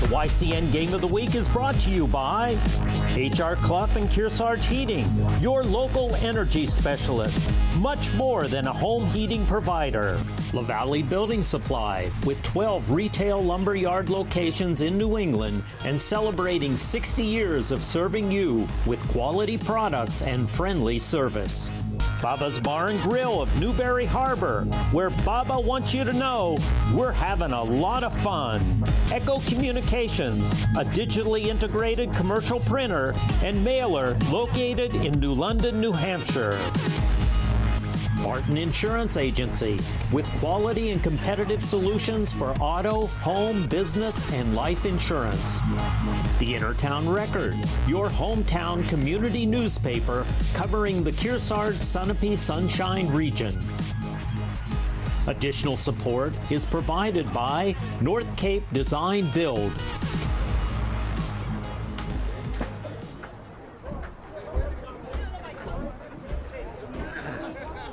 YCN Game of the Week is brought to you by HR Clough and Kearsarge Heating, your local energy specialist. Much more than a home heating provider. LaValle Building Supply, with 12 retail lumberyard locations in New England and celebrating 60 years of serving you with quality products and friendly service. Baba's Bar and Grill of Newberry Harbor, where Baba wants you to know we're having a lot of fun. Echo Communications, a digitally integrated commercial printer and mailer located in New London, New Hampshire. Barton Insurance Agency, with quality and competitive solutions for auto, home, business, and life insurance. The Intertown Record, your hometown community newspaper covering the Kearsarge, Sunapee, Sunshine region. Additional support is provided by North Cape Design Build.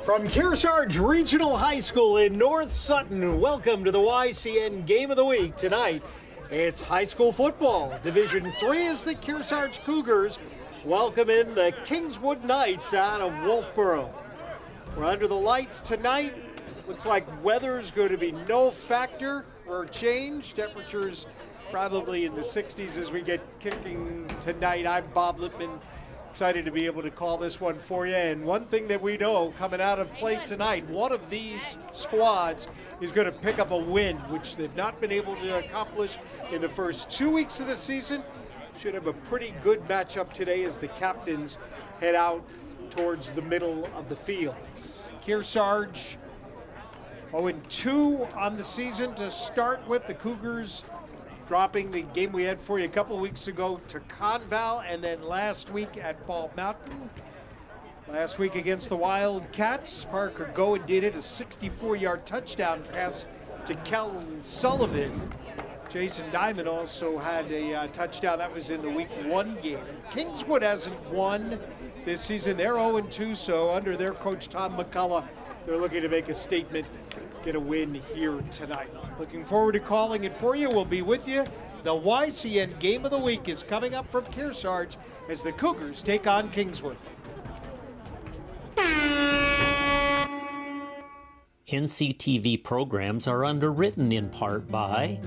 From Kearsarge Regional High School in North Sutton, welcome to the YCN Game of the Week. Tonight, it's high school football. Division III is the Kearsarge Cougars welcome in the Kingswood Knights out of Wolfboro. We're under the lights tonight. Looks like weather's going to be no factor or change. Temperatures probably in the 60s as we get kicking tonight. I'm Bob Lippman. Excited to be able to call this one for you. And one thing that we know coming out of play tonight, one of these squads is going to pick up a win, which they've not been able to accomplish in the first 2 weeks of the season. Should have a pretty good matchup today as the captains head out towards the middle of the field. Kearsarge 0-2 on the season to start with. The Cougars dropping the game we had for you a couple of weeks ago to Conval, and then last week at Ball Mountain. Last week against the Wildcats, Parker Goen did it, a 64-yard touchdown pass to Kellen Sullivan. Jason Diamond also had a touchdown. That was in the week 1 game. Kingswood hasn't won this season. They're 0-2, so under their coach Tom McCullough, they're looking to make a statement, get a win here tonight. Looking forward to calling it for you. We'll be with you. The YCN Game of the Week is coming up from Kearsarge as the Cougars take on Kingswood. NCTV programs are underwritten in part by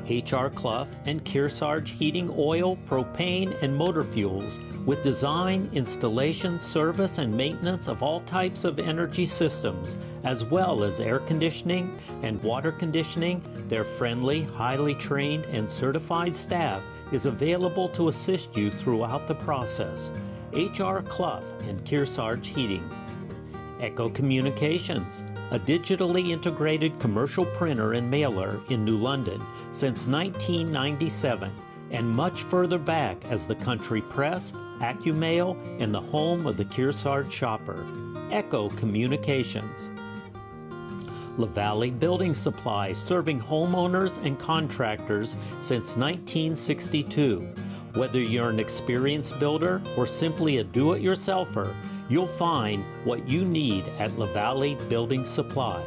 HR Clough and Kearsarge Heating Oil, Propane, and Motor Fuels, with design, installation, service, and maintenance of all types of energy systems, as well as air conditioning and water conditioning. Their friendly, highly trained, and certified staff is available to assist you throughout the process. HR Clough and Kearsarge Heating. Echo Communications, a digitally integrated commercial printer and mailer in New London since 1997, and much further back as the Country Press, AccuMail, and the home of the Kearsarge shopper. Echo Communications. LaValle Building Supply, serving homeowners and contractors since 1962. Whether you're an experienced builder or simply a do-it-yourselfer, you'll find what you need at LaValle Building Supply.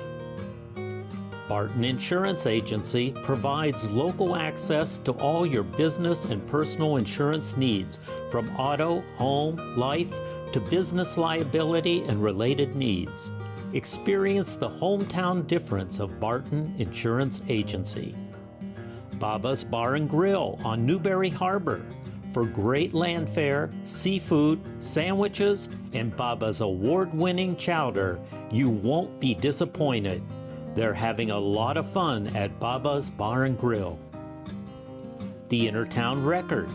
Barton Insurance Agency provides local access to all your business and personal insurance needs, from auto, home, life, to business liability and related needs. Experience the hometown difference of Barton Insurance Agency. Baba's Bar and Grill on Newberry Harbor, for great land fare, seafood, sandwiches, and Baba's award-winning chowder. You won't be disappointed. They're having a lot of fun at Baba's Bar and Grill. The Intertown Record,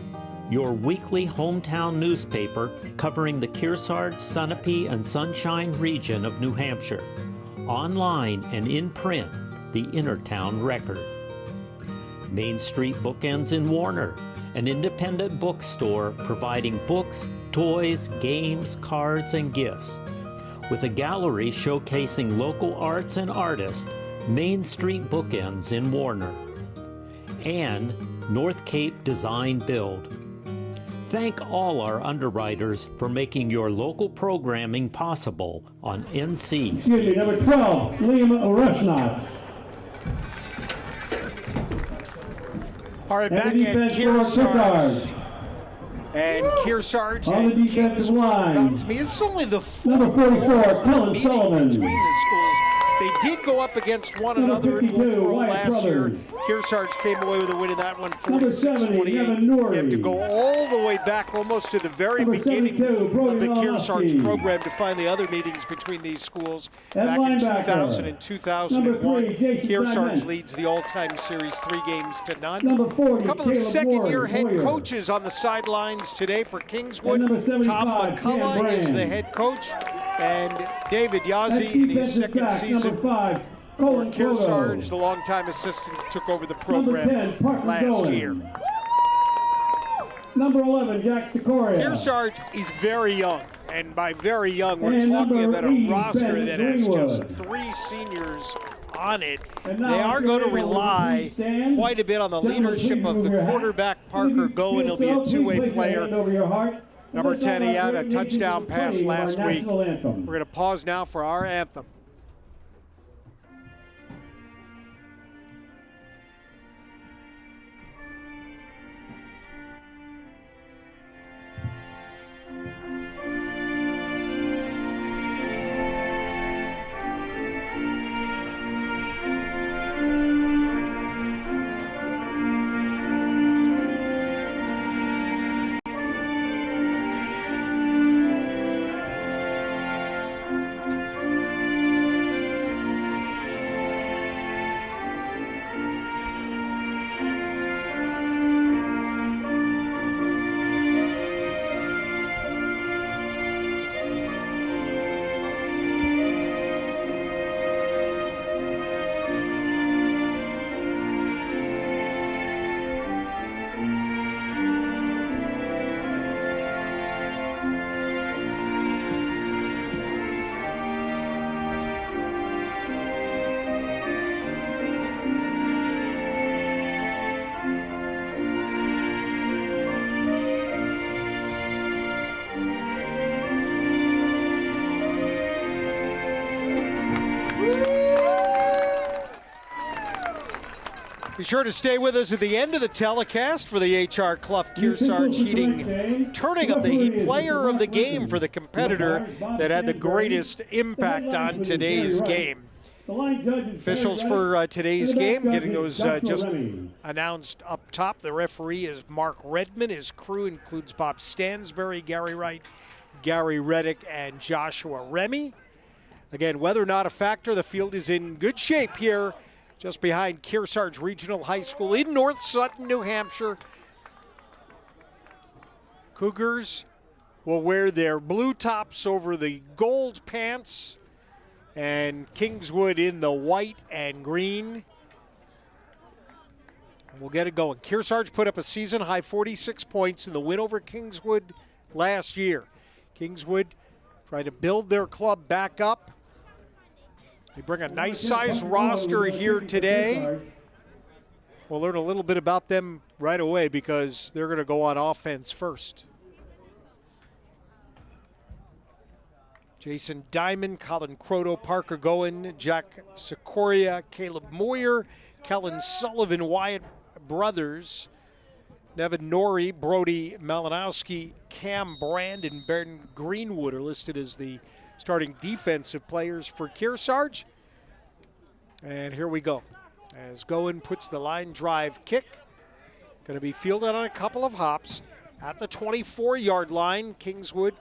your weekly hometown newspaper covering the Kearsarge, Sunapee, and Sunshine region of New Hampshire. Online and in print, the Intertown Record. Main Street Bookends in Warner, an independent bookstore providing books, toys, games, cards, and gifts. With a gallery showcasing local arts and artists, Main Street Bookends in Warner. And North Cape Design Build. Thank all our underwriters for making your local programming possible on NC. Excuse me, number 12, Liam Rushnot. All right, back at Kearsarge. And Kearsarge and Kingswood about to me. This is only the fourth meeting between the schools. They did go up against one another in Wolfboro last year. Kearsarge came away with a win in that one, 46-28. You have to go all the way back almost to the very beginning of the Kearsarge program to find the other meetings between these schools. Back in 2000 and 2001, Kearsarge leads the all-time series 3-0. A couple of second-year head coaches on the sidelines today for Kingswood. Tom McCullough is the head coach, and David Yazzie in his second season for Kearsarge, the longtime assistant who took over the program last year. Number 11, Jack Sikoria. Kearsarge is very young, and by very young, we're talking about a roster that has just 3 seniors on it. They are going to rely quite a bit on the leadership of the quarterback, Parker Goen. He'll be a two-way player. Number 10, he had a touchdown pass last week. We're going to pause now for our anthem. Be sure to stay with us at the end of the telecast for the H.R. Clough Kearsarge Heating turning up the Heat Player of the Game for the competitor that had the greatest impact on today's game. Officials for today's game, getting those just announced up top. The referee is Mark Redman. His crew includes Bob Stansberry, Gary Wright, Gary Reddick, and Joshua Remy. Again, weather not a factor. The field is in good shape here, just behind Kearsarge Regional High School in North Sutton, New Hampshire. Cougars will wear their blue tops over the gold pants, and Kingswood in the white and green. We'll get it going. Kearsarge put up a season-high 46 points in the win over Kingswood last year. Kingswood trying to build their club back up. They bring a nice-sized roster here today. We'll learn a little bit about them right away because they're going to go on offense first. Jason Diamond, Colin Croto, Parker Goen, Jack Sikoria, Caleb Moyer, Kellen Sullivan, Wyatt Brothers, Nevin Norrie, Brody Malinowski, Cam Brand, and Ben Greenwood are listed as the starting defensive players for Kearsarge. And here we go. As Goen puts the line drive kick. Going to be fielded on a couple of hops at the 24-yard line. Kingswood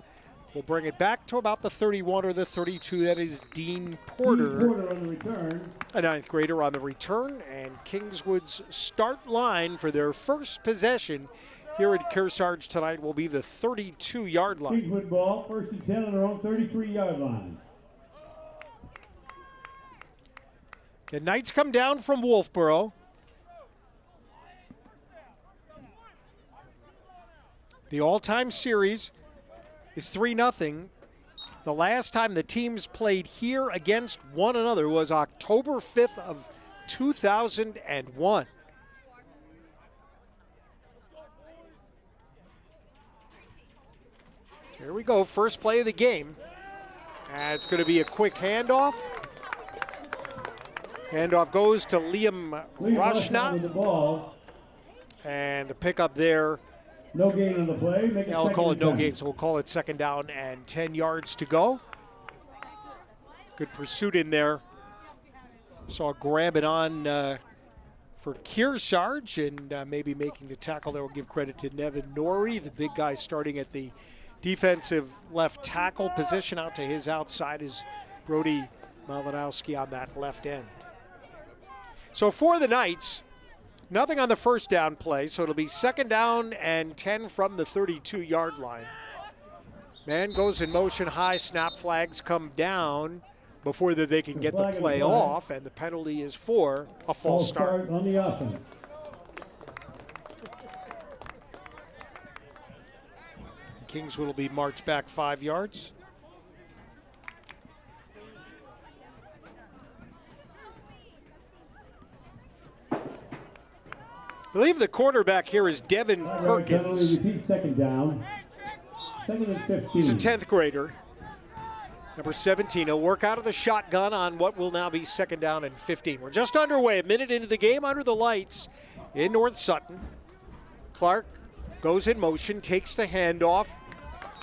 will bring it back to about the 31 or the 32. That is Dean Porter on the return. A 9th grader on the return. And Kingswood's start line for their first possession here at Kearsarge tonight will be the 32-yard line. Kingswood ball, 1st and 10 on their own 33-yard line. The Knights come down from Wolfboro. The all-time series is 3-0. The last time the teams played here against one another was October 5th of 2001. Here we go, first play of the game. And it's going to be a quick handoff. Handoff goes to Liam Roshna. And the pickup there. No gain on the play. Make it I'll call it no 2nd and 10. gain, so we'll call it 2nd down and 10 yards to go. Good pursuit in there. Saw grab it on for Kearsarge, and maybe making the tackle there. We'll give credit to Nevin Norrie, the big guy starting at the defensive left tackle position. Out to his outside is Brody Malinowski on that left end. So for the Knights, nothing on the first down play, so it'll be 2nd down and 10 from the 32-yard line. Man goes in motion high, snap flags come down before they can get the play off, and the penalty is for a false start. On the offense. Kingswood will be marched back 5 yards. I believe the quarterback here is Devin Perkins. Repeat 2nd down. 2nd and 15. He's a 10th grader. Number 17, he'll work out of the shotgun on what will now be 2nd down and 15. We're just underway, a minute into the game under the lights in North Sutton. Clark goes in motion, takes the handoff.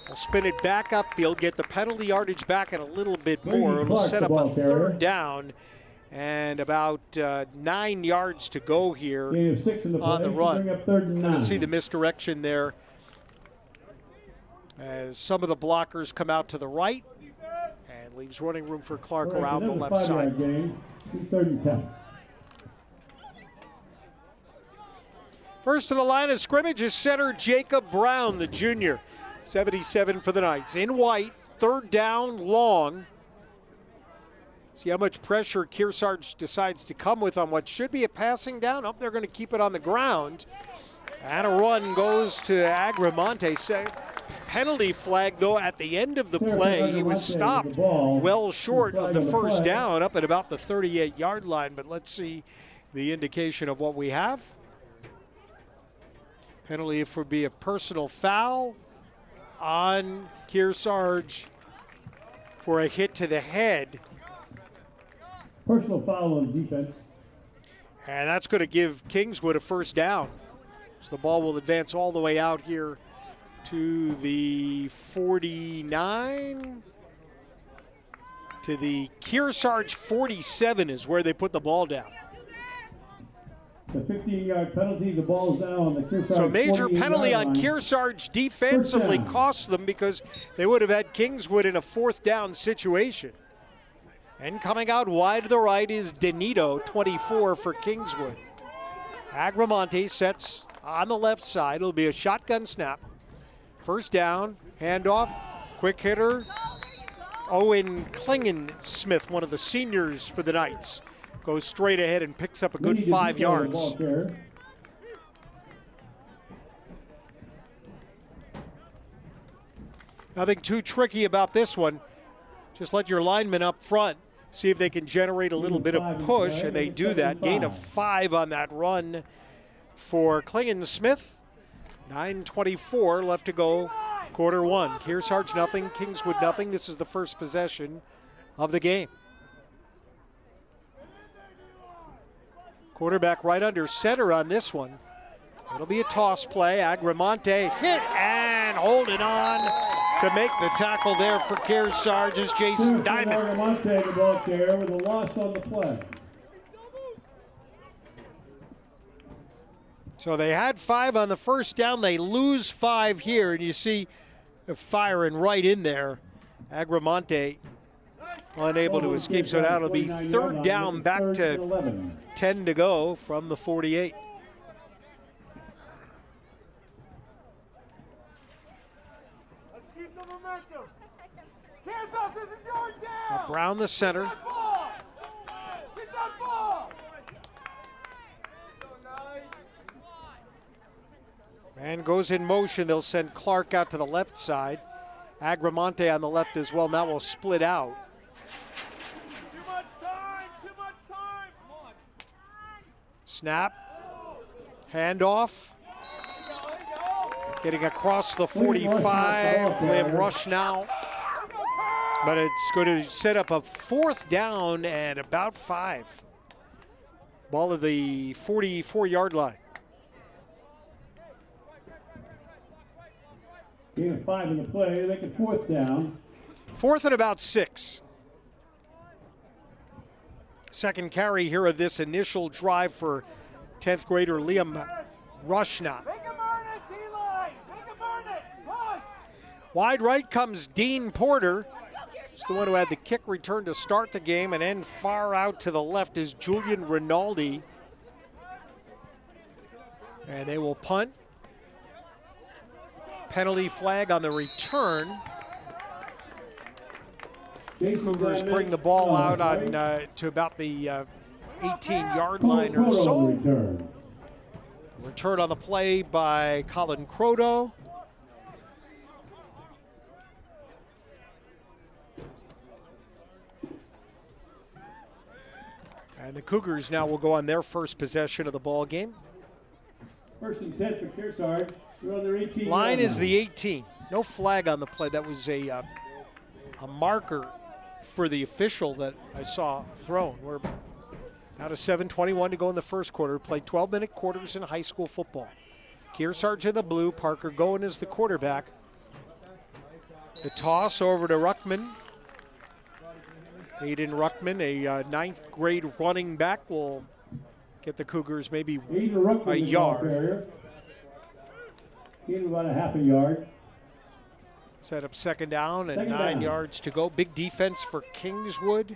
He'll spin it back upfield, get the penalty yardage back and a little bit more. It'll set up a 3rd down and about 9 yards to go here on the run. Going to see the misdirection there as some of the blockers come out to the right. And leaves running room for Clark around the left side. Game. 3rd and 10. First to the line of scrimmage is center Jacob Brown, the junior. 77 for the Knights. In white, 3rd down, long. See how much pressure Kearsarge decides to come with on what should be a passing down. They're going to keep it on the ground. And a run goes to Agramonte. Penalty flag, though, at the end of the play. He was stopped well short of the 1st down, up at about the 38-yard line. But let's see the indication of what we have. Penalty would be a personal foul on Kearsarge for a hit to the head. Personal foul on defense. And that's going to give Kingswood a 1st down. So the ball will advance all the way out here to the 49, to the Kearsarge 47 is where they put the ball down. The 15-yard penalty, the ball is now on the Kearsarge. So major penalty on Kearsarge defensively cost them because they would have had Kingswood in a 4th down situation. And coming out wide to the right is Denito, 24 for Kingswood. Agramonte sets on the left side. It'll be a shotgun snap. 1st down, handoff, quick hitter. Owen Klingensmith, one of the seniors for the Knights, goes straight ahead and picks up a good 5 yards. Nothing too tricky about this one. Just let your linemen up front see if they can generate a little bit of push, and they do that. Gain of 5 on that run for Klingensmith. 9:24 left to go, quarter 1. Kearsarge nothing, Kingswood nothing. This is the first possession of the game. Quarterback right under center on this one. It'll be a toss play. Agramonte hit and holding on to make the tackle there for Kearsarge is Jason Diamond. Agramonte the ball carrier with a loss on the play. So they had 5 on the 1st down. They lose 5 here, and you see firing right in there. Agramonte unable to escape, so now it'll be 3rd down, back to 10 to go from the 48. Let's keep the momentum. Kearsarge, this is your down. Brown the center. Get that ball. Man goes in motion. They'll send Clark out to the left side. Agramonte on the left as well. Now we'll split out. Too much time. Too much time. Come on. Snap. Handoff. Getting across the 45. Limb rush now. But it's going to set up a 4th down and about 5. Ball at the 44-yard line. Gain of 5 in the play. They make it 4th down. 4th and about 6. Second carry here of this initial drive for 10th grader Liam Rushnot. Make him earn it, D-line. Make him earn it. Push. Wide right comes Dean Porter. He's the one who had the kick return to start the game, and then far out to the left is Julian Rinaldi. And they will punt. Penalty flag on the return. Cougars bring the ball out on to about the 18-yard line or so. Return on the play by Colin Croto. And the Cougars now will go on their first possession of the ball game. 1st and 10 for Kearsarge. They're on their 18. Line is the 18. No flag on the play. That was a marker for the official that I saw thrown. We're out of 7:21 to go in the first quarter. Played 12-minute quarters in high school football. Kearsarge in the blue. Parker Goen is the quarterback. The toss over to Ruckman. Aiden Ruckman, a 9th grade running back, will get the Cougars maybe a yard. Gain about a half a yard. Set up second down and 9 yards to go. Big defense for Kingswood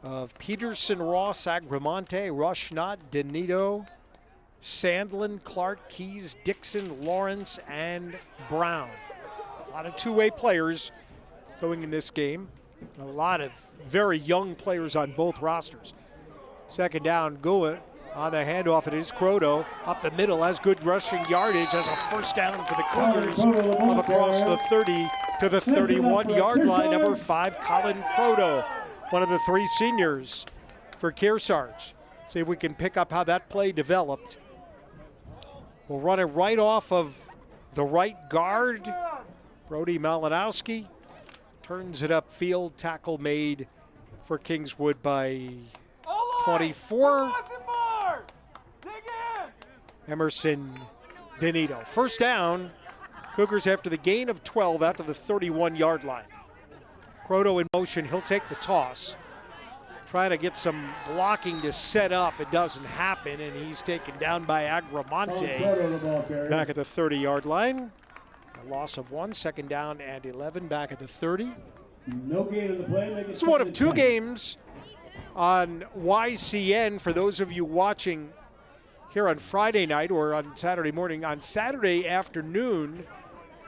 of Peterson, Ross, Agramonte, Rushnot, Denito, Sandlin, Clark, Keys, Dixon, Lawrence, and Brown. A lot of two-way players going in this game. A lot of very young players on both rosters. Second down, Goen on the handoff. It is Croto up the middle, has good rushing yardage as a first down for the Cougars up across the 30 to the 31-yard line. Number 5, Colin Croto, one of the 3 seniors for Kearsarge. See if we can pick up how that play developed. We'll run it right off of the right guard, Brody Malinowski. Turns it upfield, tackle made for Kingswood by 24. Emerson Denito. First down, Cougars after the gain of 12 out to the 31-yard line. Croto in motion, he'll take the toss. Trying to get some blocking to set up, it doesn't happen, and he's taken down by Agramonte back at the 30-yard line. A loss of 1, second down and 11 back at the 30. No gain in the play. It's one of 2 games on YCN for those of you watching here on Friday night or on Saturday morning. On Saturday afternoon,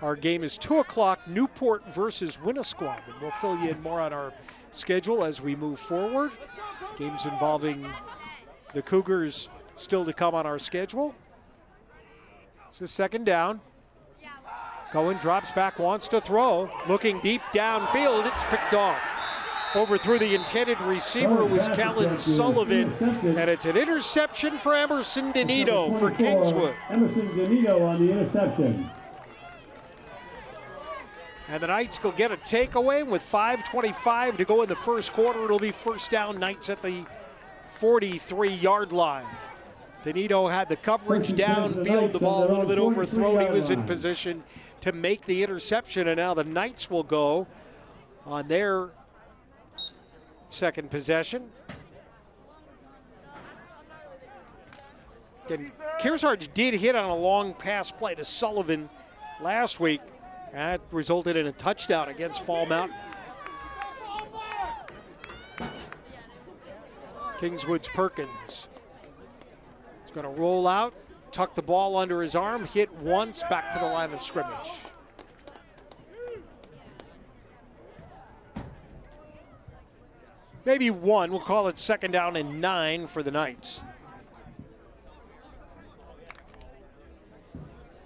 our game is 2 o'clock, Newport versus Winnisquam. And we'll fill you in more on our schedule as we move forward. Games involving the Cougars still to come on our schedule. This is second down. Cohen drops back, wants to throw. Looking deep downfield, it's picked off. Overthrew the intended receiver, who was Kellen Sullivan, and it's an interception for Emerson Denito for Kingswood. Emerson Denito on the interception. And the Knights will get a takeaway with 5:25 to go in the first quarter. It'll be first down, Knights at the 43-yard line. Denito had the coverage downfield, the ball a little bit overthrown. He was in position to make the interception, and now the Knights will go on their second possession. And Kearsarge did hit on a long pass play to Sullivan last week. That resulted in a touchdown against Fall Mountain. Kingswood's Perkins. He's going to roll out, tuck the ball under his arm, hit once, back to the line of scrimmage. Maybe one, we'll call it second down and 9 for the Knights.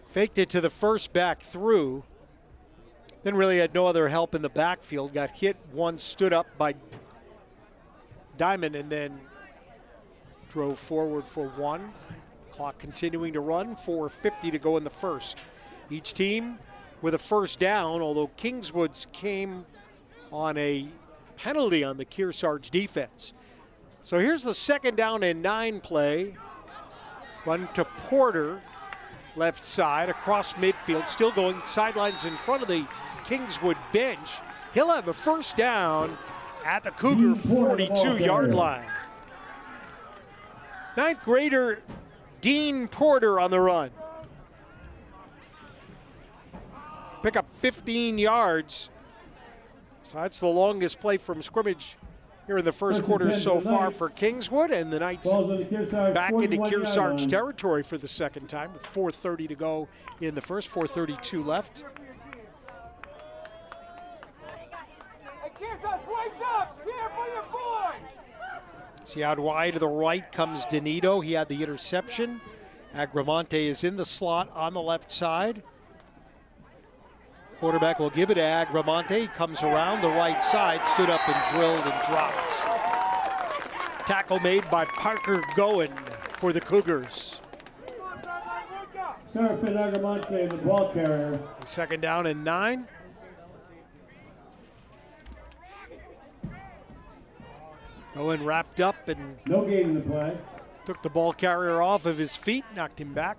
Faked it to the first back through. Then really had no other help in the backfield. Got hit once, stood up by Diamond, and then drove forward for 1. Clock continuing to run, 4:50 to go in the first. Each team with a first down, although Kingswood's came on a penalty on the Kearsarge defense. So here's the second down and 9 play. Run to Porter. left side, across midfield, still going sidelines in front of the Kingswood bench. He'll have a first down at the Cougar 42-yard line. Ninth grader Dean Porter on the run. Pick up 15 yards. So that's the longest play from scrimmage here in the first quarter so far for Kingswood, and the Knights back into Kearsarge territory for the second time with 4:30 to go in the first, 4:32 left. Hey, Kearsarge, wake up! Cheer for your boy! See out wide to the right comes Donito. He had the interception. Agramonte is in the slot on the left side. Quarterback will give it to Agramonte. He comes around the right side, stood up and drilled and dropped. Tackle made by Parker Goen for the Cougars. Seraphin Agramonte, the ball carrier. Second down and 9. Goen wrapped up and No gain in the play. took the ball carrier off of his feet, knocked him back.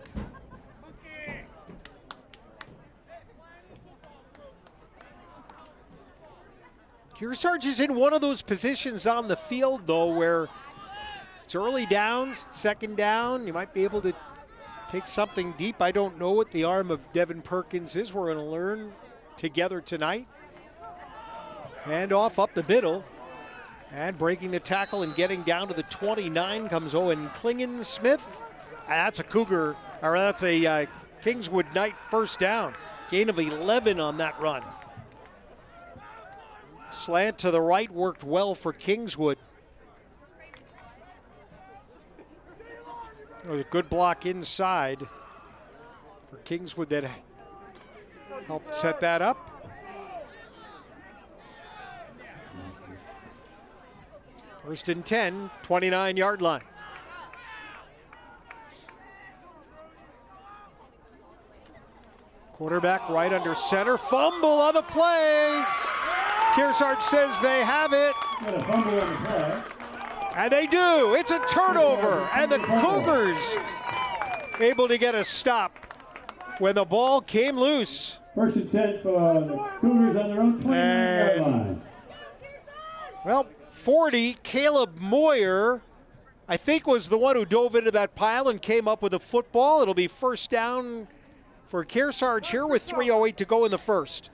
Kearsarge is in one of those positions on the field, though, where it's early downs, second down. You might be able to take something deep. I don't know what the arm of Devin Perkins is. We're going to learn together tonight. Hand off up the middle. And breaking the tackle and getting down to the 29 comes Owen Klingen-Smith. That's a Cougar, or that's a Kingswood Knight first down. Gain of 11 on that run. Slant to the right worked well for Kingswood. It was a good block inside for Kingswood that helped set that up. First and 10, 29-yard line. Quarterback right under center. Fumble on the play. Kearsarge says they have it. Got a fumble on the play. And they do. It's a turnover. And the Cougars able to get a stop when the ball came loose. First and 10 for the Cougars on their own 29-yard line. Well, 40, Caleb Moyer, I think, was the one who dove into that pile and came up with a football. It'll be first down for Kearsarge here with 3:08 to go in the first.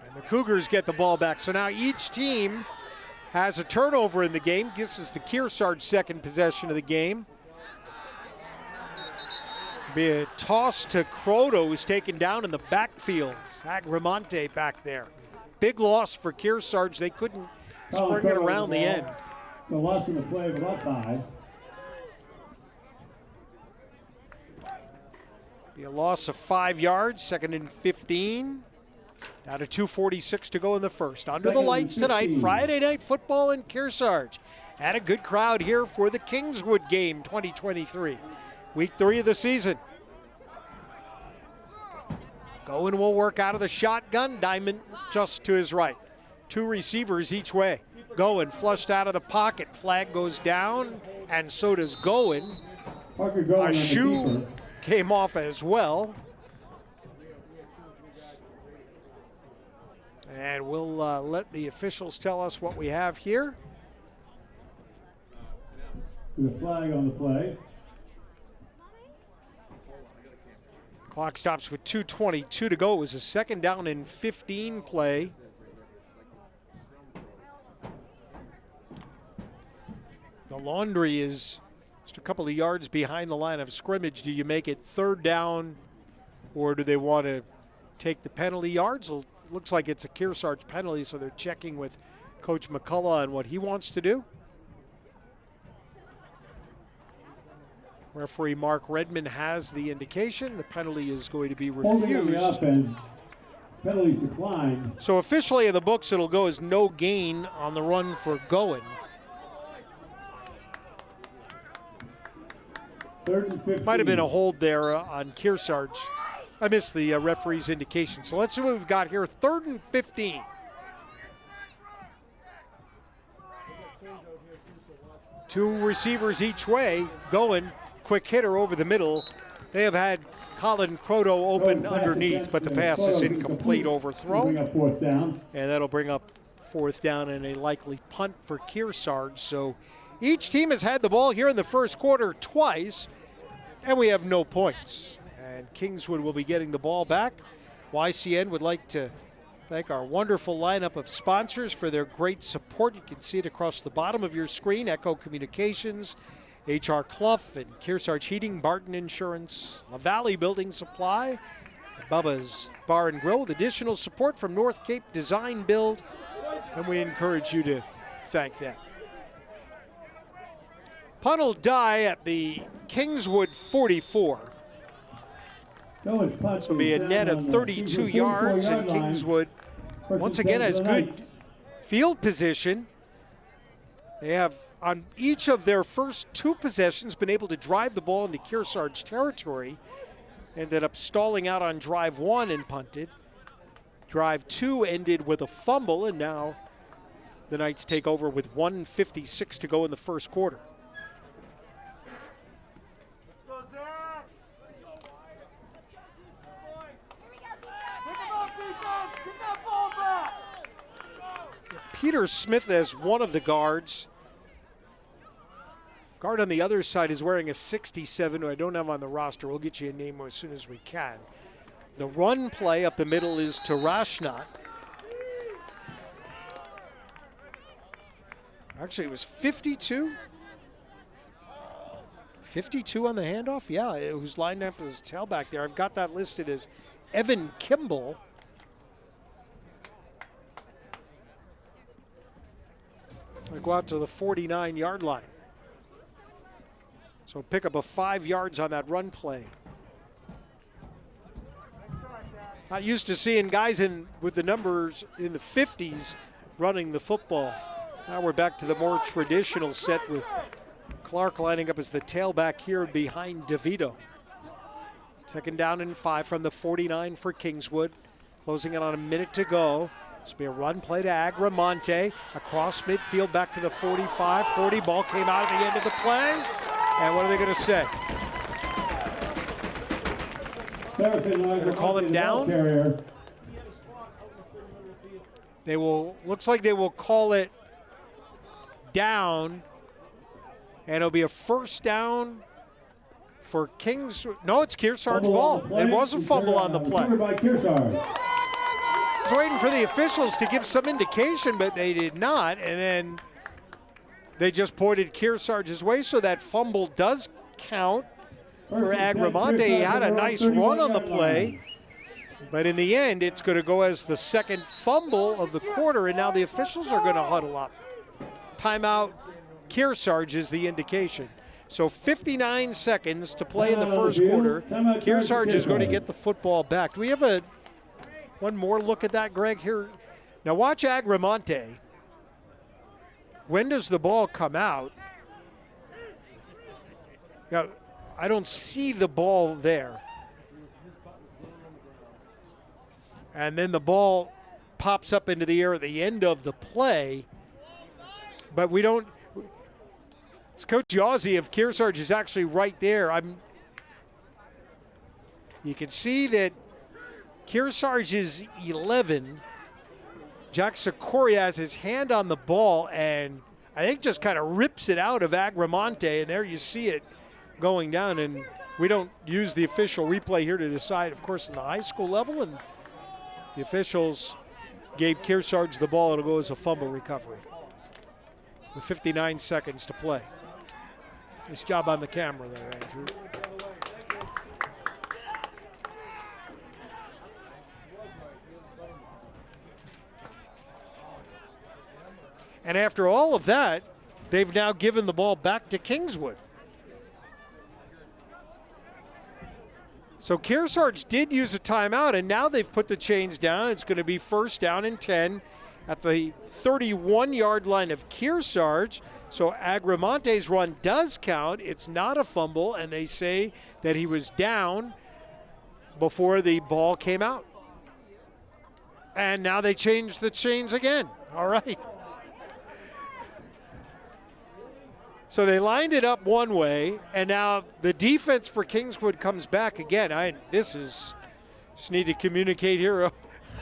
And the Cougars get the ball back. So now each team has a turnover in the game. This is the Kearsarge second possession of the game. Be a toss to Croto, who's taken down in the backfield. Agramonte back there. Big loss for Kearsarge. They couldn't spring it around the end. The loss of the play of about 5. Be a loss of 5 yards, second and 15. Down to 2:46 to go in the first. Under the lights tonight, Friday Night Football in Kearsarge. And a good crowd here for the Kingswood game 2023. Week 3 of the season. Goen will work out of the shotgun. Diamond just to his right. 2 receivers each way. Goen flushed out of the pocket. Flag goes down, and so does Goen. A shoe came off as well. And we'll let the officials tell us what we have here. The flag on the play. Clock stops with 2:22 to go. It was a second down and 15 play. The Laundry is just a couple of yards behind the line of scrimmage. Do you make it third down, or do they want to take the penalty yards? Looks like it's a Kearsarge penalty, so they're checking with Coach McCullough on what he wants to do. Referee Mark Redmond has the indication. The penalty is going to be refused. Penalties declined. So officially in the books, it'll go as no gain on the run for Goen. Third and 15. Might have been a hold there on Kearsarge. I missed the referee's indication. So let's see what we've got here. 3rd and 15. Two receivers each way, going, quick hitter over the middle. They have had Colin Croto open underneath, but the pass is incomplete, overthrown. And that'll bring up fourth down and a likely punt for Kearsarge. So each team has had the ball here in the first quarter twice, and we have no points. And Kingswood will be getting the ball back. YCN would like to thank our wonderful lineup of sponsors for their great support. You can see it across the bottom of your screen. Echo Communications, H.R. Clough and Kearsarge Heating, Barton Insurance, La Valley Building Supply, Bubba's Bar and Grill, with additional support from North Cape Design Build, and we encourage you to thank them. Punt will die at the Kingswood 44. This will be a net of 32 yards, and Kingswood once again has good field position. They have, on each of their first two possessions, been able to drive the ball into Kearsarge territory. Ended up stalling out on drive one and punted. Drive two ended with a fumble, and now the Knights take over with 1:56 to go in the first quarter. Peter Smith as one of the guards. Guard on the other side is wearing a 67, who I don't have on the roster. We'll get you a name as soon as we can. The run play up the middle is to Rashnat. Actually, it was 52. 52 on the handoff? Yeah, who's lined up as tailback there. I've got that listed as Evan Kimball. I go out to the 49-yard line. So pick up a 5 yards on that run play. Not used to seeing guys with the numbers in the 50s running the football. Now we're back to the more traditional set with Clark lining up as the tailback here behind DeVito. Second down and 5 from the 49 for Kingswood. Closing it on a minute to go. This will be a run play to Agramonte. Across midfield back to the 45. 40 ball came out at the end of the play. And what are they going to say? Going to call him down? They will, looks like they will call it down. And it'll be a first down for Kings. No, it's Kearsarge ball. It was a fumble on the play. I was waiting for the officials to give some indication, but they did not. And then they just pointed Kearsarge's way, so that fumble does count for Agramonte. He had a nice run on the play, but in the end, it's going to go as the second fumble of the quarter, and now the officials are going to huddle up. Timeout, Kearsarge is the indication. So 59 seconds to play in the first quarter. Kearsarge is going to get the football back. Do we have one more look at that, Greg, here? Now watch Agramonte. When does the ball come out? Now, I don't see the ball there. And then the ball pops up into the air at the end of the play. But we don't. It's Coach Yazzie of Kearsarge is actually right there. You can see that Kearsarge is 11. Jack Sikoria has his hand on the ball and I think just kind of rips it out of Agramonte, and there you see it going down. And we don't use the official replay here to decide, of course, in the high school level, and the officials gave Kearsarge the ball. It'll go as a fumble recovery with 59 seconds to play. Nice job on the camera there, Andrew. And after all of that, they've now given the ball back to Kingswood. So Kearsarge did use a timeout, and now they've put the chains down. It's going to be first down and 10 at the 31-yard line of Kearsarge. So Agramonte's run does count. It's not a fumble, and they say that he was down before the ball came out. And now they changed the chains again. All right. So they lined it up one way, and now the defense for Kingswood comes back again. Just need to communicate here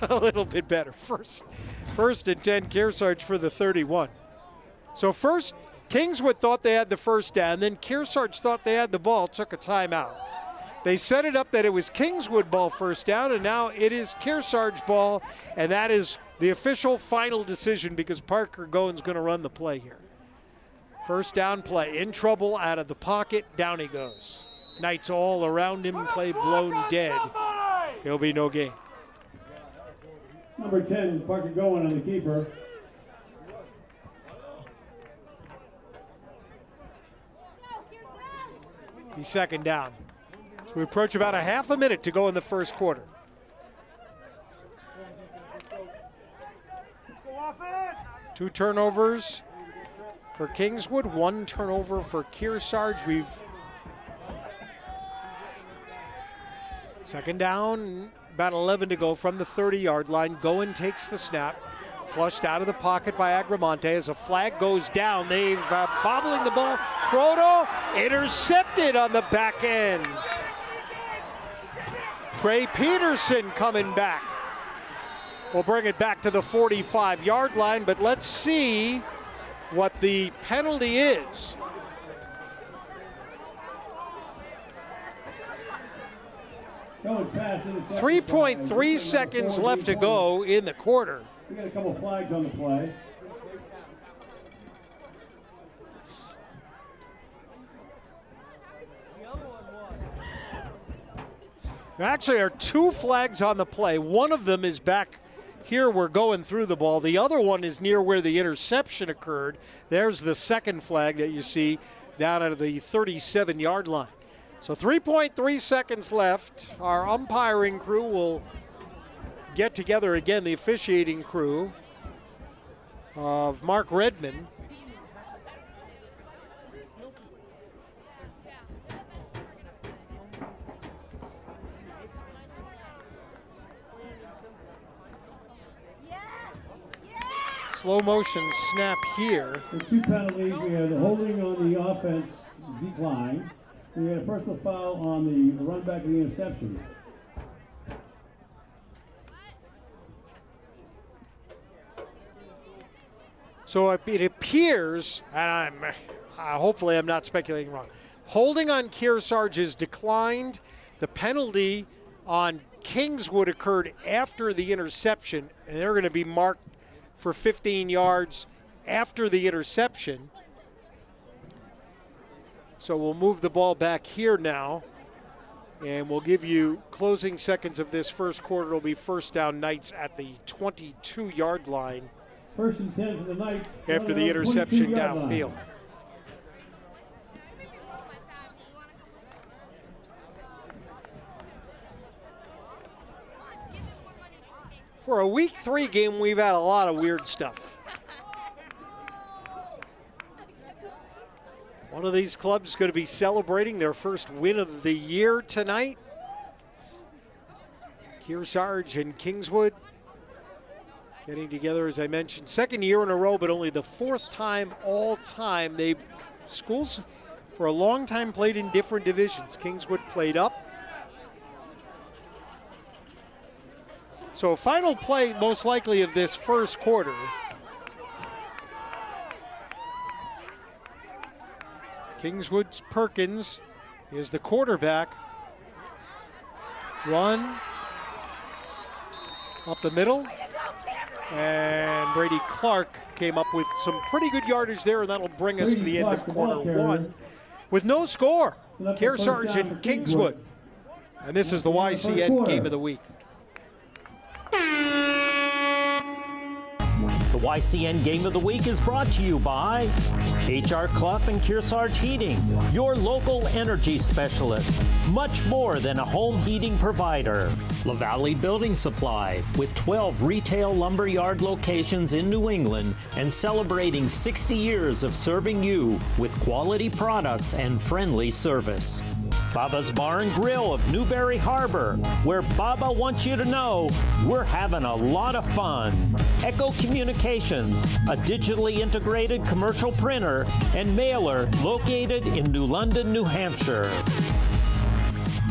a little bit better. First and 10, Kearsarge for the 31. So first, Kingswood thought they had the first down, then Kearsarge thought they had the ball, took a timeout. They set it up that it was Kingswood ball first down, and now it is Kearsarge ball, and that is the official final decision because Parker Goen's going to run the play here. First down play, in trouble, out of the pocket, down he goes. Knights all around him, play blown dead. He'll be no gain. Number 10, Parker Goen on the keeper. He's second down. So we approach about a half a minute to go in the first quarter. Two turnovers for Kingswood, one turnover for Kearsarge. Second down, about 11 to go from the 30-yard line. Goen takes the snap, flushed out of the pocket by Agramonte as a flag goes down. They've bobbling the ball. Croto intercepted on the back end. Trey Peterson coming back. We'll bring it back to the 45-yard line, but let's see what the penalty is. Going past interception. 3.3 seconds left to go in the quarter. We got a couple flags on the play. There actually are two flags on the play. One of them is back here we're going through the ball. The other one is near where the interception occurred. There's the second flag that you see down at the 37-yard line. So 3.3 seconds left. Our umpiring crew will get together again, the officiating crew of Mark Redmond. Slow motion snap here. There's two penalties. We had the holding on the offense decline. We had a personal foul on the run back of the interception. So it appears, and hopefully I'm not speculating wrong, holding on Kearsarge is declined. The penalty on Kingswood occurred after the interception, and they're going to be marked for 15 yards after the interception. So we'll move the ball back here now, and we'll give you closing seconds of this first quarter. It'll be first down, Knights at the 22-yard line. First and 10 for the Knights. After the interception downfield. For a week 3 game, we've had a lot of weird stuff. One of these clubs is going to be celebrating their first win of the year tonight. Kearsarge and Kingswood getting together, as I mentioned, second year in a row, but only the 4th time all time. Schools for a long time played in different divisions. Kingswood played up. So final play most likely of this first quarter. Kingswood's Perkins is the quarterback. Run up the middle. And Brady Clark came up with some pretty good yardage there, and that'll bring us to the end of quarter 1 with no score. Kearsarge and Kingswood. And this is the YCN Game of the Week. The YCN Game of the Week is brought to you by H.R. Clough and Kearsarge Heating, your local energy specialist. Much more than a home heating provider. La Valley Building Supply, with 12 retail lumberyard locations in New England and celebrating 60 years of serving you with quality products and friendly service. Baba's Bar and Grill of Newberry Harbor, where Baba wants you to know we're having a lot of fun. Echo Communications, a digitally integrated commercial printer and mailer located in New London, New Hampshire.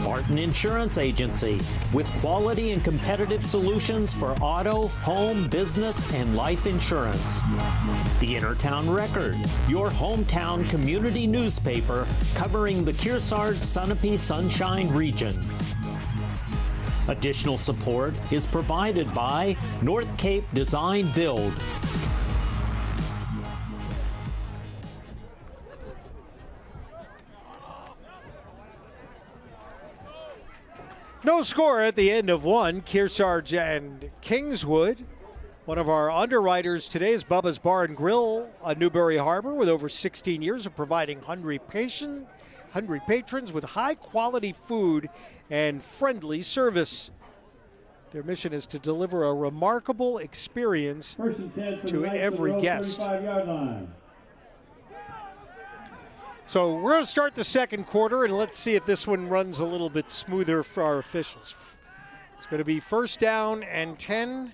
Martin Insurance Agency, with quality and competitive solutions for auto, home, business, and life insurance. The Intertown Record, your hometown community newspaper covering the Kearsarge, Sunapee, Sunshine region. Additional support is provided by North Cape Design Build. No score at the end of one. Kearsarge and Kingswood. One of our underwriters today is Bubba's Bar and Grill on Newberry Harbor, with over 16 years of providing hungry patrons with high-quality food and friendly service. Their mission is to deliver a remarkable experience to every guest. So we're going to start the second quarter, and let's see if this one runs a little bit smoother for our officials. It's going to be first down and 10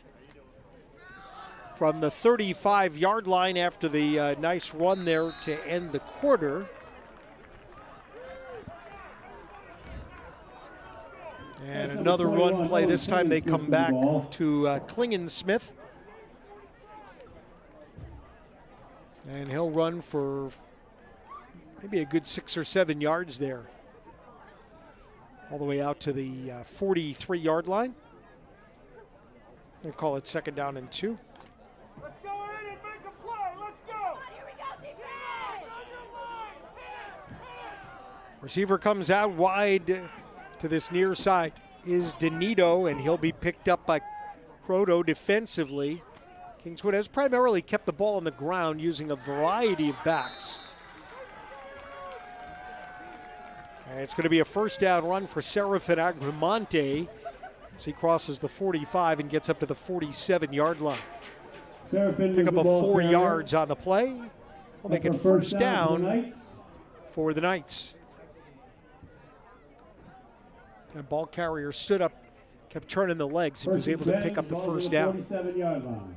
from the 35-yard line after the nice run there to end the quarter. And another run play. This time they come back to Klingensmith. And he'll run for maybe a good 6 or 7 yards there, all the way out to the 43-yard line. They call it second down and 2. Let's go in and make a play. Let's go. Here we go, Receiver comes out wide to this near side is Donito, and he'll be picked up by Croto defensively. Kingswood has primarily kept the ball on the ground using a variety of backs. And it's going to be a first down run for Serafin Agramonte as he crosses the 45 and gets up to the 47-yard line. Pick up a 4 yards on the play. We'll make it first down for the Knights. And ball carrier stood up, kept turning the legs. He was able to pick up the first down. 47-yard line.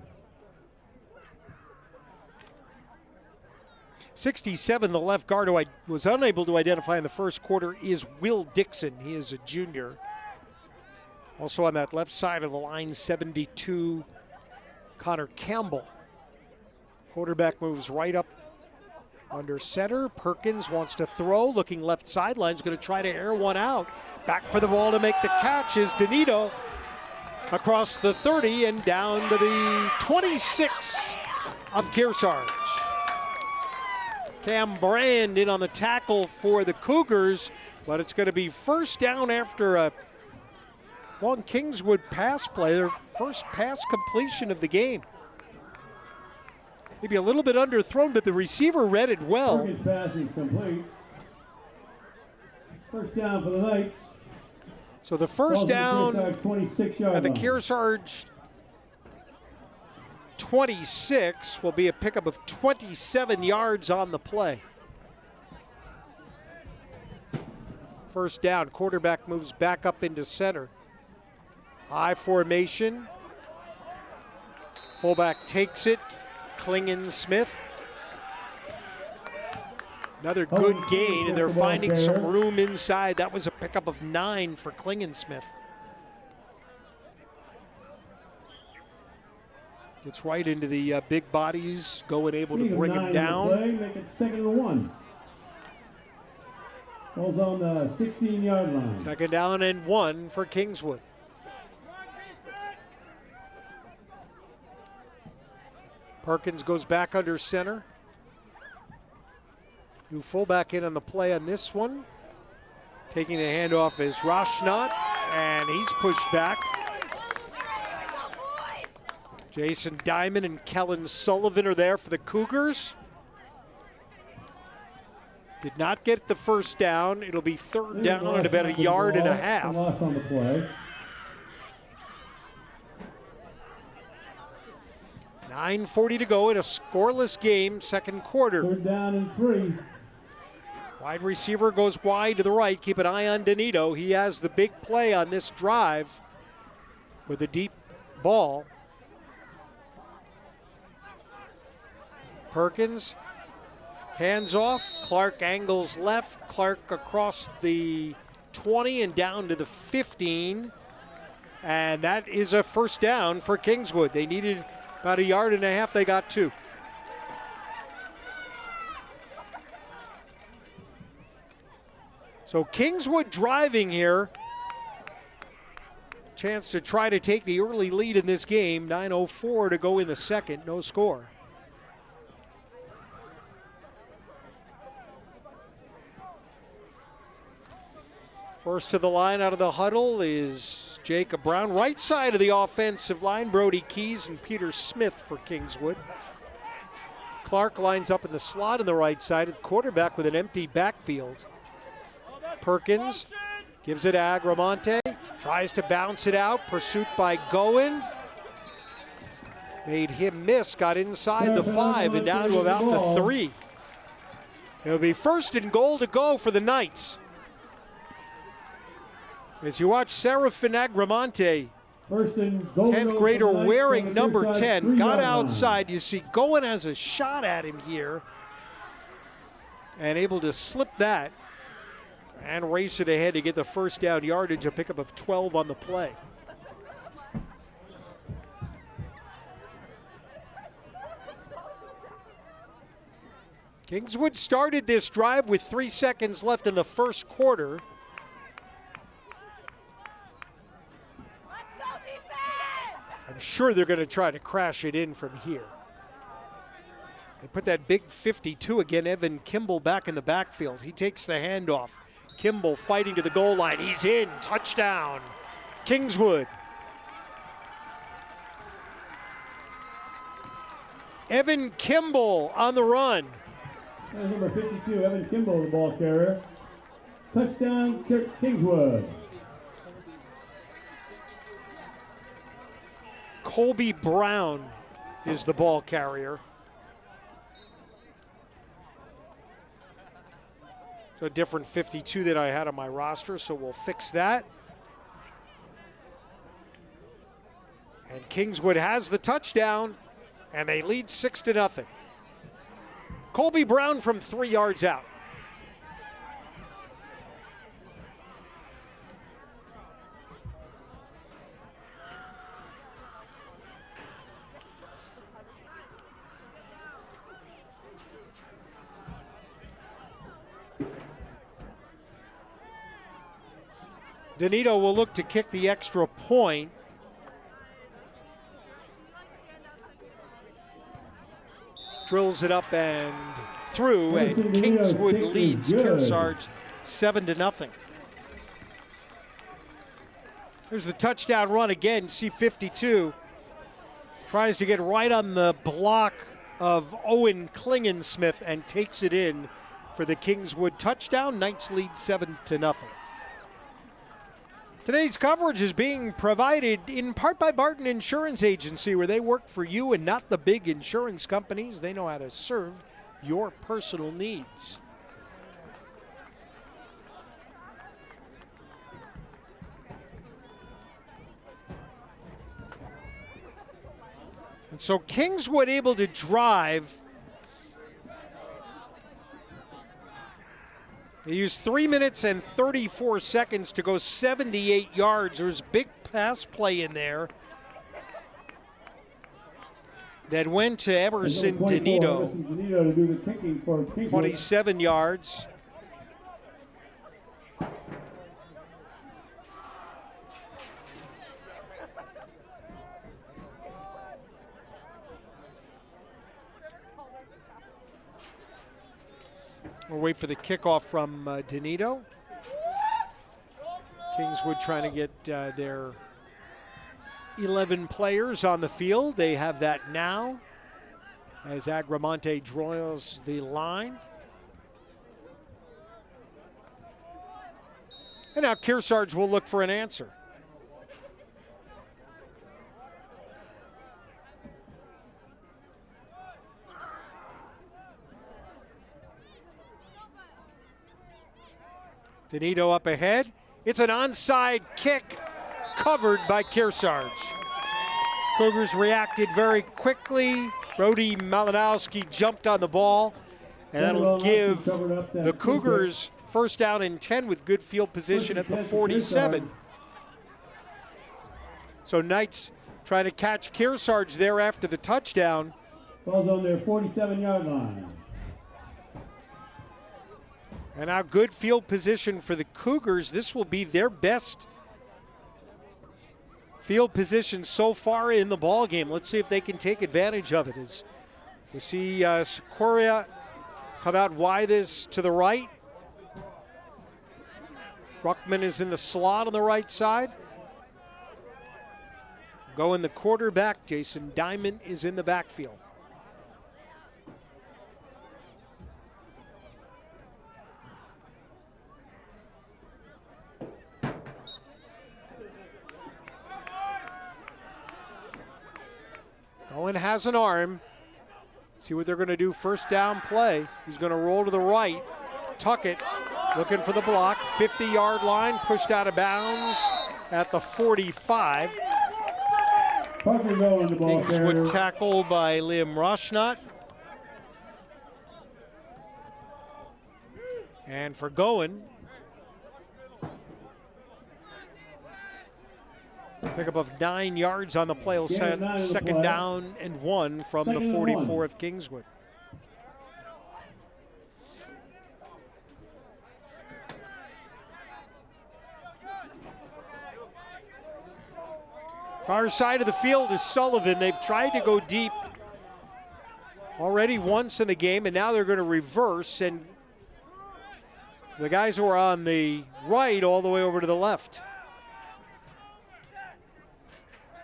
67, the left guard who I was unable to identify in the first quarter is Will Dixon. He is a junior. Also on that left side of the line, 72, Connor Campbell. Quarterback moves right up under center. Perkins wants to throw, looking left sideline, is going to try to air one out. Back for the ball to make the catch is Donito across the 30 and down to the 26 of Kearsarge. Cam Brand in on the tackle for the Cougars, but it's going to be first down after a long Kingswood pass play, their first pass completion of the game. Maybe a little bit underthrown, but the receiver read it well. Perkins pass is complete. First down for the Knights. So the first down at 26-yard the line. Kearsarge 26 will be a pickup of 27 yards on the play. First down, quarterback moves back up into center. High formation. Fullback takes it. Klingensmith. Another good gain, and they're finding some room inside. That was a pickup of 9 for Klingensmith. Gets right into the big bodies, going able to bring him down. Play, make it second and 1. Ball's on the 16-yard line. Second down and 1 for Kingswood. Perkins goes back under center. New fullback in on the play on this one. Taking the handoff is Roshnot, and he's pushed back. Jason Diamond and Kellen Sullivan are there for the Cougars. Did not get the first down. It'll be third down at about a yard and a half. Loss on the play. 9:40 to go in a scoreless game, second quarter. Third down and 3. Wide receiver goes wide to the right. Keep an eye on Danito. He has the big play on this drive with a deep ball. Perkins, hands off. Clark angles left. Clark across the 20 and down to the 15. And that is a first down for Kingswood. They needed about 1.5 yards. They got 2. So Kingswood driving here. Chance to try to take the early lead in this game. 9:04 to go in the second. No score. First to the line out of the huddle is Jacob Brown. Right side of the offensive line, Brody Keys and Peter Smith for Kingswood. Clark lines up in the slot on the right side of the quarterback with an empty backfield. Perkins gives it to Agramonte. Tries to bounce it out. Pursuit by Goen. Made him miss. Got inside the 5 and down to about the 3. It'll be first and goal to go for the Knights. As you watch Serafin Agramonte, 10th grader wearing number 10, got outside. You see Goen has a shot at him here and able to slip that and race it ahead to get the first down yardage, a pickup of 12 on the play. Kingswood started this drive with 3 seconds left in the first quarter. I'm sure they're going to try to crash it in from here. They put that big 52 again, Evan Kimball back in the backfield. He takes the handoff. Kimball fighting to the goal line. He's in. Touchdown. Kingswood. Evan Kimball on the run. There's number 52, Evan Kimball, the ball carrier. Touchdown, Kingswood. Colby Brown is the ball carrier. So a different 52 that I had on my roster, so we'll fix that. And Kingswood has the touchdown, and they lead 6-0. Colby Brown from 3 yards out. Danito will look to kick the extra point. Drills it up and through, and Kingswood leads Kearsarge 7-0. Here's the touchdown run again. See 52 tries to get right on the block of Owen Klingensmith and takes it in for the Kingswood touchdown. Knights lead 7-0. Today's coverage is being provided in part by Barton Insurance Agency, where they work for you and not the big insurance companies. They know how to serve your personal needs. And so Kingswood able to drive. They used 3 minutes and 34 seconds to go 78 yards. There was a big pass play in there that went to Emerson Danito. 27 yards. We'll wait for the kickoff from Danito. Kingswood trying to get their 11 players on the field. They have that now as Agramonte draws the line. And now Kearsarge will look for an answer. Danito up ahead. It's an onside kick covered by Kearsarge. Cougars reacted very quickly. Brody Malinowski jumped on the ball, and that'll give the Cougars first down and 10 with good field position at the 47. So Knights trying to catch Kearsarge there after the touchdown. Ball's on their 47-yard line. And now good field position for the Cougars. This will be their best field position so far in the ball game. Let's see if they can take advantage of it. As we see Secoria come out widest to the right. Ruckman is in the slot on the right side. Going the quarterback, Jason Diamond is in the backfield. Owen has an arm. See what they're going to do. First down play. He's going to roll to the right, tuck it, looking for the block. 50-yard line, pushed out of bounds at the 45. Kingswood tackle by Liam Roshnot. And for Goen, pickup of 9 yards on the play will set second down and 1 from the 44 of Kingswood. Far side of the field is Sullivan. They've tried to go deep already once in the game, and now they're going to reverse, and the guys who are on the right all the way over to the left.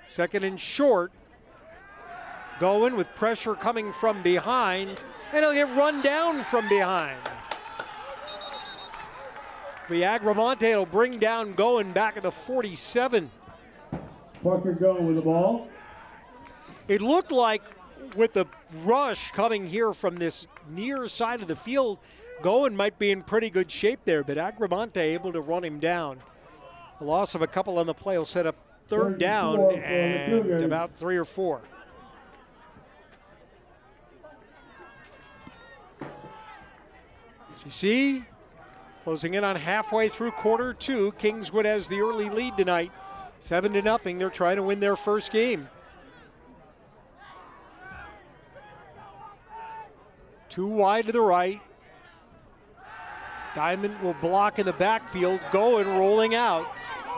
Second and short. Goen with pressure coming from behind, and he'll get run down from behind. The Agramonte will bring down Goen back at the 47. Parker Goen with the ball. It looked like with the rush coming here from this near side of the field, Goen might be in pretty good shape there, but Agramonte able to run him down. The loss of a couple on the play will set up third down and about 3 or 4. As you see, closing in on halfway through quarter 2, Kingswood has the early lead tonight. 7-0, they're trying to win their first game. 2 wide to the right. Diamond will block in the backfield. Goen rolling out.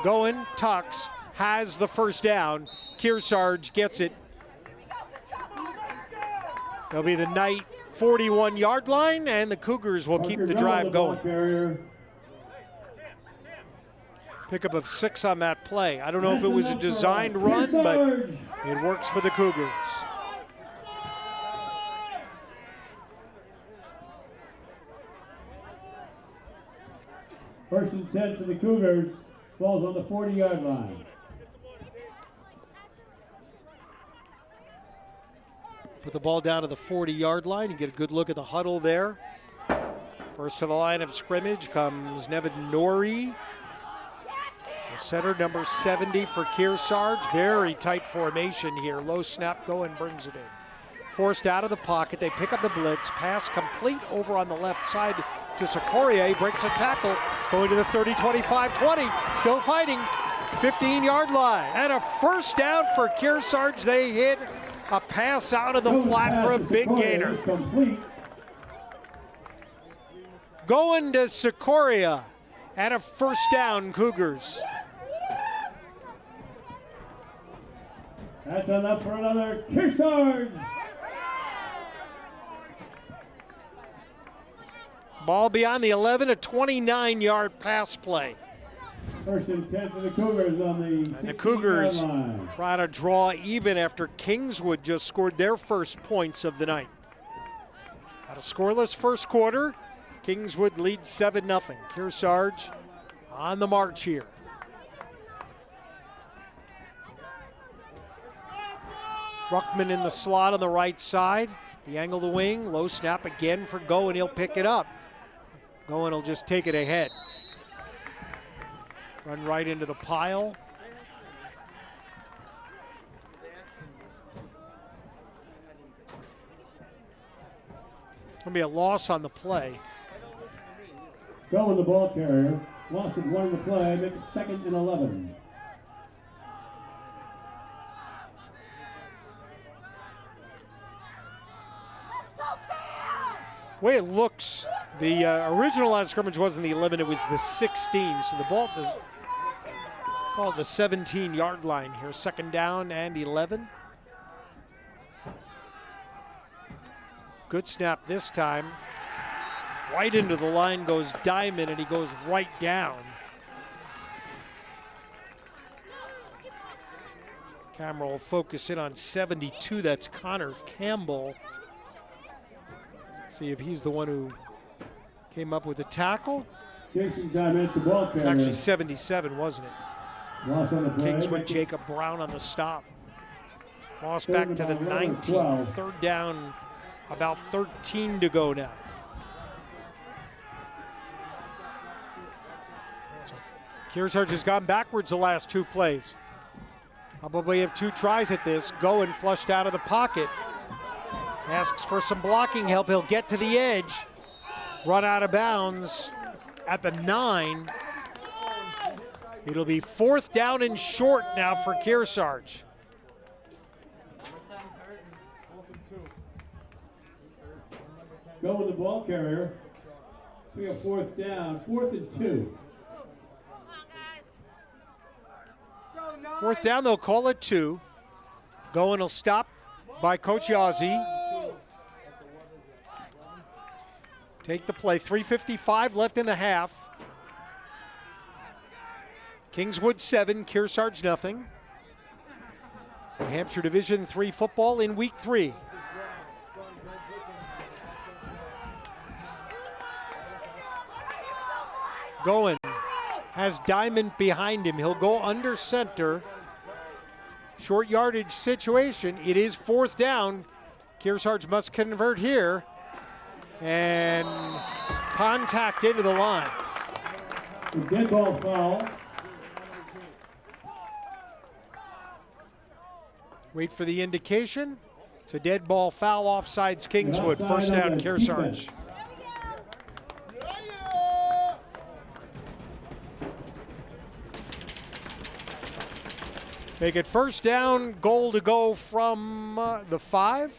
Goen tucks, has the first down. Kearsarge gets it. They'll be the Knight 41-yard line, and the Cougars will keep the drive going. Pickup of 6 on that play. I don't know if it was a designed run, but it works for the Cougars. First and 10 for the Cougars. Ball's on the 40-yard line. Put the ball down to the 40-yard line. You get a good look at the huddle there. First to the line of scrimmage comes Nevin Norrie. The center, number 70 for Kearsarge. Very tight formation here. Low snap, Goen brings it in. Forced out of the pocket. They pick up the blitz. Pass complete over on the left side to Secoria. Breaks a tackle. Going to the 30, 25, 20. Still fighting. 15-yard line. And a first down for Kearsarge. They hit a pass out of the flat for a big gainer. Going to Secoria. And a first down, Cougars. That's enough for another Kearsarge. Ball beyond the 11, a 29-yard pass play. First and 10 for the Cougars on the 16-yard line. And the Cougars try to draw even after Kingswood just scored their first points of the night. Had a scoreless first quarter. Kingswood leads 7-0. Kearsarge on the march here. Ruckman in the slot on the right side. The angle of the wing, low snap again for Goen. He'll pick it up. Goen will just take it ahead. Run right into the pile. Going to be a loss on the play. Going the ball carrier. Lost it 1 in the play. Make it 2nd and 11. The way it looks, the original line of scrimmage wasn't the 11, it was the 16. So the ball is called the 17-yard line here. 2nd down and 11. Good snap this time. Right into the line goes Diamond, and he goes right down. Camera will focus in on 72. That's Connor Campbell. See if he's the one who came up with the tackle. Jason Diamond, the ball carrier. It's actually 77, wasn't it? Loss on the play. Kingswood, Jacob Brown on the stop. Loss back to the 19. 3rd down, about 13 to go now. So Kearsarge has gone backwards the last 2 plays. Probably have 2 tries at this. Going flushed out of the pocket. Asks for some blocking help. He'll get to the edge. Run out of bounds at the 9. It'll be 4th down and short now for Kearsarge. Go with the ball carrier. We have 4th down. 4th and 2. 4th down, they'll call it 2. Going will stop by Coach Yazzie. Take the play. 3:55 left in the half. Kingswood 7, Kearsarge nothing. New Hampshire Division III football in week 3. Going has Diamond behind him. He'll go under center. Short yardage situation. It is 4th down. Kearsarge must convert here. And contact into the line. Dead ball foul. Wait for the indication. It's a dead ball foul, offsides Kingswood. 1st down, Kearsarge. Make it 1st down, goal to go from the 5.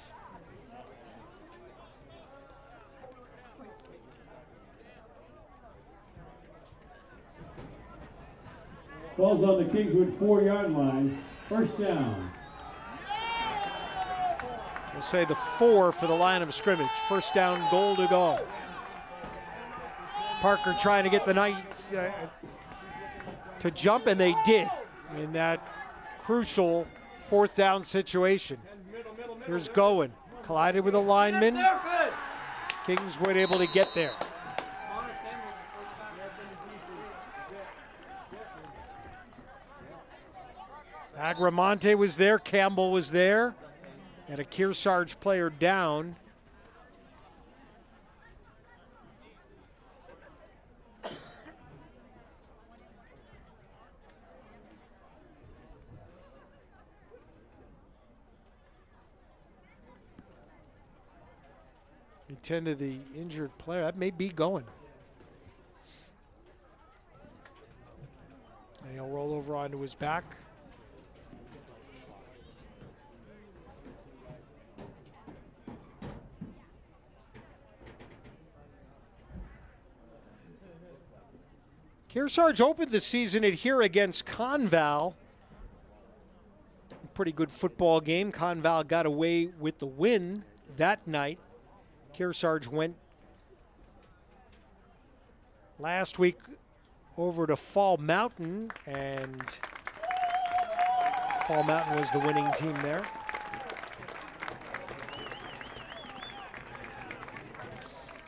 Ball's on the Kingswood 4-yard line. 1st down. We'll say the 4 for the line of scrimmage. 1st down, goal to go. Parker trying to get the Knights to jump, and they did in that crucial 4th down situation. Here's Goen. Collided with a lineman. Kingswood able to get there. Agramonte was there, Campbell was there, and a Kearsarge player down. He tended the injured player. That may be Goen. And he'll roll over onto his back. Kearsarge opened the season at here against Conval. Pretty good football game. Conval got away with the win that night. Kearsarge went last week over to Fall Mountain, and Fall Mountain was the winning team there.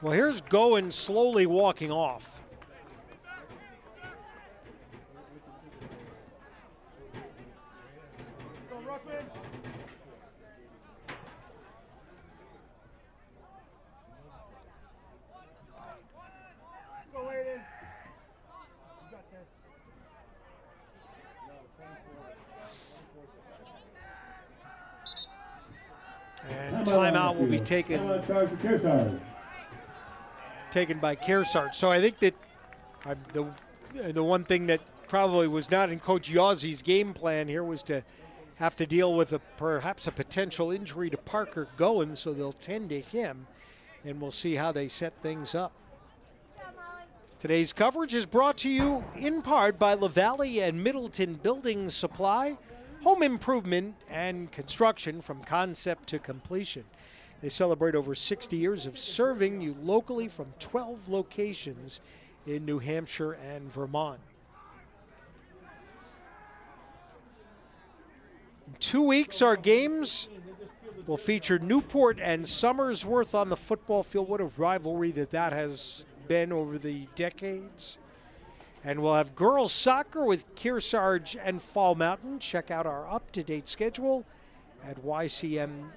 Well, here's Goen slowly walking off. And timeout will be taken by Kearsarge. So I think that the one thing that probably was not in Coach Yazzi's game plan here was to have to deal with perhaps a potential injury to Parker Goen, so they'll tend to him, and we'll see how they set things up. Today's coverage is brought to you in part by LaValle and Middleton Building Supply, home improvement and construction from concept to completion. They celebrate over 60 years of serving you locally from 12 locations in New Hampshire and Vermont. In 2 weeks, our games will feature Newport and Somersworth on the football field. What a rivalry that has been over the decades. And we'll have girls soccer with Kearsarge and Fall Mountain. Check out our up-to-date schedule at ycmnow.com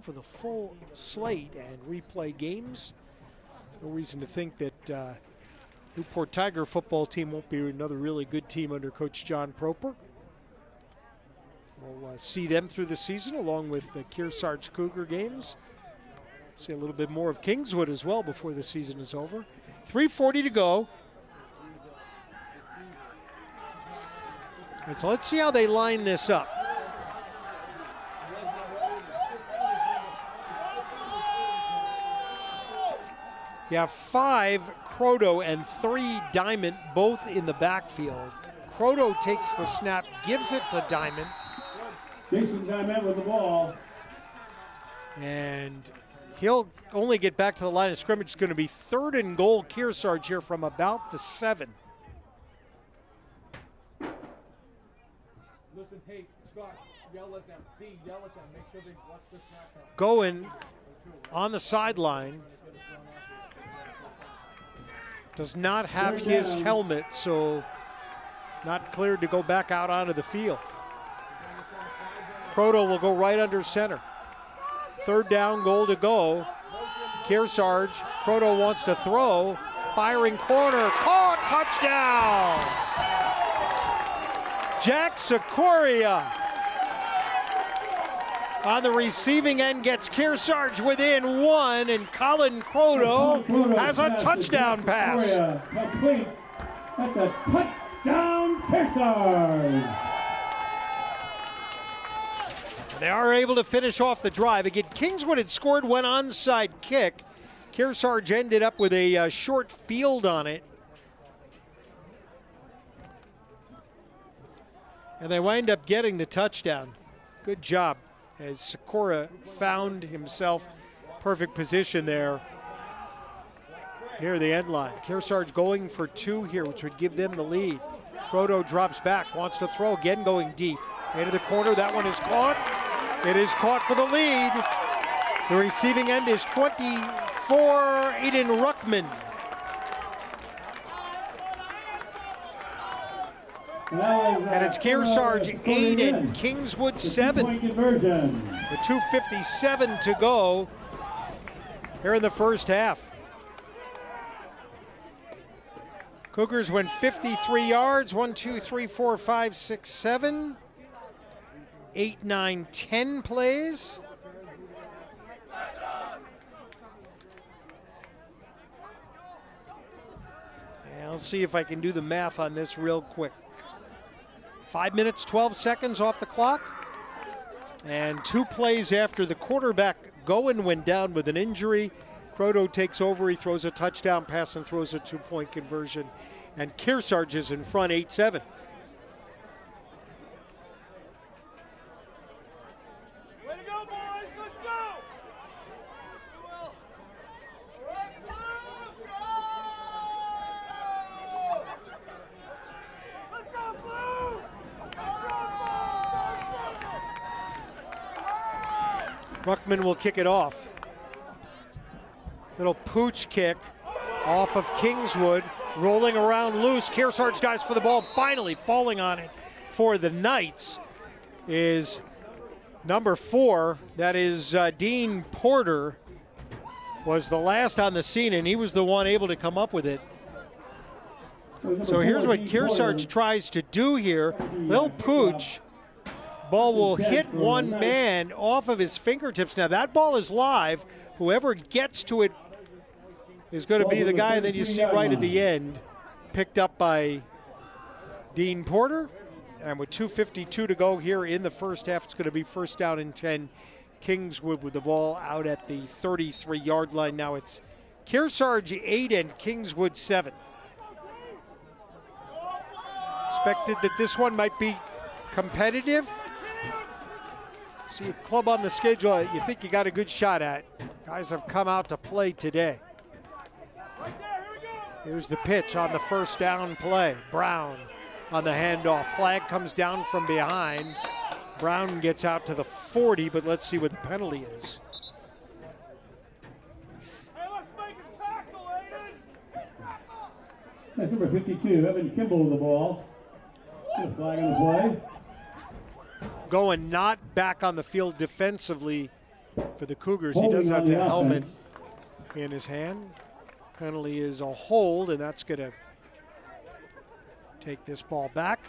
for the full slate and replay games. No reason to think that Newport Tiger football team won't be another really good team under Coach John Proper. We'll see them through the season along with the Kearsarge Cougar games. See a little bit more of Kingswood as well before the season is over. 3:40 to go. And so let's see how they line this up. You have 5 Croto and 3 Diamond, both in the backfield. Croto takes the snap, gives it to Diamond. Jason Diamond with the ball. And he'll only get back to the line of scrimmage. It's going to be 3rd and goal, Kearsarge here from about the 7. Listen, hey, Scott, yell at them. D, yell at them. Make sure they watch the snap. Going on the sideline. Does not have his helmet, so not cleared to go back out onto the field. Croto will go right under center. 3rd down, goal to go. Kearsarge, Croto wants to throw. Firing corner, caught, touchdown! Jack Sikoria on the receiving end gets Kearsarge within 1, and Colin Croto has a touchdown pass. Complete. That's a touchdown, Kearsarge. They are able to finish off the drive. Again, Kingswood had scored one onside kick. Kearsarge ended up with a short field on it. And they wind up getting the touchdown. Good job as Sikora found himself perfect position there near the end line. Kearsarge going for 2 here, which would give them the lead. Croto drops back, wants to throw, again going deep. Into the corner, that one is caught. It is caught for the lead. The receiving end is 24, Aiden Ruckman. And it's Kearsarge 8 and Kingswood 7. With 2:57 to go here in the first half. Cougars went 53 yards, 1, 2, 3, 4, 5, 6, 7. 8, 9, 10 plays. And I'll see if I can do the math on this real quick. 5 minutes, 12 seconds off the clock. And 2 plays after the quarterback, Goen, went down with an injury. Croto takes over, he throws a touchdown pass and throws a 2-point conversion. And Kearsarge is in front 8-7. Ruckman will kick it off. Little pooch kick off of Kingswood, rolling around loose. Kearsarge dives for the ball, finally falling on it for the Knights is number 4. That is Dean Porter, was the last on the scene, and he was the one able to come up with it. So here's what Kearsarge tries to do here. Little pooch Ball will hit one man off of his fingertips. Now that ball is live. Whoever gets to it is going to be the guy that you see right at the end, picked up by Dean Porter. And with 2:52 to go here in the first half, it's going to be first down and 10. Kingswood with the ball out at the 33-yard line. Now it's Kearsarge 8 and Kingswood 7. Expected that this one might be competitive. See a club on the schedule you think you got a good shot at. Guys have come out to play today. Here's the pitch on the first down play. Brown on the handoff. Flag comes down from behind. Brown gets out to the 40, but let's see what the penalty is. Hey, let's make a tackle, Aiden. That's number 52, Evan Kimball with the ball. A flag on the play. Going not back on the field defensively for the Cougars. He does have the helmet in his hand. Penalty is a hold, and that's going to take this ball back.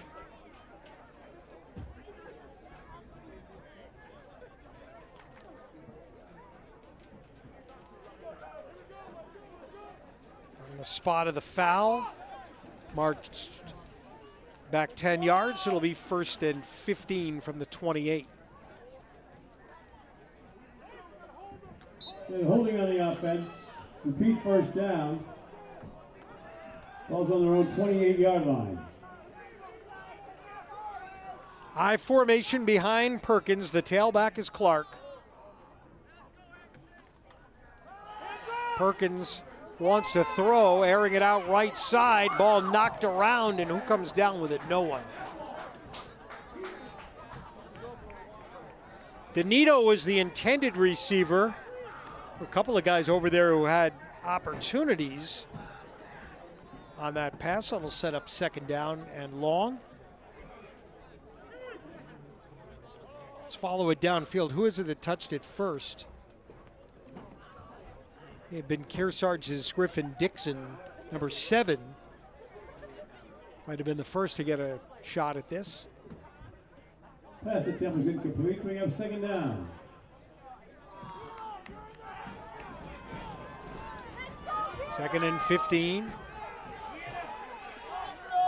On the spot of the foul, marched back 10 yards. It'll be first and 15 from the 28. They're holding on the offense. Repeat first down. Ball's on their own 28-yard line. High formation behind Perkins. The tailback is Clark. Perkins wants to throw, airing it out right side. Ball knocked around, and who comes down with it? No one. Danito was the intended receiver. A couple of guys over there who had opportunities on that pass. It'll set up second down and long. Let's follow it downfield. Who is it that touched it first? It had been Kearsarge's Griffin Dixon, number 7. Might have been the first to get a shot at this. Pass attempt was incomplete. We have second down. Second and 15.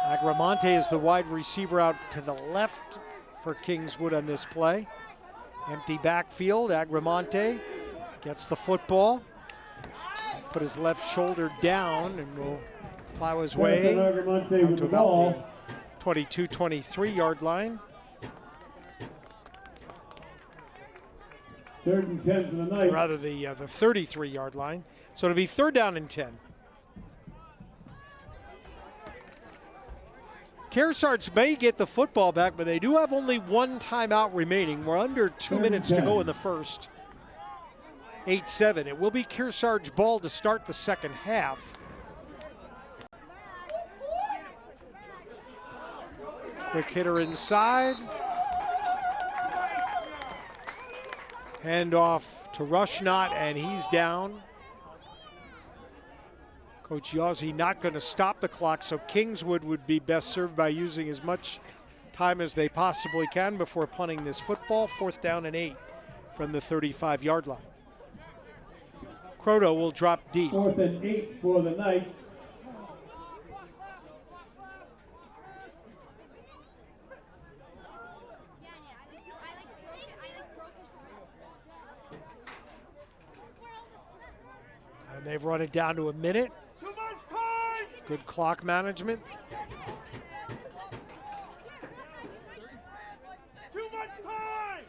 Agramonte is the wide receiver out to the left for Kingswood on this play. Empty backfield. Agramonte gets the football. Put his left shoulder down and will plow his way out to about the 22-23 yard line. 3rd and 10 for the night. Rather the 33 yard line. So it'll be third down and 10. Kearsarge may get the football back, but they do have only one timeout remaining. We're under 2 minutes to go in the first. 8-7. It will be Kearsarge ball to start the second half. Quick hitter inside. Hand off to Rushnot, and he's down. Coach Yazzie not going to stop the clock, so Kingswood would be best served by using as much time as they possibly can before punting this football. 4th down and 8 from the 35-yard line. Croto will drop deep. 4th and 8 for the Knights. And they've run it down to a minute. Too much time. Good clock management. Too much time.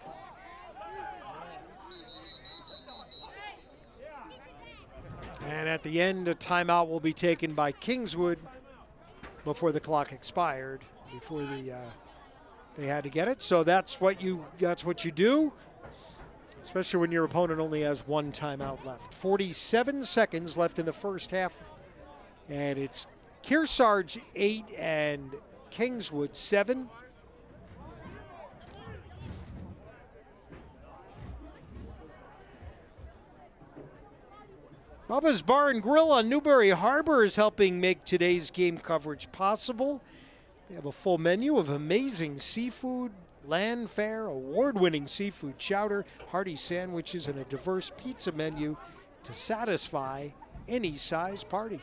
And at the end, a timeout will be taken by Kingswood before the clock expired, before they had to get it. So that's what you do, especially when your opponent only has one timeout left. 47 seconds left in the first half, and it's Kearsarge 8 and Kingswood 7. Bubba's Bar and Grill on Newberry Harbor is helping make today's game coverage possible. They have a full menu of amazing seafood, Land Fair, award-winning seafood chowder, hearty sandwiches, and a diverse pizza menu to satisfy any size party.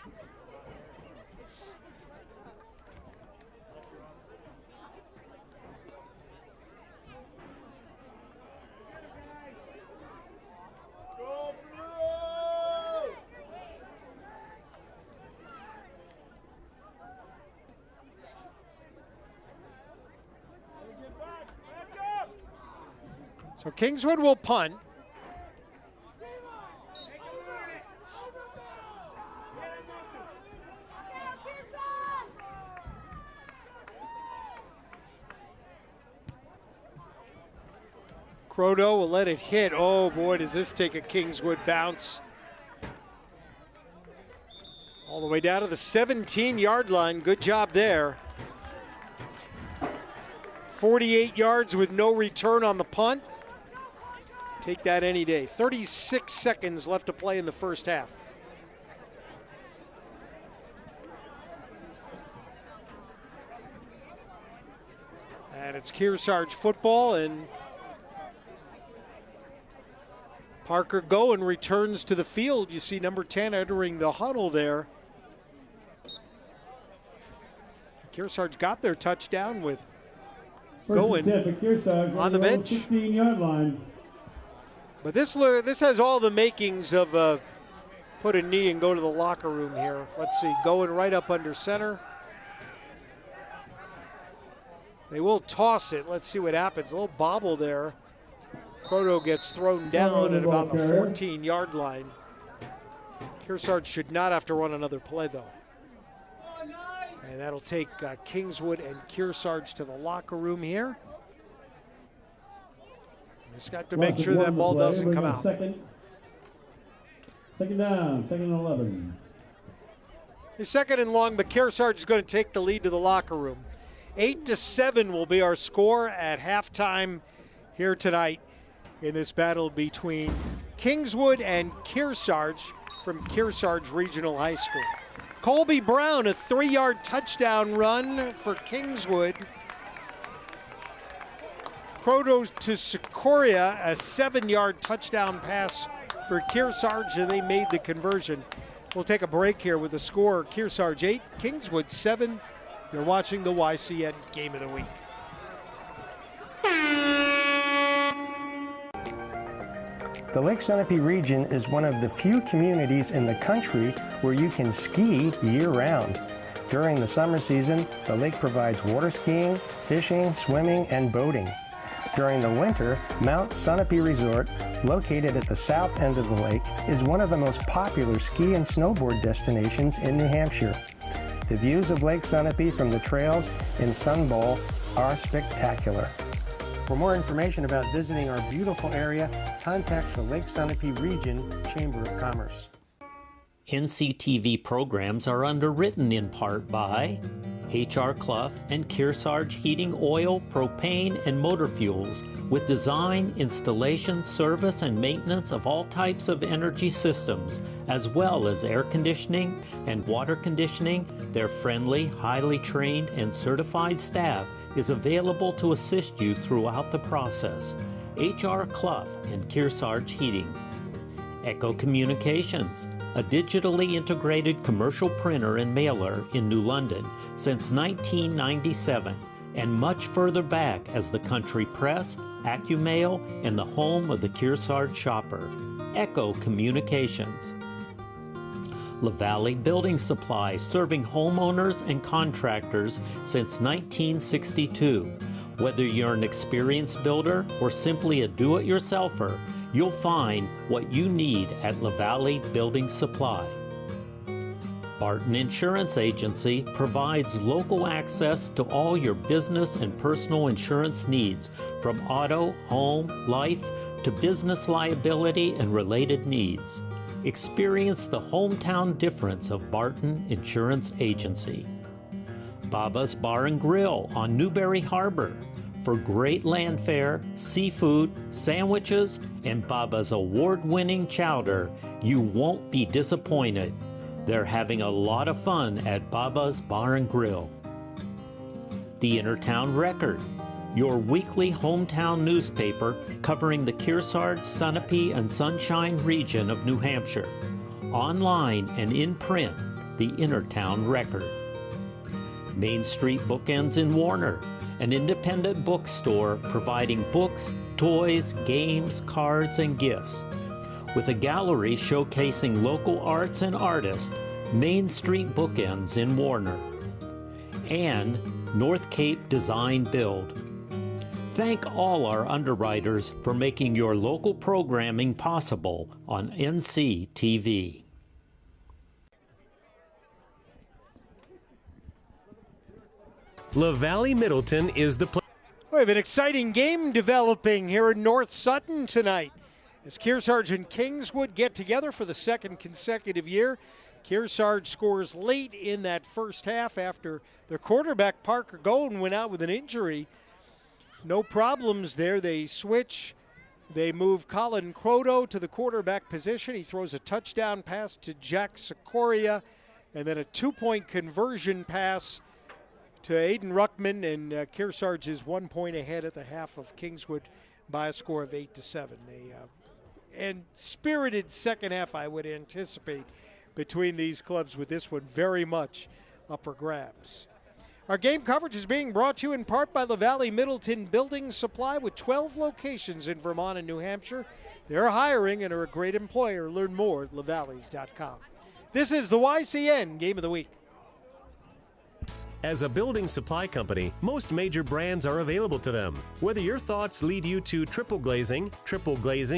So Kingswood will punt. Croto will let it hit. Oh boy, does this take a Kingswood bounce. All the way down to the 17-yard line. Good job there. 48 yards with no return on the punt. Take that any day. 36 seconds left to play in the first half. And it's Kearsarge football, and Parker Goen returns to the field. You see number 10 entering the huddle there. Kearsarge got their touchdown with Goen on the bench. 15-yard line. But this has all the makings of put a knee and go to the locker room here. Let's see, going right up under center. They will toss it. Let's see what happens. A little bobble there. Croto gets thrown down at about the 14-yard line. Kearsarge should not have to run another play, though. And that'll take Kingswood and Kearsarge to the locker room here. Just got to make sure that ball doesn't come out. Second down, second and 11. It's second and long, but Kearsarge is going to take the lead to the locker room. 8-7 will be our score at halftime here tonight in this battle between Kingswood and Kearsarge from Kearsarge Regional High School. Colby Brown, a 3-yard touchdown run for Kingswood. Croto to Secoria, a 7-yard touchdown pass for Kearsarge, and they made the conversion. We'll take a break here with the score. Kearsarge 8, Kingswood 7. You're watching the YCN Game of the Week. The Lake Sunapee region is one of the few communities in the country where you can ski year-round. During the summer season, the lake provides water skiing, fishing, swimming, and boating. During the winter, Mount Sunapee Resort, located at the south end of the lake, is one of the most popular ski and snowboard destinations in New Hampshire. The views of Lake Sunapee from the trails in Sun Bowl are spectacular. For more information about visiting our beautiful area, contact the Lake Sunapee Region Chamber of Commerce. NCTV programs are underwritten in part by H.R. Clough and Kearsarge Heating Oil, Propane, and Motor Fuels, with design, installation, service, and maintenance of all types of energy systems, as well as air conditioning and water conditioning. Their friendly, highly trained, and certified staff is available to assist you throughout the process. H.R. Clough and Kearsarge Heating. Echo Communications, a digitally integrated commercial printer and mailer in New London since 1997, and much further back as the Country Press, AccuMail, and the home of the Kearsarge shopper. Echo Communications. LaValle Building Supply, serving homeowners and contractors since 1962. Whether you're an experienced builder or simply a do-it-yourselfer, you'll find what you need at LaValle Building Supply. Barton Insurance Agency provides local access to all your business and personal insurance needs, from auto, home, life, to business liability and related needs. Experience the hometown difference of Barton Insurance Agency. Baba's Bar and Grill on Newberry Harbor for great land fare, seafood, sandwiches, and Baba's award-winning chowder. You won't be disappointed. They're having a lot of fun at Baba's Bar and Grill. The Intertown Record. your weekly hometown newspaper covering the Kearsarge, Sunapee, and Sunshine region of New Hampshire. Online and in print, the Innertown Record. Main Street Bookends in Warner, an independent bookstore providing books, toys, games, cards, and gifts. With a gallery showcasing local arts and artists, Main Street Bookends in Warner. And North Cape Design Build. Thank all our underwriters for making your local programming possible on NC TV. LaValle Middleton is the place. We have an exciting game developing here in North Sutton tonight as Kearsarge and Kingswood get together for the second consecutive year. Kearsarge scores late in that first half after their quarterback Parker Golden went out with an injury. No problems there. They switch. They move Colin Croto to the quarterback position. He throws a touchdown pass to Jack Sikoria, and then a two-point conversion pass to Aiden Ruckman, and Kearsarge is 1 point ahead at the half of Kingswood by a score of 8-7. And spirited second half, I would anticipate, between these clubs, with this one very much up for grabs. Our game coverage is being brought to you in part by LaValle Middleton Building Supply, with 12 locations in Vermont and New Hampshire. They're hiring and are a great employer. Learn more at lavalleys.com. This is the YCN Game of the Week. As a building supply company, most major brands are available to them. Whether your thoughts lead you to triple glazing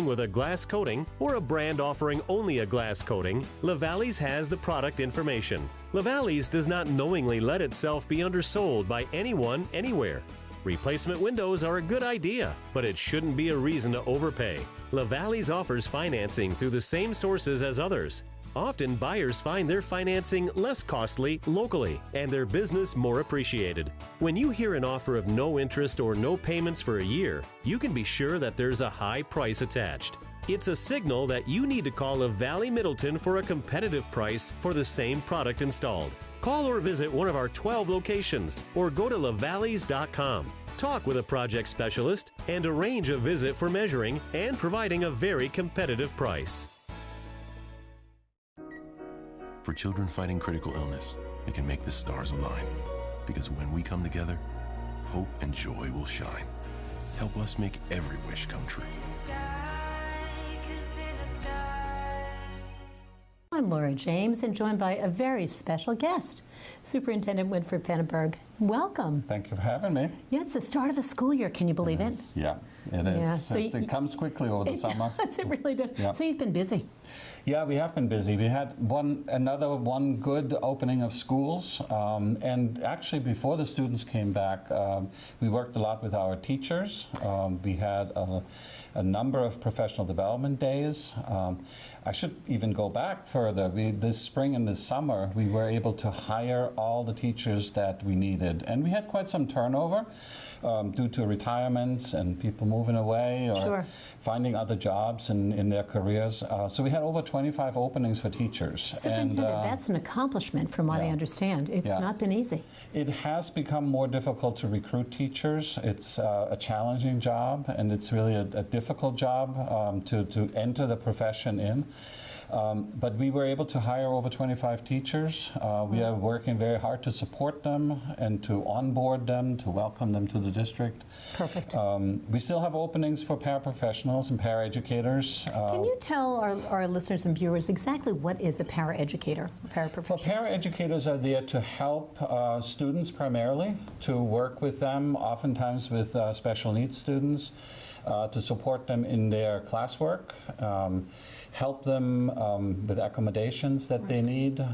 with a glass coating, or a brand offering only a glass coating, LaValle's has the product information. LaValle's does not knowingly let itself be undersold by anyone, anywhere. Replacement windows are a good idea, but it shouldn't be a reason to overpay. LaValle's offers financing through the same sources as others. Often, buyers find their financing less costly locally and their business more appreciated. When you hear an offer of no interest or no payments for a year, you can be sure that there's a high price attached. It's a signal that you need to call LaValle Middleton for a competitive price for the same product installed. Call or visit one of our 12 locations or go to lavalleys.com. Talk with a project specialist and arrange a visit for measuring and providing a very competitive price. For children fighting critical illness, it can make the stars align. Because when we come together, hope and joy will shine. Help us make every wish come true. I'm Laura James, and joined by a very special guest, Superintendent Winfred Fennenberg. Welcome. Thank you for having me. Yeah, it's the start of the school year. Can you believe it? Yeah, it is. Yeah, so it comes quickly over the summer. It really does. Yeah. So you've been busy. Yeah, we have been busy. We had another one good opening of schools, and actually before the students came back, we worked a lot with our teachers. We had a number of professional development days. I should even go back further. This spring and this summer, we were able to hire all the teachers that we needed, and we had quite some turnover due to retirements and people moving away or finding other jobs in their careers. So we had over 25 openings for teachers. Superintendent, that's an accomplishment from what I understand. It's not been easy. It has become more difficult to recruit teachers. It's a challenging job, and it's really a difficult job to enter the profession in. But we were able to hire over 25 teachers. We are working very hard to support them and to onboard them, to welcome them to the district. Perfect. We still have openings for paraprofessionals and paraeducators. Can you tell our listeners and viewers exactly what is a paraeducator, a paraprofessional? Well, paraeducators are there to help students primarily, to work with them, oftentimes with special needs students, to support them in their classwork, help them with accommodations that they need,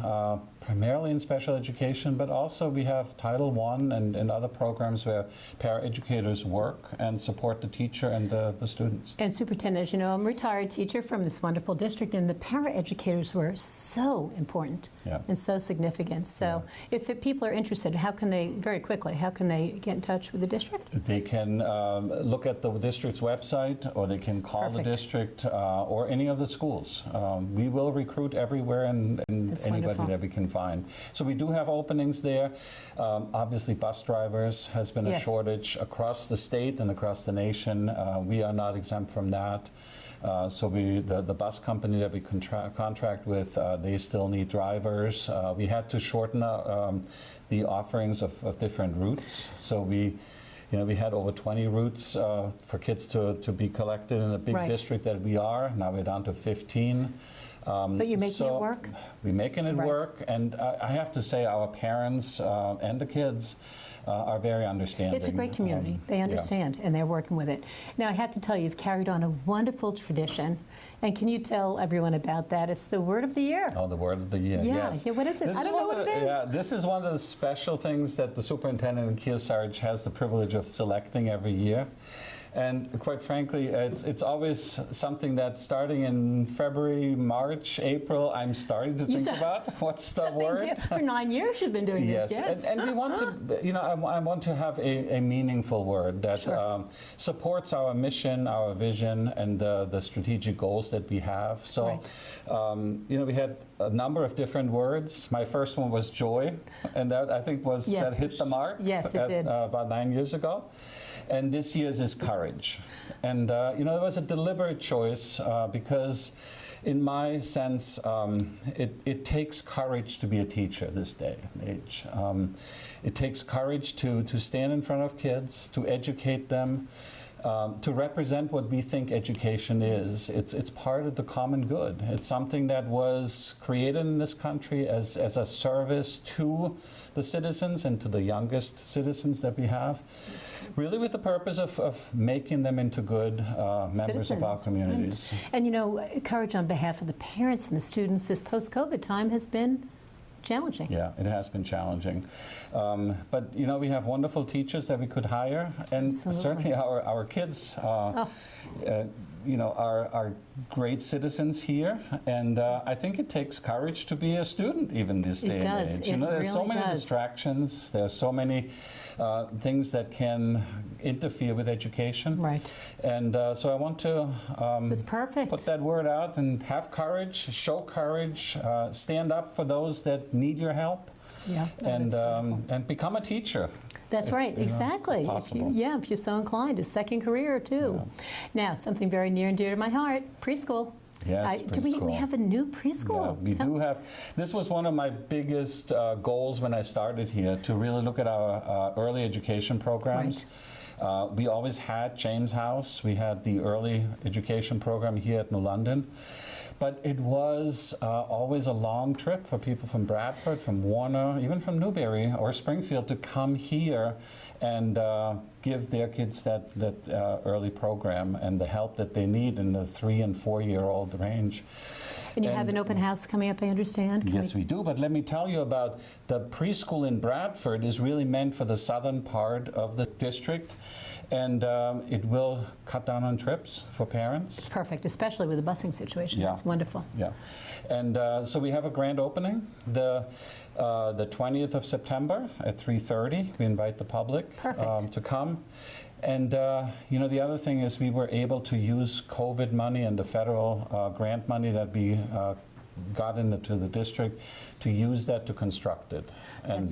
primarily in special education, but also we have Title I and other programs where paraeducators work and support the teacher and the students. And Superintendent, as you know, I'm a retired teacher from this wonderful district, and the paraeducators were so important and so significant. So if people are interested, how can they, very quickly, how can they get in touch with the district? They can look at the district's website, or they can call the district or any of the schools. We will recruit everywhere and anybody that we can find. So we do have openings there. Obviously, bus drivers has been a shortage across the state and across the nation. We are not exempt from that. So the bus company that we contract with, they still need drivers. We had to shorten the offerings of different routes. So we had over 20 routes for kids to be collected in a big district that we are. Now we're down to 15. But you're making it work? We're making it work, and I have to say our parents and the kids are very understanding. It's a great community. They understand, and they're working with it. Now, I have to tell you, you've carried on a wonderful tradition. And can you tell everyone about that? It's the word of the year. Oh, the word of the year, yes. Yeah, what is it? I don't know what it is. Yeah, this is one of the special things that the superintendent in Kearsarge has the privilege of selecting every year. And quite frankly, it's always something that starting in February, March, April, I'm starting to think about what's the word. For 9 years you've been doing this, yes. And we want to, I want to have a meaningful word that supports our mission, our vision, and the strategic goals that we have. So, we had a number of different words. My first one was joy, and that I think was that hit the mark. Yes, it did. About 9 years ago. And this year's is courage. And, it was a deliberate choice because in my sense, it takes courage to be a teacher this day and age. It takes courage to stand in front of kids, to educate them, to represent what we think education is. It's part of the common good. It's something that was created in this country as a service to the citizens and to the youngest citizens that we have, really with the purpose of making them into good members of our communities. Right. And courage on behalf of the parents and the students this post-COVID time has been challenging. Yeah, it has been challenging. But, we have wonderful teachers that we could hire, and certainly our kids are great citizens here, and I think it takes courage to be a student even this day and age. There's so many distractions, there's so many things that can interfere with education. Right. And so I want to put that word out and have courage, show courage, stand up for those that need your help, and become a teacher. That's right, exactly. Possible. If you're so inclined, a second career too. Yeah. Now, something very near and dear to my heart, preschool. Yes, preschool. Do we have a new preschool? Yeah, we do have. This was one of my biggest goals when I started here, to really look at our early education programs. Right. We always had James House. We had the early education program here at New London. But it was always a long trip for people from Bradford, from Warner, even from Newbury or Springfield to come here and give their kids that early program and the help that they need in the 3- and 4-year-old range. And you have an open house coming up, I understand? Yes, we do. But let me tell you about the preschool in Bradford is really meant for the southern part of the district. And it will cut down on trips for parents. It's perfect, especially with the busing situation. Yeah. It's wonderful. Yeah. And so we have a grand opening the 20th of September at 3:30. We invite the public to come. And, the other thing is we were able to use COVID money and the federal grant money that we got into the district to use that to construct it. And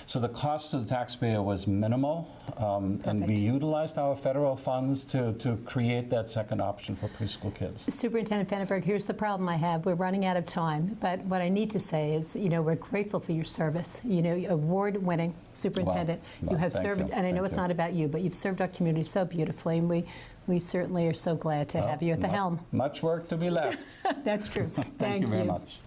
so the cost to the taxpayer was minimal, and we utilized our federal funds to create that second option for preschool kids. Superintendent Vandenberg, here's the problem I have. We're running out of time, but what I need to say is, we're grateful for your service. Award-winning superintendent. Well, you have served, and I know it's not about you, but you've served our community so beautifully, and we certainly are so glad to have you at the helm. Much work to be left. That's true. Thank you very much.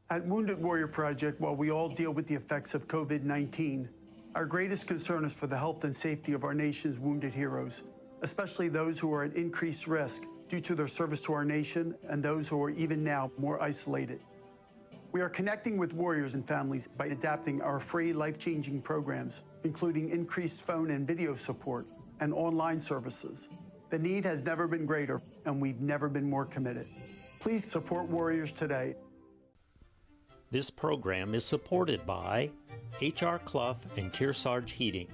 At Wounded Warrior Project, while we all deal with the effects of COVID-19, our greatest concern is for the health and safety of our nation's wounded heroes, especially those who are at increased risk due to their service to our nation and those who are even now more isolated. We are connecting with warriors and families by adapting our free life-changing programs, including increased phone and video support and online services. The need has never been greater, and we've never been more committed. Please support warriors today. This program is supported by H.R. Clough and Kearsarge Heating.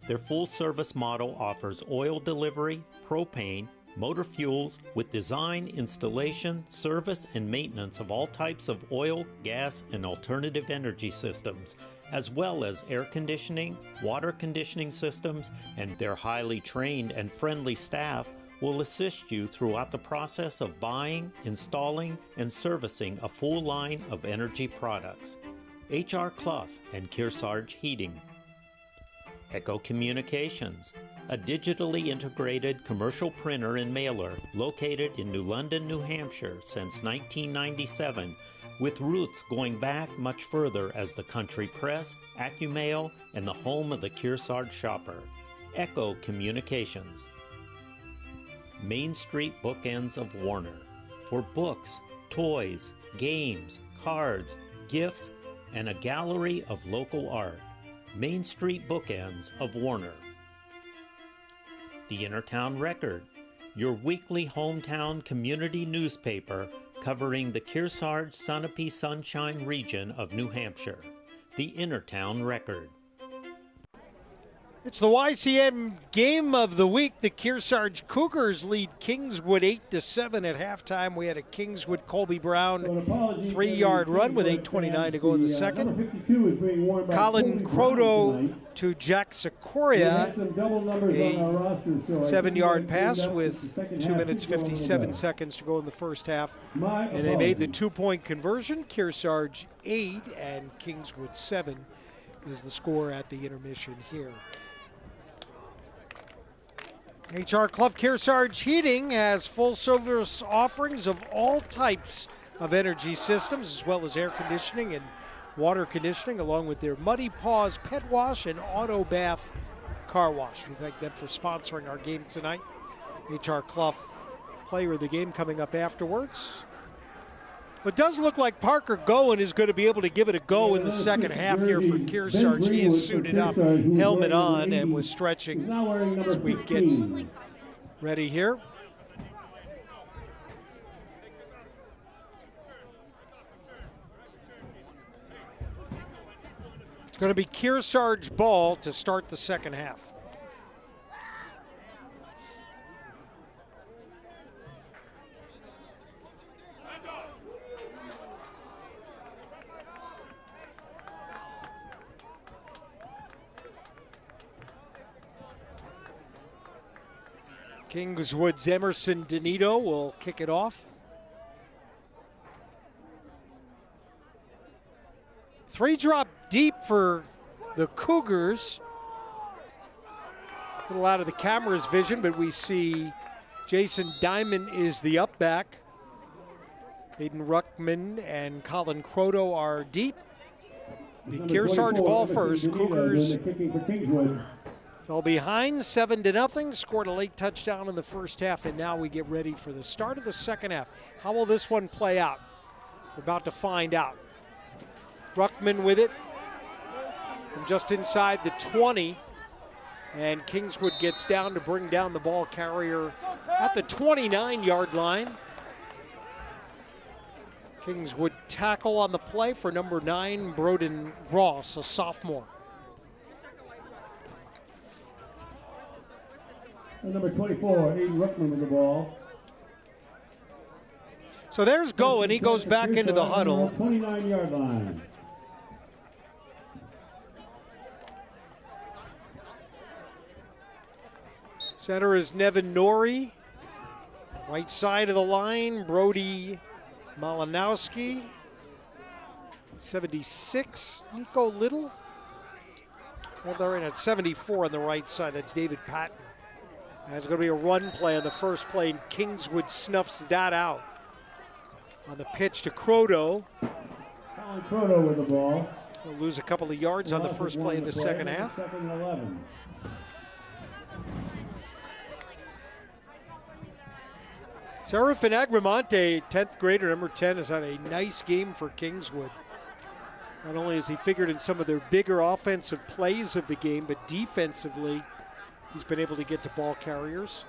Their full-service model offers oil delivery, propane, Motor Fuels with design, installation, service, and maintenance of all types of oil, gas, and alternative energy systems, as well as air conditioning, water conditioning systems, and their highly trained and friendly staff will assist you throughout the process of buying, installing, and servicing a full line of energy products. H.R. Clough and Kearsarge Heating. Echo Communications, a digitally integrated commercial printer and mailer located in New London, New Hampshire since 1997, with roots going back much further as the country press, AccuMail, and the home of the Kearsarge shopper. Echo Communications. Main Street Bookends of Warner, for books, toys, games, cards, gifts, and a gallery of local art. Main Street Bookends of Warner. The Innertown Record, your weekly hometown community newspaper covering the Kearsarge Sunapee Sunshine region of New Hampshire. The Innertown Record. It's the YCN game of the week. The Kearsarge Cougars lead Kingswood 8-7 at halftime. We had a Kingswood Colby Brown 3-yard run with 8:29 to go in the second. Colin Croto to Jack Sikoria, a 7-yard pass with 2 minutes 57 seconds to go in the first half. And they made the 2-point conversion. Kearsarge 8 and Kingswood 7 is the score at the intermission here. H.R. Clough Kearsarge Heating has full service offerings of all types of energy systems, as well as air conditioning and water conditioning, along with their Muddy Paws pet wash and auto bath car wash. We thank them for sponsoring our game tonight. H.R. Clough, player of the game, coming up afterwards. It does look like Parker Goen is going to be able to give it a go in the second half here for Kearsarge. He is suited up, helmet on, and was stretching as we get ready here. It's going to be Kearsarge ball to start the second half. Kingswood's Emerson Donito will kick it off. 3-drop deep for the Cougars. A little out of the camera's vision, but we see Jason Diamond is the up back. Hayden Ruckman and Colin Croto are deep. The Kearsarge ball first. Cougars fell behind 7-0, scored a late touchdown in the first half, and now we get ready for the start of the second half. How will this one play out? We're about to find out. Ruckman with it from just inside the 20, and Kingswood gets down to bring down the ball carrier at the 29-yard line. Kingswood tackle on the play for number 9, Broden Ross, a sophomore. And number 24, Aiden Ruckman with the ball. So there's Goen. He goes back into the huddle. 29-yard line. Center is Nevin Norrie. Right side of the line, Brody Malinowski. 76, Nico Little. Well, they're in at 74 on the right side. That's David Patton. There's going to be a run play on the first play, and Kingswood snuffs that out. On the pitch to Croto. Colin Croto with the ball. He'll lose a couple of yards on the first play of the second half. Second and 11. Serafin Agramonte, 10th grader, number 10, has had a nice game for Kingswood. Not only has he figured in some of their bigger offensive plays of the game, but defensively, he's been able to get to ball carriers.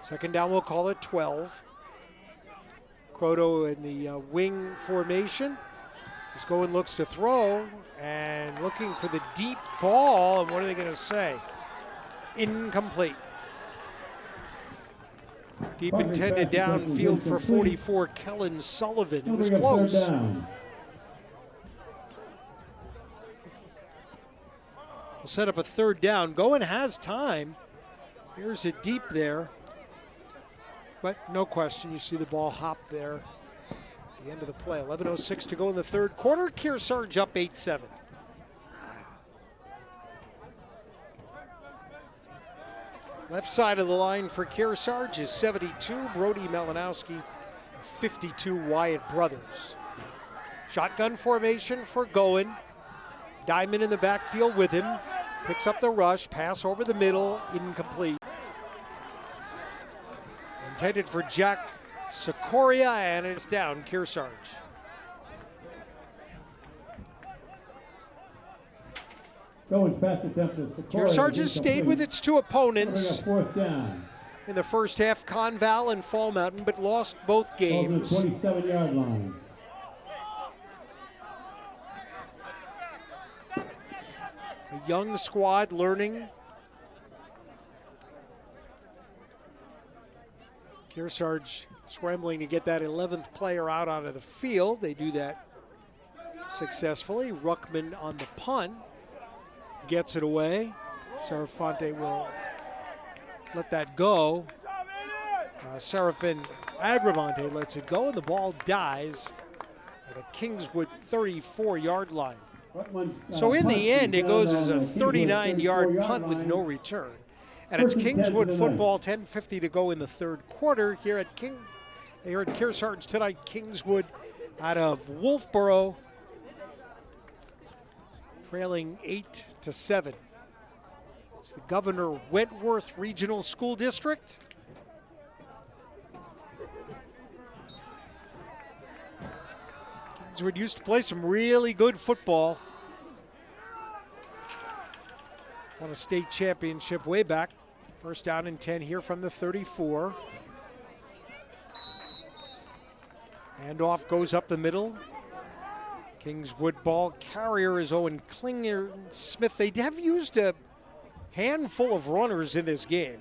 Second down, we'll call it 12. Croto in the wing formation. As Goen looks to throw and looking for the deep ball. And what are they going to say? Incomplete. Deep intended downfield for 44, Kellen Sullivan. It was close. Down. We'll set up a third down. Goen has time. Here's it deep there. But no question, you see the ball hop there. At the end of the play. 11:06 to go in the third quarter. Kearsarge up 8-7. Left side of the line for Kearsarge is 72, Brody Malinowski, 52, Wyatt Brothers. Shotgun formation for Goen. Diamond in the backfield with him. Picks up the rush, pass over the middle, incomplete. Intended for Jack Sikoria, and it's down, Kearsarge. Kearsarge has stayed with its two opponents in the first half, Conval and Fall Mountain, but lost both games. 27-yard line. A young squad learning. Kearsarge scrambling to get that 11th player out onto the field. They do that successfully. Ruckman on the punt. Gets it away. Serafante will let that go. Serafin Agravante lets it go, and the ball dies at a Kingswood 34-yard line. So in the end, it goes as a 39-yard punt with no return. And it's Kingswood football, 10:50 to go in the third quarter here at Kearsarge tonight. Kingswood out of Wolfboro, trailing 8-7. It's the Governor Wentworth Regional School District. Kingswood used to play some really good football. Won a state championship way back. First down and 10 here from the 34. Handoff goes up the middle. Kingswood ball carrier is Owen Klinger Smith. They have used a handful of runners in this game.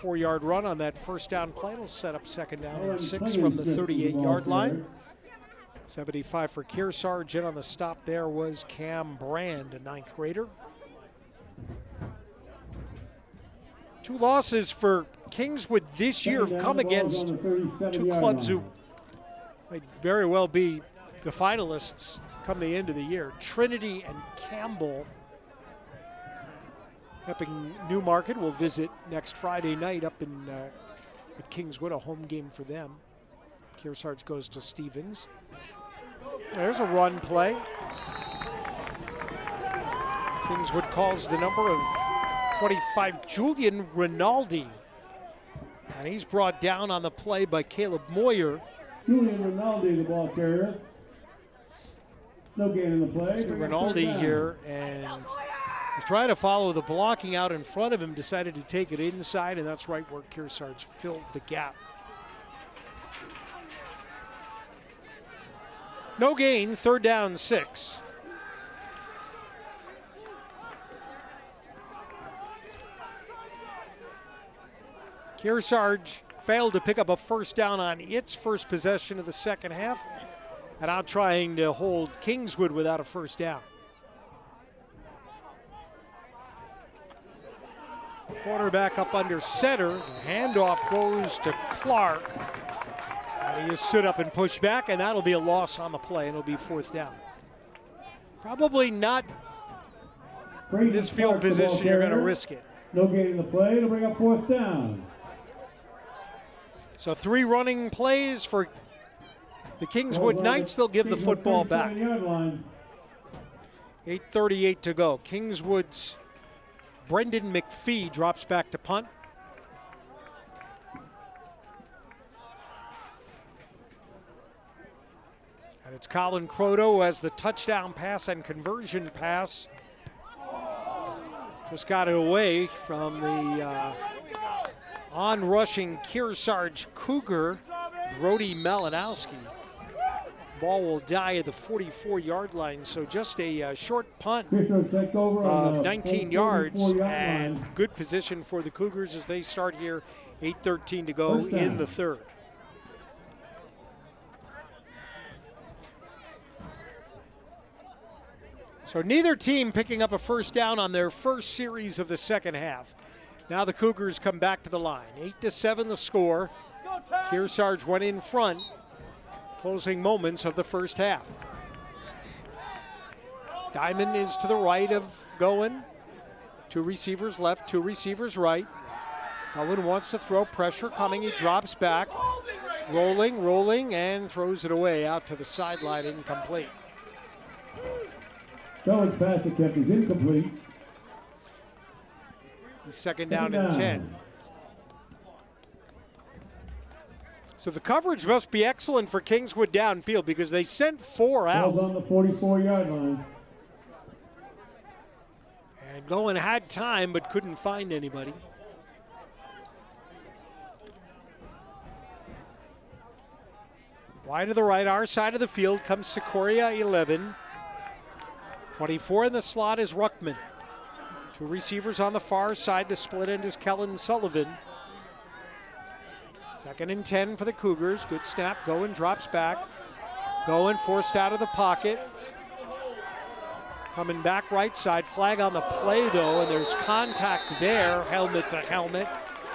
4-yard run on that first down play. It'll set up second down and 6 from the 38-yard line. 75 for Kearsarge. In on the stop there was Cam Brand, a 9th grader. 2 losses for Kingswood this year have come against 2 clubs who might very well be the finalists come the end of the year. Trinity and Campbell. Epping Newmarket will visit next Friday night up in at Kingswood, a home game for them. Kearsarge goes to Stevens. There's a run play. Kingswood calls the number of 25, Julian Rinaldi. And he's brought down on the play by Caleb Moyer. Julian Rinaldi, the ball carrier. No gain in the play. So Rinaldi here, and he's trying to follow the blocking out in front of him, decided to take it inside, and that's right where Kearsarge filled the gap. No gain, third down 6. Kearsarge failed to pick up a first down on its first possession of the second half, and now trying to hold Kingswood without a first down. Quarterback up under center. The handoff goes to Clark. And he stood up and pushed back, and that'll be a loss on the play, and it'll be 4th down. Probably not in this field position you're going to risk it. No gain in the play. It'll bring up 4th down. So 3 running plays for the Kingswood Knights. They'll give the football back. 8:38 to go. Kingswood's Brendan McPhee drops back to punt. And it's Colin Croto who has the touchdown pass and conversion pass. Just got it away from the on-rushing Kearsarge Cougar, Brody Malinowski. Ball will die at the 44-yard line, so just a short punt Over of 19 yards and line. good position for the Cougars as they start here. 8:13 to go in the third. So neither team picking up a first down on their first series of the second half. Now the Cougars come back to the line. 8-7 the score. Kearsarge went in front. Closing moments of the first half. Diamond is to the right of Goen. 2 receivers left, 2 receivers right. Goen wants to throw, pressure coming, he drops back. Rolling, and throws it away out to the sideline, incomplete. Goen's pass attempt is incomplete. Second down and 10. So the coverage must be excellent for Kingswood downfield because they sent 4 out. Ball's on the 44-yard line. And Goen had time but couldn't find anybody. Wide to the right, our side of the field comes Secoria 11. 24 in the slot is Ruckman. 2 receivers on the far side. The split end is Kellen Sullivan. Second and 10 for the Cougars. Good snap. Goen drops back. Goen forced out of the pocket. Coming back right side. Flag on the play though, and there's contact there, helmet to helmet.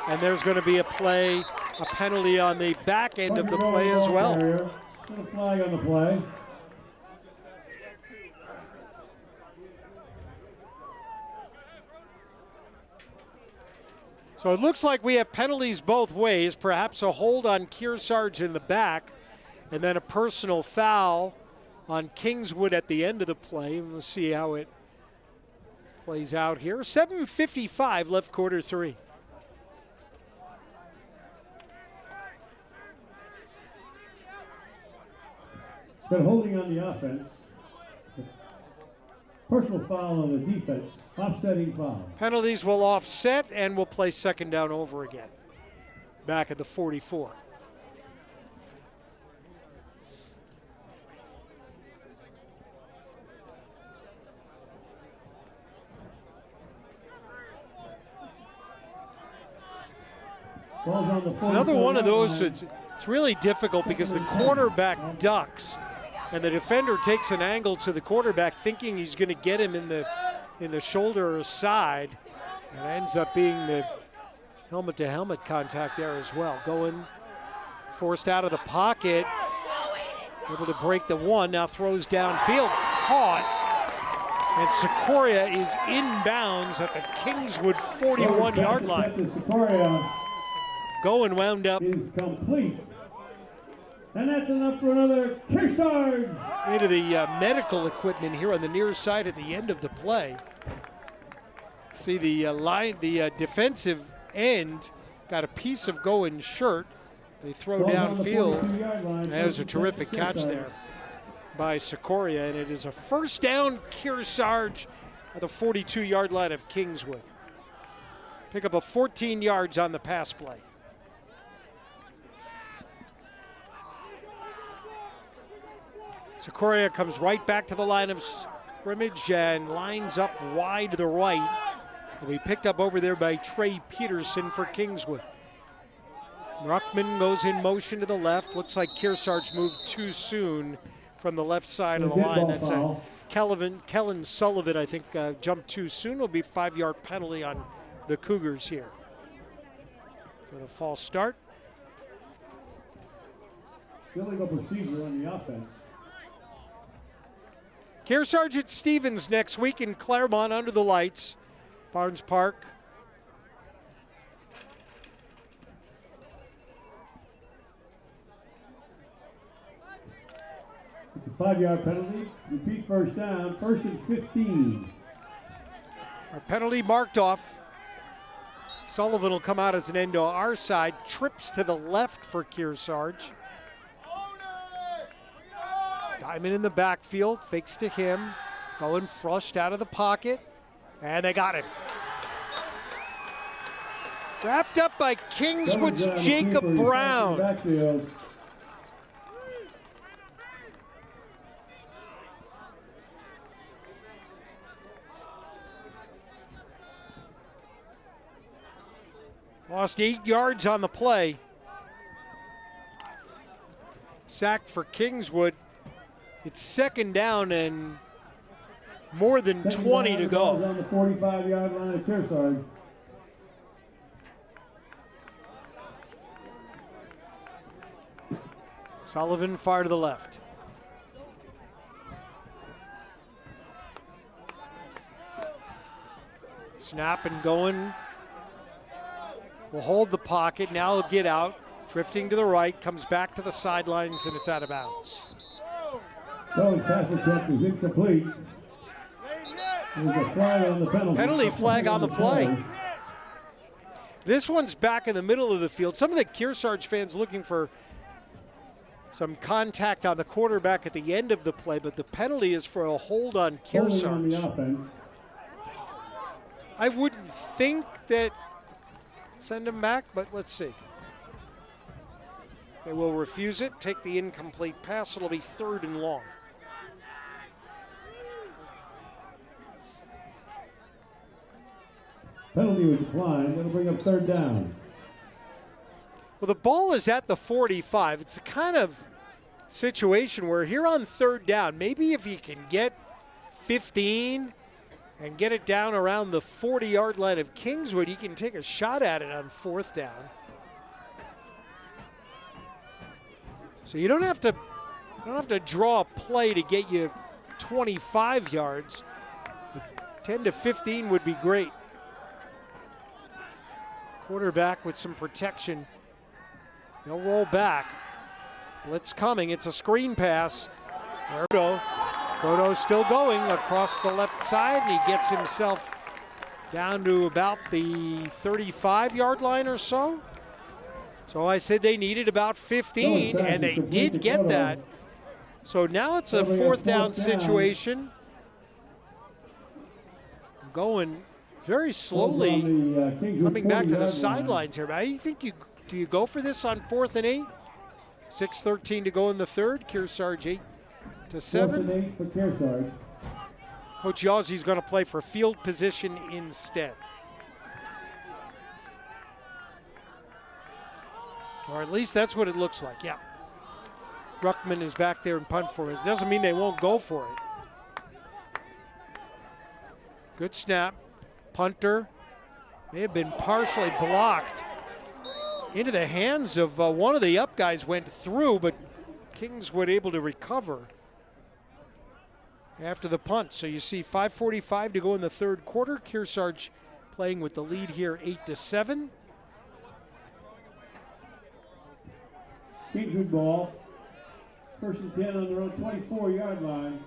And there's going to be a penalty on the back end of the play as well. A flag on the play. So it looks like we have penalties both ways, perhaps a hold on Kearsarge in the back, and then a personal foul on Kingswood at the end of the play. And we'll see how it plays out here. 7:55 left, quarter 3. Been holding on the offense. Personal foul on the defense. Offsetting foul. Penalties will offset and will play second down over again. Back at the 44. It's another one of those, it's really difficult because the quarterback ducks and the defender takes an angle to the quarterback thinking he's going to get him in the shoulder or side, and ends up being the helmet-to-helmet contact there as well. Goen forced out of the pocket, able to break the one, now throws downfield, caught, and Secoria is inbounds at the Kingswood 41-yard line. Goen wound up is complete. And that's enough for another Kearsarge. Into the medical equipment here on the near side at the end of the play. See the defensive end got a piece of Goen's shirt. They throw downfield. That was a terrific catch there by Secoria, and it is a first down Kearsarge at the 42-yard line of Kingswood. Pick up a 14 yards on the pass play. Secoria comes right back to the line of scrimmage and lines up wide to the right. Will be picked up over there by Trey Peterson for Kingswood. Ruckman goes in motion to the left. Looks like Kearsarge moved too soon from the left side of the line. That's Kellen Sullivan, I think, jumped too soon. Will be 5-yard penalty on the Cougars here for the false start. Illegal procedure on the offense. Kearsarge at Stevens next week in Claremont under the lights. Barnes Park. It's a 5-yard penalty. Repeat first down. First and 15. Our penalty marked off. Sullivan will come out as an end to our side. Trips to the left for Kearsarge. Diamond in the backfield, fakes to him, going flushed out of the pocket, and they got it. Wrapped up by Kingswood's Jacob Brown. Lost 8 yards on the play. Sacked for Kingswood. It's 2nd down and more than 20 to go. On the 45-yard line of Kearsarge. Sullivan far to the left. Snap and going. Will hold the pocket. Now he'll get out. Drifting to the right. Comes back to the sidelines and it's out of bounds. So pass attempt is incomplete. There's a flag on the penalty. Penalty flag on the play. This one's back in the middle of the field. Some of the Kearsarge fans looking for some contact on the quarterback at the end of the play, but the penalty is for a hold on Kearsarge. On the offense. I wouldn't think that send him back, but let's see. They will refuse it, take the incomplete pass. It'll be 3rd and long. Penalty was declined. That'll bring up 3rd down. Well, the ball is at the 45. It's a kind of situation where here on 3rd down, maybe if you can get 15 and get it down around the 40-yard line of Kingswood, you can take a shot at it on 4th down. So you don't have to draw a play to get you 25 yards. 10 to 15 would be great. Quarterback with some protection. He'll roll back. Blitz coming. It's a screen pass. There we go. Proto's still going across the left side, and he gets himself down to about the 35-yard line or so. So I said they needed about 15, and they did get that. So now it's a 4th down situation. Going very slowly, coming back to the sidelines here. How do you think do you go for this on 4th and 8? 6:13 to go in the 3rd. Kearsarge 8 to 7. 4th and 8 for Kearsarge. Coach Yazzi's going to play for field position instead. Or at least that's what it looks like, yeah. Ruckman is back there in punt for us. Doesn't mean they won't go for it. Good snap. Punter may have been partially blocked. Into the hands of one of the up guys, went through, but Kingswood able to recover after the punt. So you see 5:45 to go in the 3rd quarter. Kearsarge playing with the lead here 8 to 7. Kingswood ball. 1st and 10 on their own 24-yard line.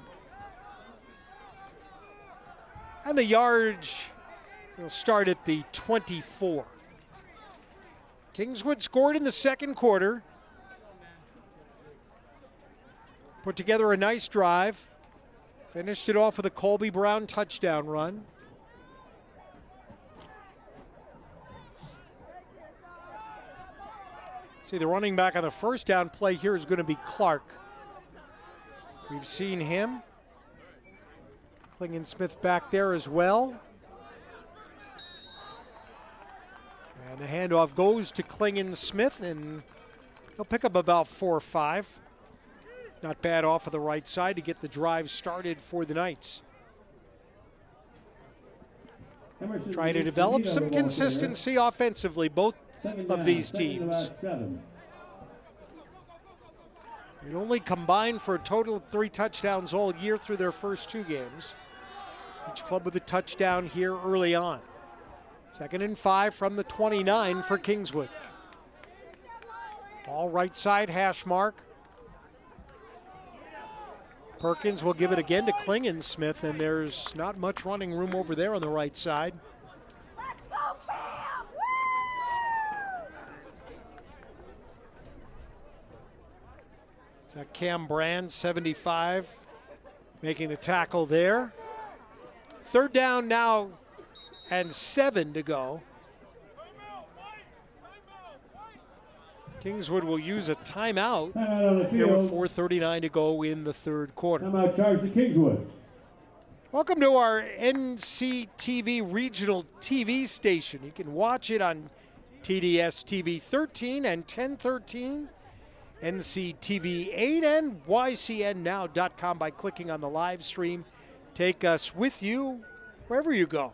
And the yardage will start at the 24. Kingswood scored in the 2nd quarter. Put together a nice drive. Finished it off with a Colby Brown touchdown run. See, the running back on the 1st down play here is going to be Clark. We've seen him. Klingon-Smith back there as well. And the handoff goes to Klingon-Smith, and he'll pick up about 4 or 5. Not bad off of the right side to get the drive started for the Knights. Trying to develop some consistency offensively, both of these teams. It only combined for a total of 3 touchdowns all year through their first 2 games. Each club with a touchdown here early on. 2nd and 5 from the 29 for Kingswood. Ball right side, hash mark. Perkins will give it again to Klingon-Smith, and there's not much running room over there on the right side. It's Cam Brand, 75, making the tackle there. 3rd down now and 7 to go. Kingswood will use a timeout here with 4:39 to go in the 3rd quarter. Timeout charge to Kingswood. Welcome to our NCTV regional TV station. You can watch it on TDS TV 13 and 1013, NCTV 8, and YCNNow.com by clicking on the live stream. Take us with you wherever you go.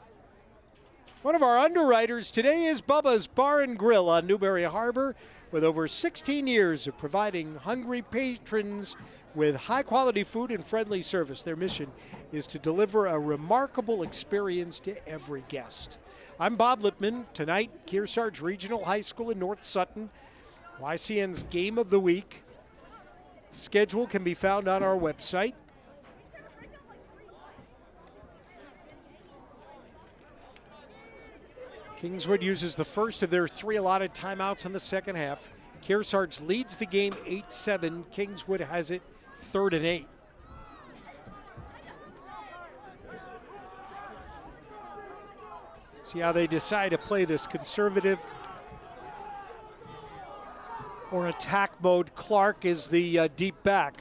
One of our underwriters today is Bubba's Bar and Grill on Newberry Harbor, with over 16 years of providing hungry patrons with high-quality food and friendly service. Their mission is to deliver a remarkable experience to every guest. I'm Bob Lippman. Tonight, Kearsarge Regional High School in North Sutton. YCN's Game of the Week. Schedule can be found on our website. Kingswood uses the first of their 3 allotted timeouts in the second half. Kearsarge leads the game 8-7. Kingswood has it 3rd and 8. See how they decide to play this conservative or attack mode. Clark is the deep back.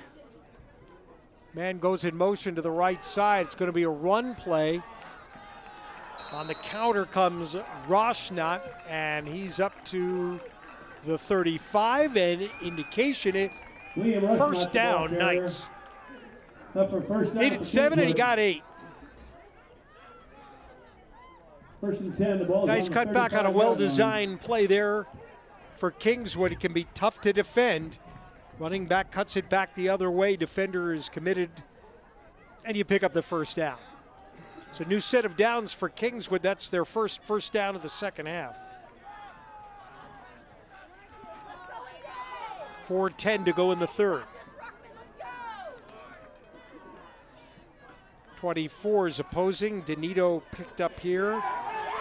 Man goes in motion to the right side. It's going to be a run play. On the counter comes Roshnot, and he's up to the 35, and indication it first down, Knights. Needed 7 and he got 8. First and 10, the ball. Nice cut back on a well-designed play there for Kingswood. It can be tough to defend. Running back cuts it back the other way. Defender is committed, and you pick up the first down. It's a new set of downs for Kingswood. That's their first down of the second half. 4:10 to go in the third. 24 is opposing. Danito picked up here.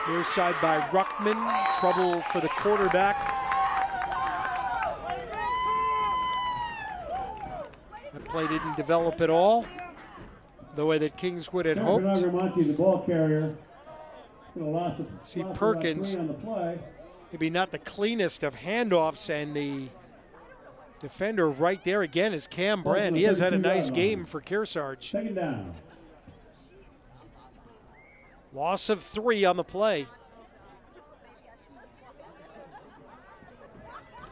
Near side by Ruckman. Trouble for the quarterback. That play didn't develop at all the way that Kingswood had hoped. The ball carrier. See Perkins, maybe not the cleanest of handoffs, and the defender right there again is Cam Brand. He has had a nice game for Kearsarge. Second down. Loss of 3 on the play.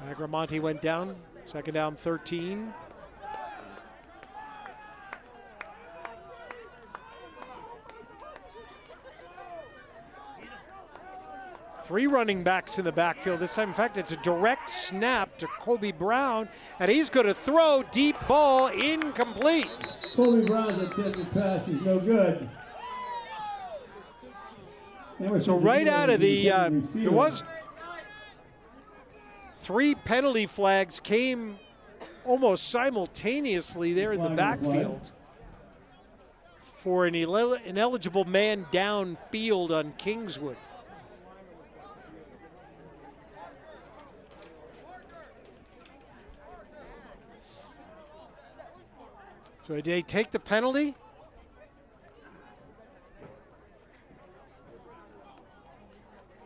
Agramonte went down. Second down, 13. Three running backs in the backfield this time. In fact, it's a direct snap to Kobe Brown, and he's going to throw deep ball, incomplete. Kobe Brown's intended pass is no good. So right out of the, there was 3 penalty flags came almost simultaneously there in the backfield for an ineligible man downfield on Kingswood. So did they take the penalty?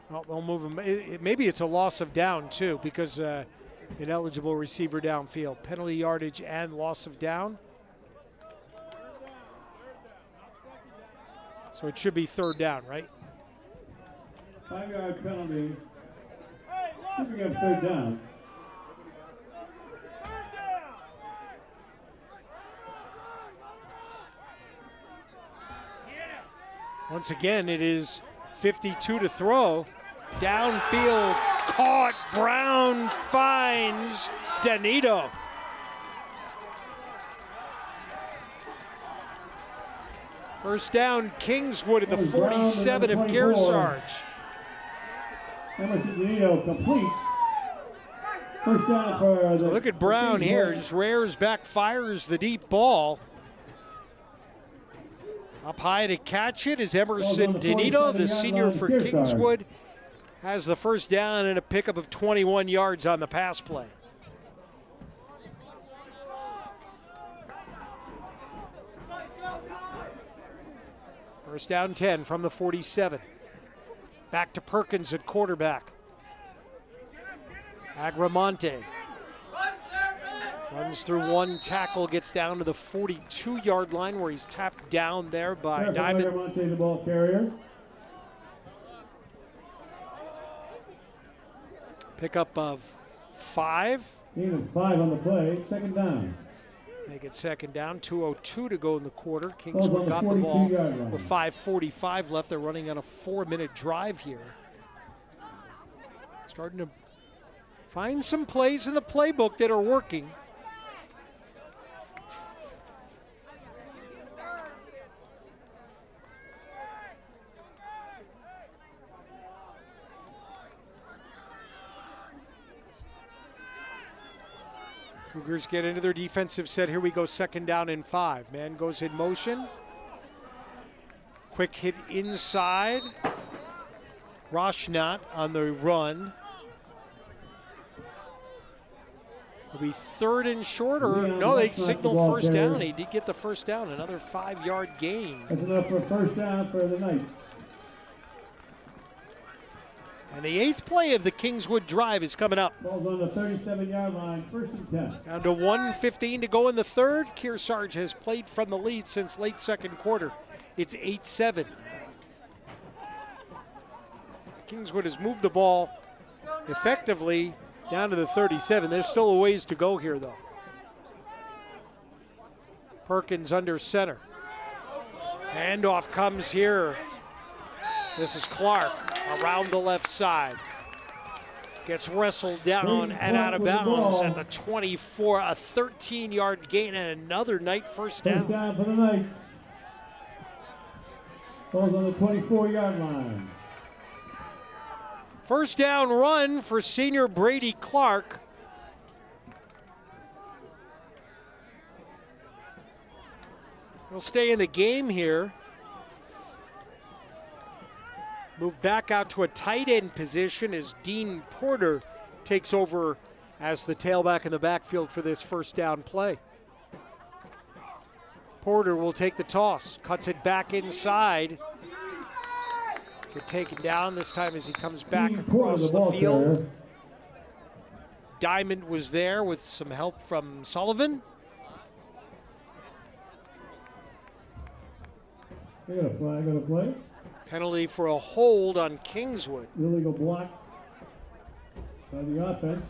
Well, they'll move him. Maybe it's a loss of down too, because ineligible receiver downfield. Penalty yardage and loss of down. So it should be 3rd down, right? 5-yard penalty. Picking up 3rd down. Once again, it is 52 to throw. Downfield, caught. Brown finds Danito. First down, Kingswood at the 47 of Kearsarge. Emerson Danito complete. First down for the. Look at Brown here, just rears back, fires the deep ball. Up high to catch it is Emerson Danito, the senior for Kingswood. Has the first down and a pickup of 21 yards on the pass play. First down 10 from the 47. Back to Perkins at quarterback. Agramonte runs through one tackle, gets down to the 42-yard line where he's tapped down there by Diamond. Agramonte, the ball carrier. Pickup of 5. Gain of 5 on the play, second down. Make it second down, 2:02 to go in the quarter. Kingswood got the ball with 5:45 left. They're running on a 4-minute drive here. Starting to find some plays in the playbook that are working. Cougars get into their defensive set. Here we go, second down and 5. Man goes in motion. Quick hit inside. Roshnot on the run. It'll be third and short, or no, they signal first down. He did get the first down, another 5-yard gain. That's enough for a first down for the night. And the 8th play of the Kingswood drive is coming up. Ball's on the 37-yard line, first and 10. Down to 1:15 to go in the third. Kearsarge has played from the lead since late second quarter. It's 8-7. Kingswood has moved the ball effectively down to the 37. There's still a ways to go here, though. Perkins under center. Handoff comes here. This is Clark around the left side. Gets wrestled down and out of bounds at the 24. A 13-yard gain and another night first down. First down for the Knights. Ball's on the 24-yard line. First down run for senior Brady Clark. He'll stay in the game here. Move back out to a tight end position as Dean Porter takes over as the tailback in the backfield for this first down play. Porter will take the toss, cuts it back inside. Get taken down this time as he comes back across the field. Diamond was there with some help from Sullivan. They got a flag on the play. Penalty for a hold on Kingswood. Illegal block by the offense.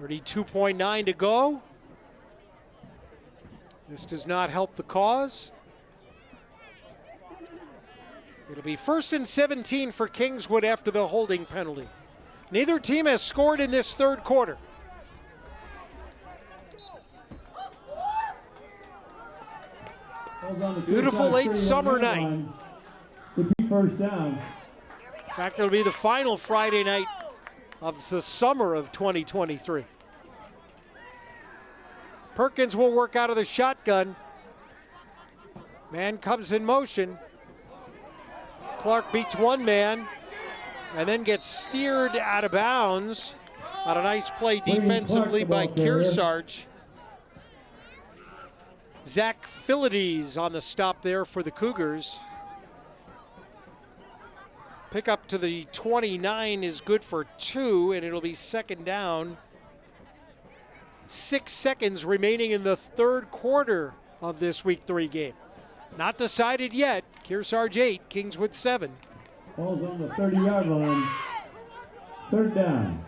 32.9 to go. This does not help the cause. It'll be 1st and 17 for Kingswood after the holding penalty. Neither team has scored in this third quarter. Beautiful late summer night. First down. In fact, it'll be the final Friday night of the summer of 2023. Perkins will work out of the shotgun. Man comes in motion. Clark beats one man and then gets steered out of bounds on a nice play defensively by Kearsarge. Zach Philides on the stop there for the Cougars. Pick up to the 29 is good for 2, and it'll be second down. 6 seconds remaining in the third quarter of this Week 3 game. Not decided yet. Kearsarge 8, Kingswood 7. Ball's on the 30-yard line. Third down.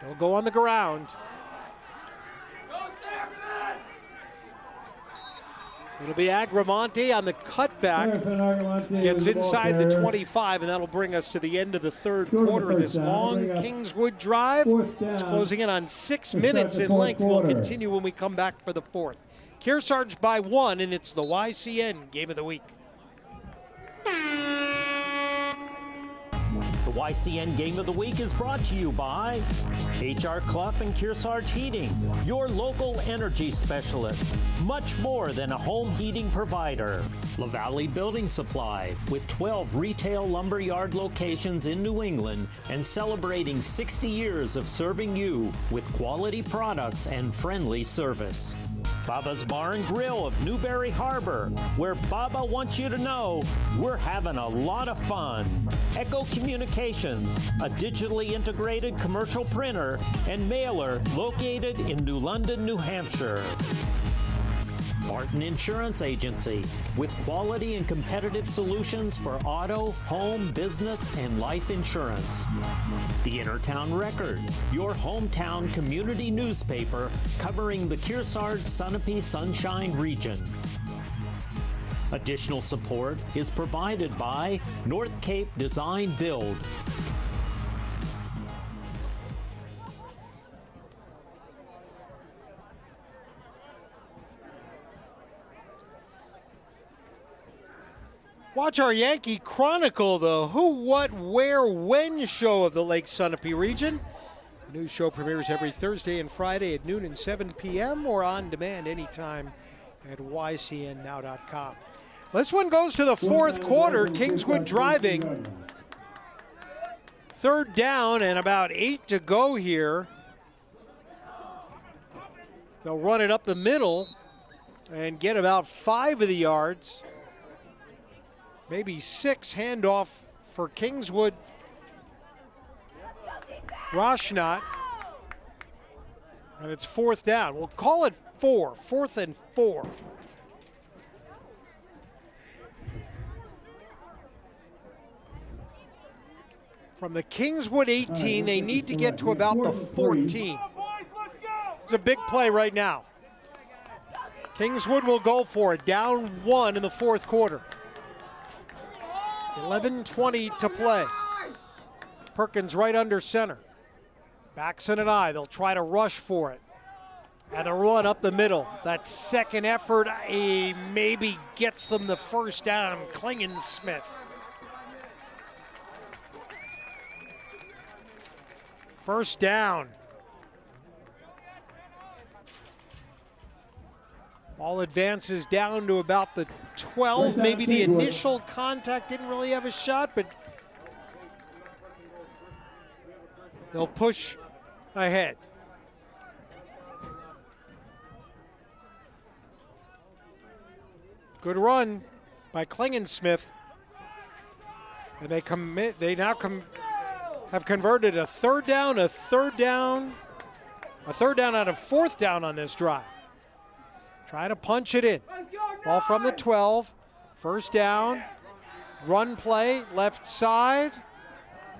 They'll go on the ground. It'll be Agramonte on the cutback. Gets inside the 25, and that'll bring us to the end of the third quarter of this long Kingswood drive. It's closing in on 6 minutes in length. We'll continue when we come back for the fourth. Kearsarge by 1, and it's the YCN Game of the Week. The YCN Game of the Week is brought to you by H.R. Clough and Kearsarge Heating, your local energy specialist. Much more than a home heating provider. La Valley Building Supply, with 12 retail lumberyard locations in New England and celebrating 60 years of serving you with quality products and friendly service. Baba's Bar and Grill of Newberry Harbor, where Baba wants you to know we're having a lot of fun. Echo Communications, a digitally integrated commercial printer and mailer located in New London, New Hampshire. Martin Insurance Agency, with quality and competitive solutions for auto, home, business, and life insurance. The Innertown Record, your hometown community newspaper covering the Kearsarge, Sunapee, Sunshine region. Additional support is provided by North Cape Design Build. Watch our Yankee Chronicle, the who, what, where, when show of the Lake Sunapee region. The new show premieres every Thursday and Friday at noon and 7 p.m. or on demand anytime at ycnnow.com. This one goes to the fourth quarter. Kingswood driving. Third down and about 8 to go here. They'll run it up the middle and get about 5 of the yards. Maybe 6. Handoff for Kingswood. Roshnot. And it's fourth down. We'll call it 4. 4th and 4. From the Kingswood 18, they need to get to about the 14. It's a big play right now. Kingswood will go for it. Down 1 in the fourth quarter. 11:20 to play. Perkins right under center. Backs in an eye. They'll try to rush for it. And a run up the middle. That second effort maybe gets them the first down. Klingensmith. First down. Ball advances down to about the 12. Maybe the initial contact didn't really have a shot, but they'll push ahead. Good run by Klingensmith. And they now have converted a third down out of fourth down on this drive. Trying to punch it in. Ball from the 12. First down. Run play, left side.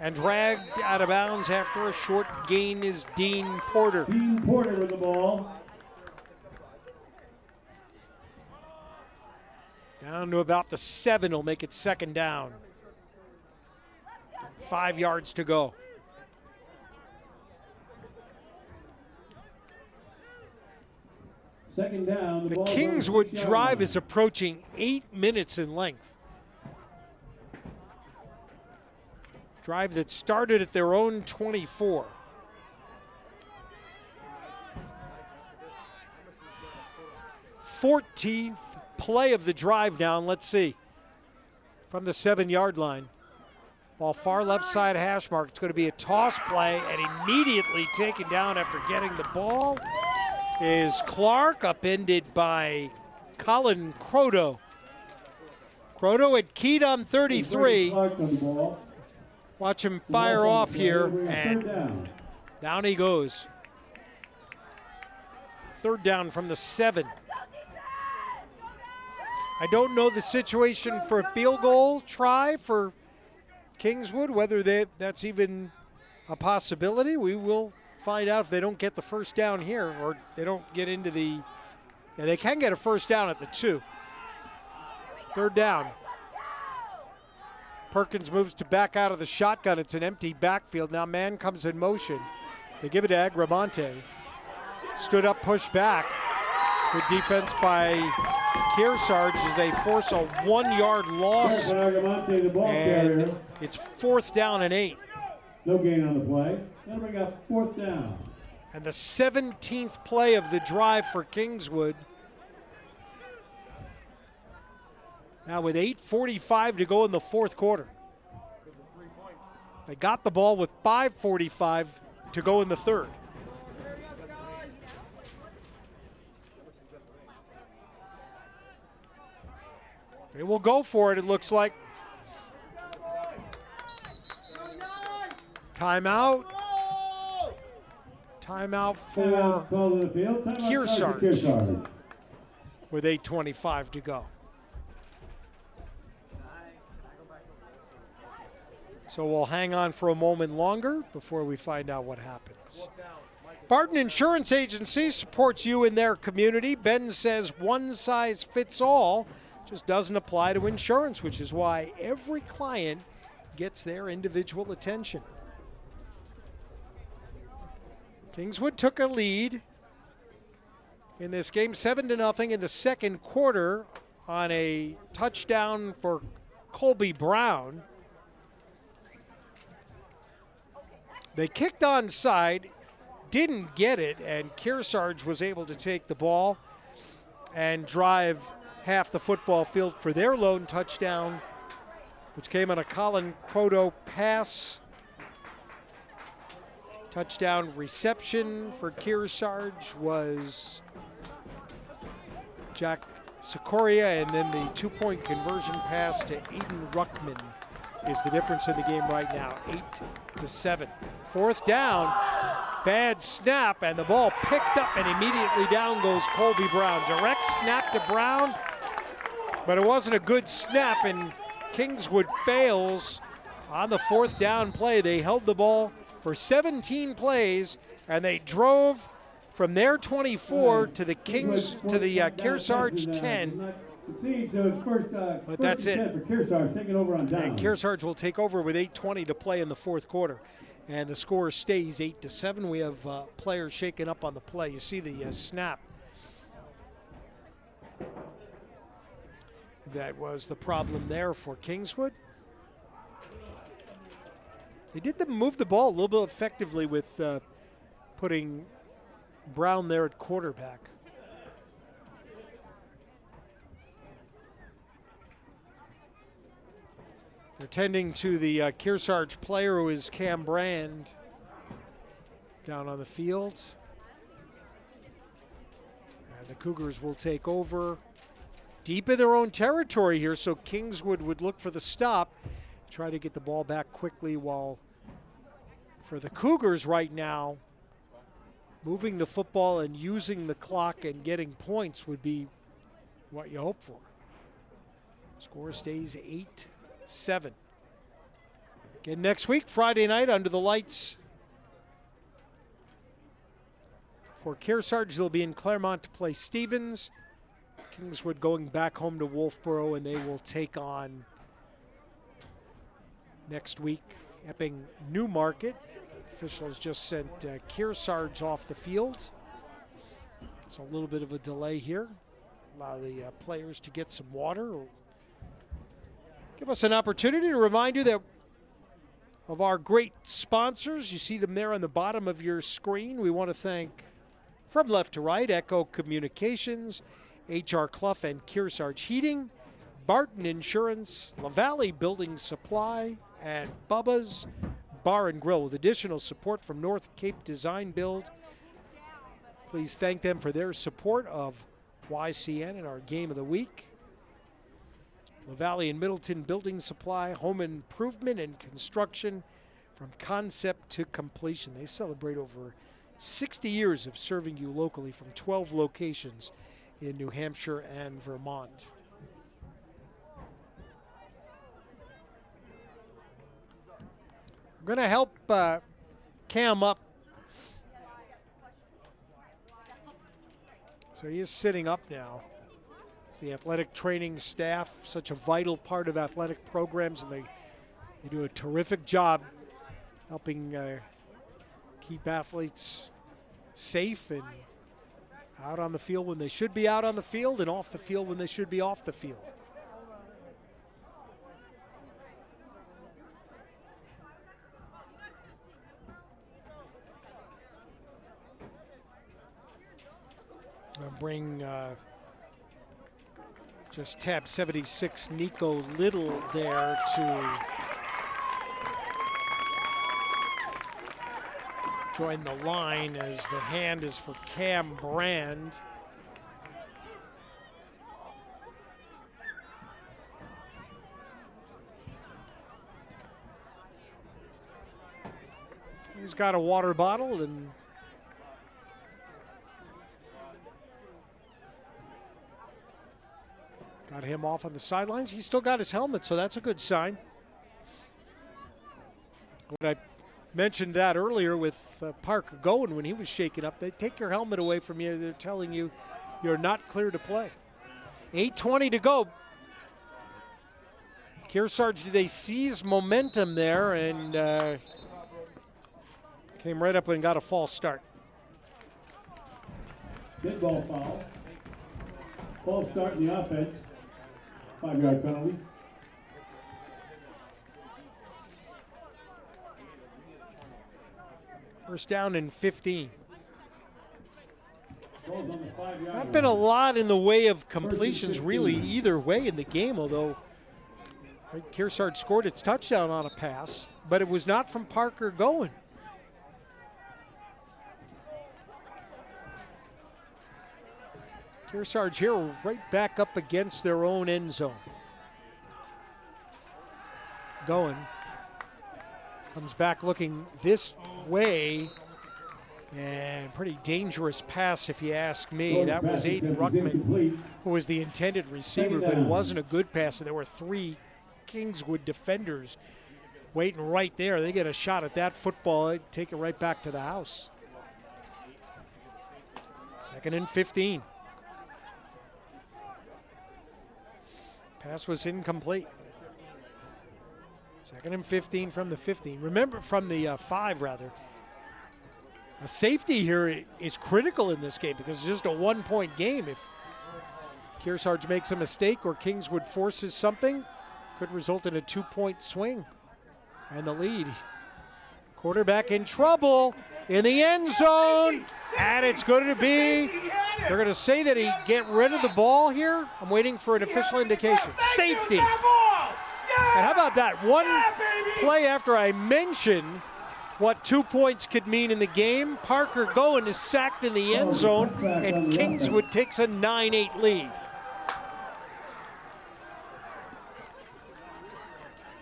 And dragged out of bounds after a short gain is Dean Porter. Dean Porter with the ball. Down to about the 7 will make it second down. 5 yards to go. Second down. The Kingswood drive is approaching 8 minutes in length. Drive that started at their own 24. Fourteenth play of the drive down. Let's see. From the 7-yard line. Ball far left side hash mark. It's going to be a toss play and immediately taken down after getting the ball is Clark, upended by Colin Croto. Croto had keyed on 33. Watch him fire off here, and down he goes. Third down from the 7. I don't know the situation for a field goal try for Kingswood, whether that's even a possibility. We will find out if they don't get the first down here, or they don't get into the, yeah, they can get a first down at the 2. Third down. Perkins moves to back out of the shotgun. It's an empty backfield. Now man comes in motion. They give it to Agramonte. Stood up, pushed back. Good defense by Kearsarge as they force a 1-yard loss. And it's fourth down and 8. No gain on the play. Then we got fourth down. And the 17th play of the drive for Kingswood. Now with 8:45 to go in the fourth quarter. They got the ball with 5:45 to go in the third. They will go for it, it looks like. Timeout. Timeout for Kearsarge with 8:25 to go. So we'll hang on for a moment longer before we find out what happens. Barton Insurance Agency supports you in their community. Ben says one size fits all just doesn't apply to insurance, which is why every client gets their individual attention. Kingswood took a lead in this game, 7-0 in the second quarter on a touchdown for Colby Brown. They kicked onside, didn't get it, and Kearsarge was able to take the ball and drive half the football field for their lone touchdown, which came on a Colin Croto pass. Touchdown reception for Kearsarge was Jack Sikoria, and then the two-point conversion pass to Aiden Ruckman is the difference in the game right now, 8-7. Fourth down, bad snap, and the ball picked up, and immediately down goes Colby Brown. Direct snap to Brown, but it wasn't a good snap, and Kingswood fails on the fourth down play. They held the ball for 17 plays, and they drove from their 24 to the Kearsarge 10. But that's it. And Kearsarge will take over with 8:20 to play in the fourth quarter. And the score stays 8-7. We have players shaking up on the play. You see the snap. That was the problem there for Kingswood. They did move the ball a little bit effectively with putting Brown there at quarterback. They're tending to the Kearsarge player, who is Cam Brand, down on the field. And the Cougars will take over deep in their own territory here, so Kingswood would look for the stop, try to get the ball back quickly, while for the Cougars right now, moving the football and using the clock and getting points would be what you hope for. Score stays 8-7. Again next week, Friday night, under the lights for Kearsarge. They'll be in Claremont to play Stevens. Kingswood going back home to Wolfboro, and they will take on next week Epping Newmarket. Officials just sent Kearsarge off the field. So a little bit of a delay here. Allow the players to get some water. Give us an opportunity to remind you that of our great sponsors. You see them there on the bottom of your screen. We want to thank, from left to right, Echo Communications, H.R. Clough and Kearsarge Heating, Barton Insurance, LaValle Building Supply, and Bubba's Bar and Grill, with additional support from North Cape Design Build. Please thank them for their support of YCN and our game of the week. LaValle and Middleton Building Supply, home improvement and construction from concept to completion. They celebrate over 60 years of serving you locally from 12 locations in New Hampshire and Vermont. I'm going to help Cam up. So he is sitting up now. It's the athletic training staff, such a vital part of athletic programs, and they do a terrific job helping keep athletes safe and out on the field when they should be out on the field, and off the field when they should be off the field. I'll bring just tab 76 Nico Little there to join the line, as the hand is for Cam Brand. He's got a water bottle and got him off on the sidelines. He's still got his helmet, so that's a good sign. When I mentioned that earlier with Parker Goen when he was shaken up, they take your helmet away from you. They're telling you you're not clear to play. 8:20 to go. Kearsarge, they seize momentum there and came right up and got a false start. Good ball foul. False start in the offense. 5-yard penalty. First down and 15. Goes on the 5-yard Not been a lot in the way of completions really either way in the game, although Kearsarge scored its touchdown on a pass, but it was not from Parker Goen. Kearsarge here right back up against their own end zone. Goen comes back looking this way, and pretty dangerous pass if you ask me. That was Aiden Ruckman, who was the intended receiver, but it wasn't a good pass, and there were 3 Kingswood defenders waiting right there. They get a shot at that football, they'd take it right back to the house. 2nd and 15. Pass was incomplete. 2nd and 15 from the 15. Remember, from the 5 rather. A safety here is critical in this game because it's just a 1-point game. If Kearsarge makes a mistake or Kingswood forces something, could result in a 2-point swing and the lead. Quarterback in trouble in the end zone, and it's going to be, they're going to say that he get rid of the ball here. I'm waiting for an official indication. Safety. And how about that? One play after I mentioned what 2 points could mean in the game, Parker Goen is sacked in the end zone, and Kingswood takes a 9-8 lead.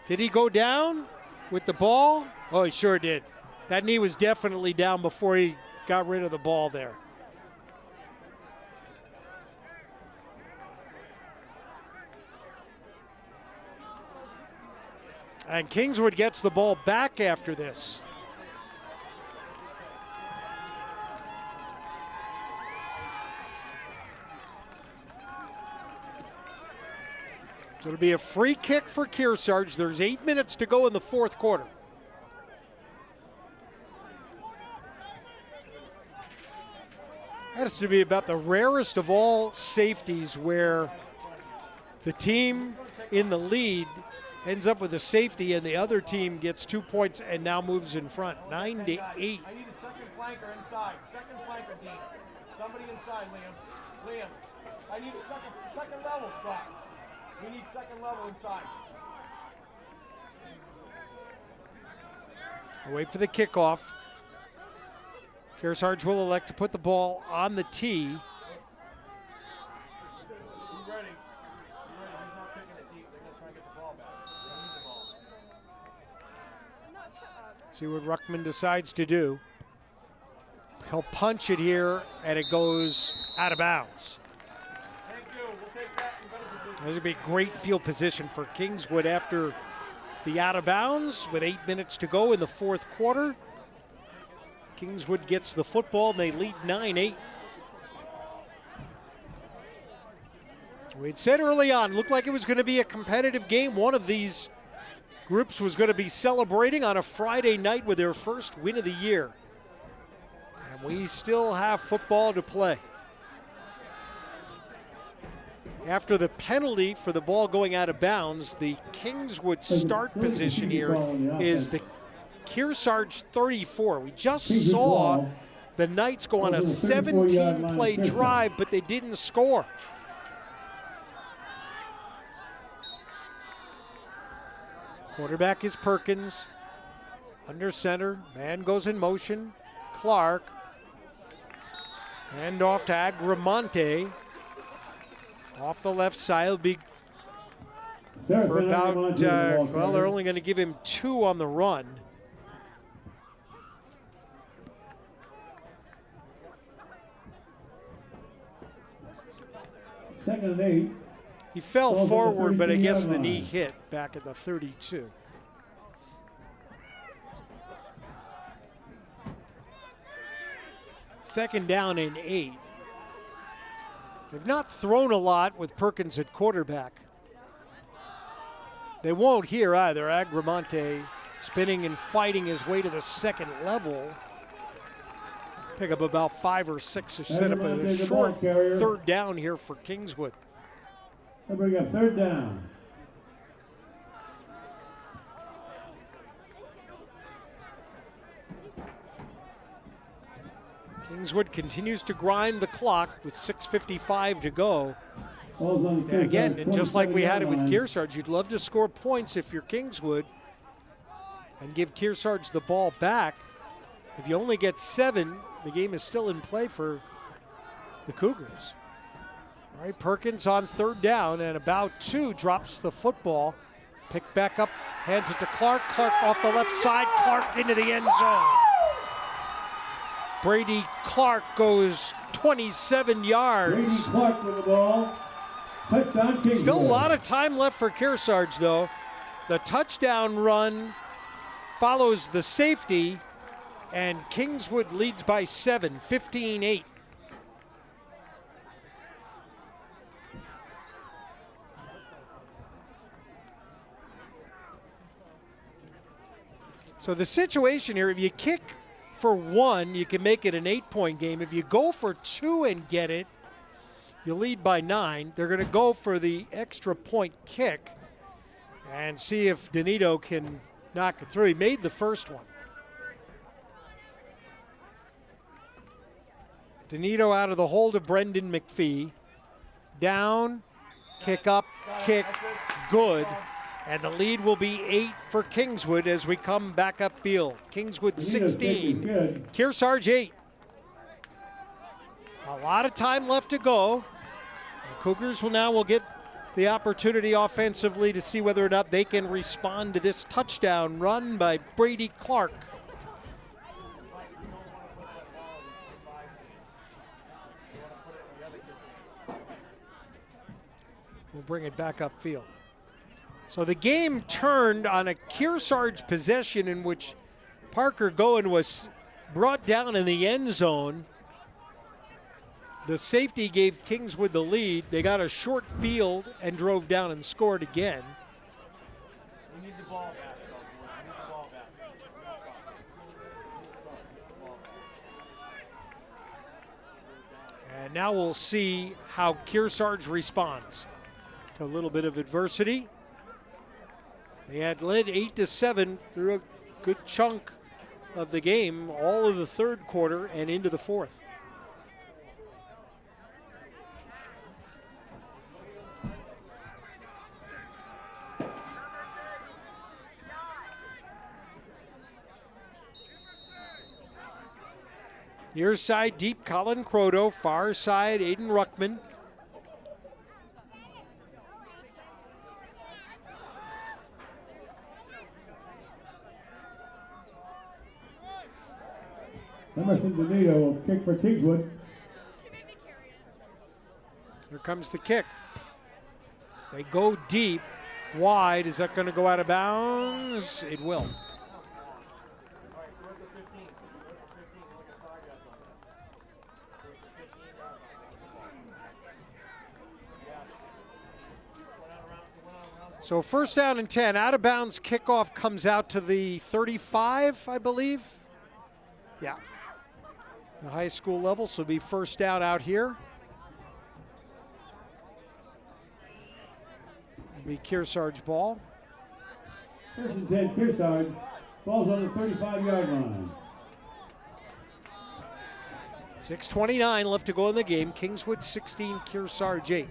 Did he go down with the ball? Oh, he sure did. That knee was definitely down before he got rid of the ball there. And Kingswood gets the ball back after this. So it'll be a free kick for Kearsarge. There's 8 minutes to go in the 4th quarter. That has to be about the rarest of all safeties where the team in the lead ends up with a safety and the other team gets 2 points and now moves in front. 9-8. I need a second flanker inside. Second flanker, Dean. Somebody inside, Liam. Liam, I need a second level spot. We need second level inside. I'll wait for the kickoff. Kearsarge will elect to put the ball on the tee. Be ready. Be ready. He's not taking it deep. They're going to try and get the ball back. They need the ball. See what Ruckman decides to do. He'll punch it here, and it goes out of bounds. Thank you. We'll take that in better position. This would be great field position for Kingswood after the out of bounds with 8 minutes to go in the 4th quarter. Kingswood gets the football and they lead 9-8. We'd said early on, looked like it was going to be a competitive game. One of these groups was going to be celebrating on a Friday night with their first win of the year. And we still have football to play. After the penalty for the ball going out of bounds, the Kingswood start position here is the Kearsarge 34. We just saw the Knights go on a 17-play drive, but they didn't score. Quarterback is Perkins. Under center, man goes in motion. Clark. Hand off to Agramonte. Off the left side, it'll be for about, well, they're only going to give him 2 on the run. 2nd and 8. He fell Ball's on the forward, but I guess 32-yard the knee line. hit back at the 32. Second down and 8. They've not thrown a lot with Perkins at quarterback. They won't here either. Agramonte spinning and fighting his way to the second level. Pick up about 5 or 6 to set up a Agramonte, the short ball carrier. third down here for Kingswood. They bring up 3rd down. Kingswood continues to grind the clock with 6:55 to go. Ball's on the And again, Kearsarge and just like we had it with 27-yard Kearsarge, you'd love to score points if you're Kingswood and give Kearsarge the ball back. If you only get 7, the game is still in play for the Cougars. All right, Perkins on 3rd down and about 2 drops the football. Picked back up, hands it to Clark. Clark off the left side, Clark into the end zone. Brady Clark goes 27 yards. Brady Clark with the ball. Touchdown Kingswood. Still a lot of time left for Kearsarge, though. The touchdown run follows the safety, and Kingswood leads by 7, 15-8. So the situation here, if you kick for 1, you can make it an 8-point game. If you go for 2 and get it, you lead by 9. They're going to go for the extra point kick and see if Donito can knock it through. He made the first one. Donito out of the hold of Brendan McPhee. Down, kick up, kick, good. And the lead will be 8 for Kingswood as we come back upfield. Kingswood 16, Kearsarge 8. A lot of time left to go. The Cougars will get the opportunity offensively to see whether or not they can respond to this touchdown run by Brady Clark. We'll bring it back upfield. So the game turned on a Kearsarge possession in which Parker Goen was brought down in the end zone. The safety gave Kingswood the lead. They got a short field and drove down and scored again. We need the ball back, though. We need the ball back. And now we'll see how Kearsarge responds to a little bit of adversity. They had led 8-7 through a good chunk of the game, all of the third quarter and into the fourth. Near side deep, Colin Croto. Far side, Aiden Ruckman. Emerson Donito will kick for Kingswood. Here comes the kick. They go deep, wide. Is that going to go out of bounds? It will. So 1st down and 10. Out of bounds kickoff comes out to the 35, I believe. Yeah. The high school level, so it'll be 1st down out here. It'll be Kearsarge ball. 1st and 10, Kearsarge. Ball's on the 35-yard line. 6:29 left to go in the game. Kingswood 16, Kearsarge 8.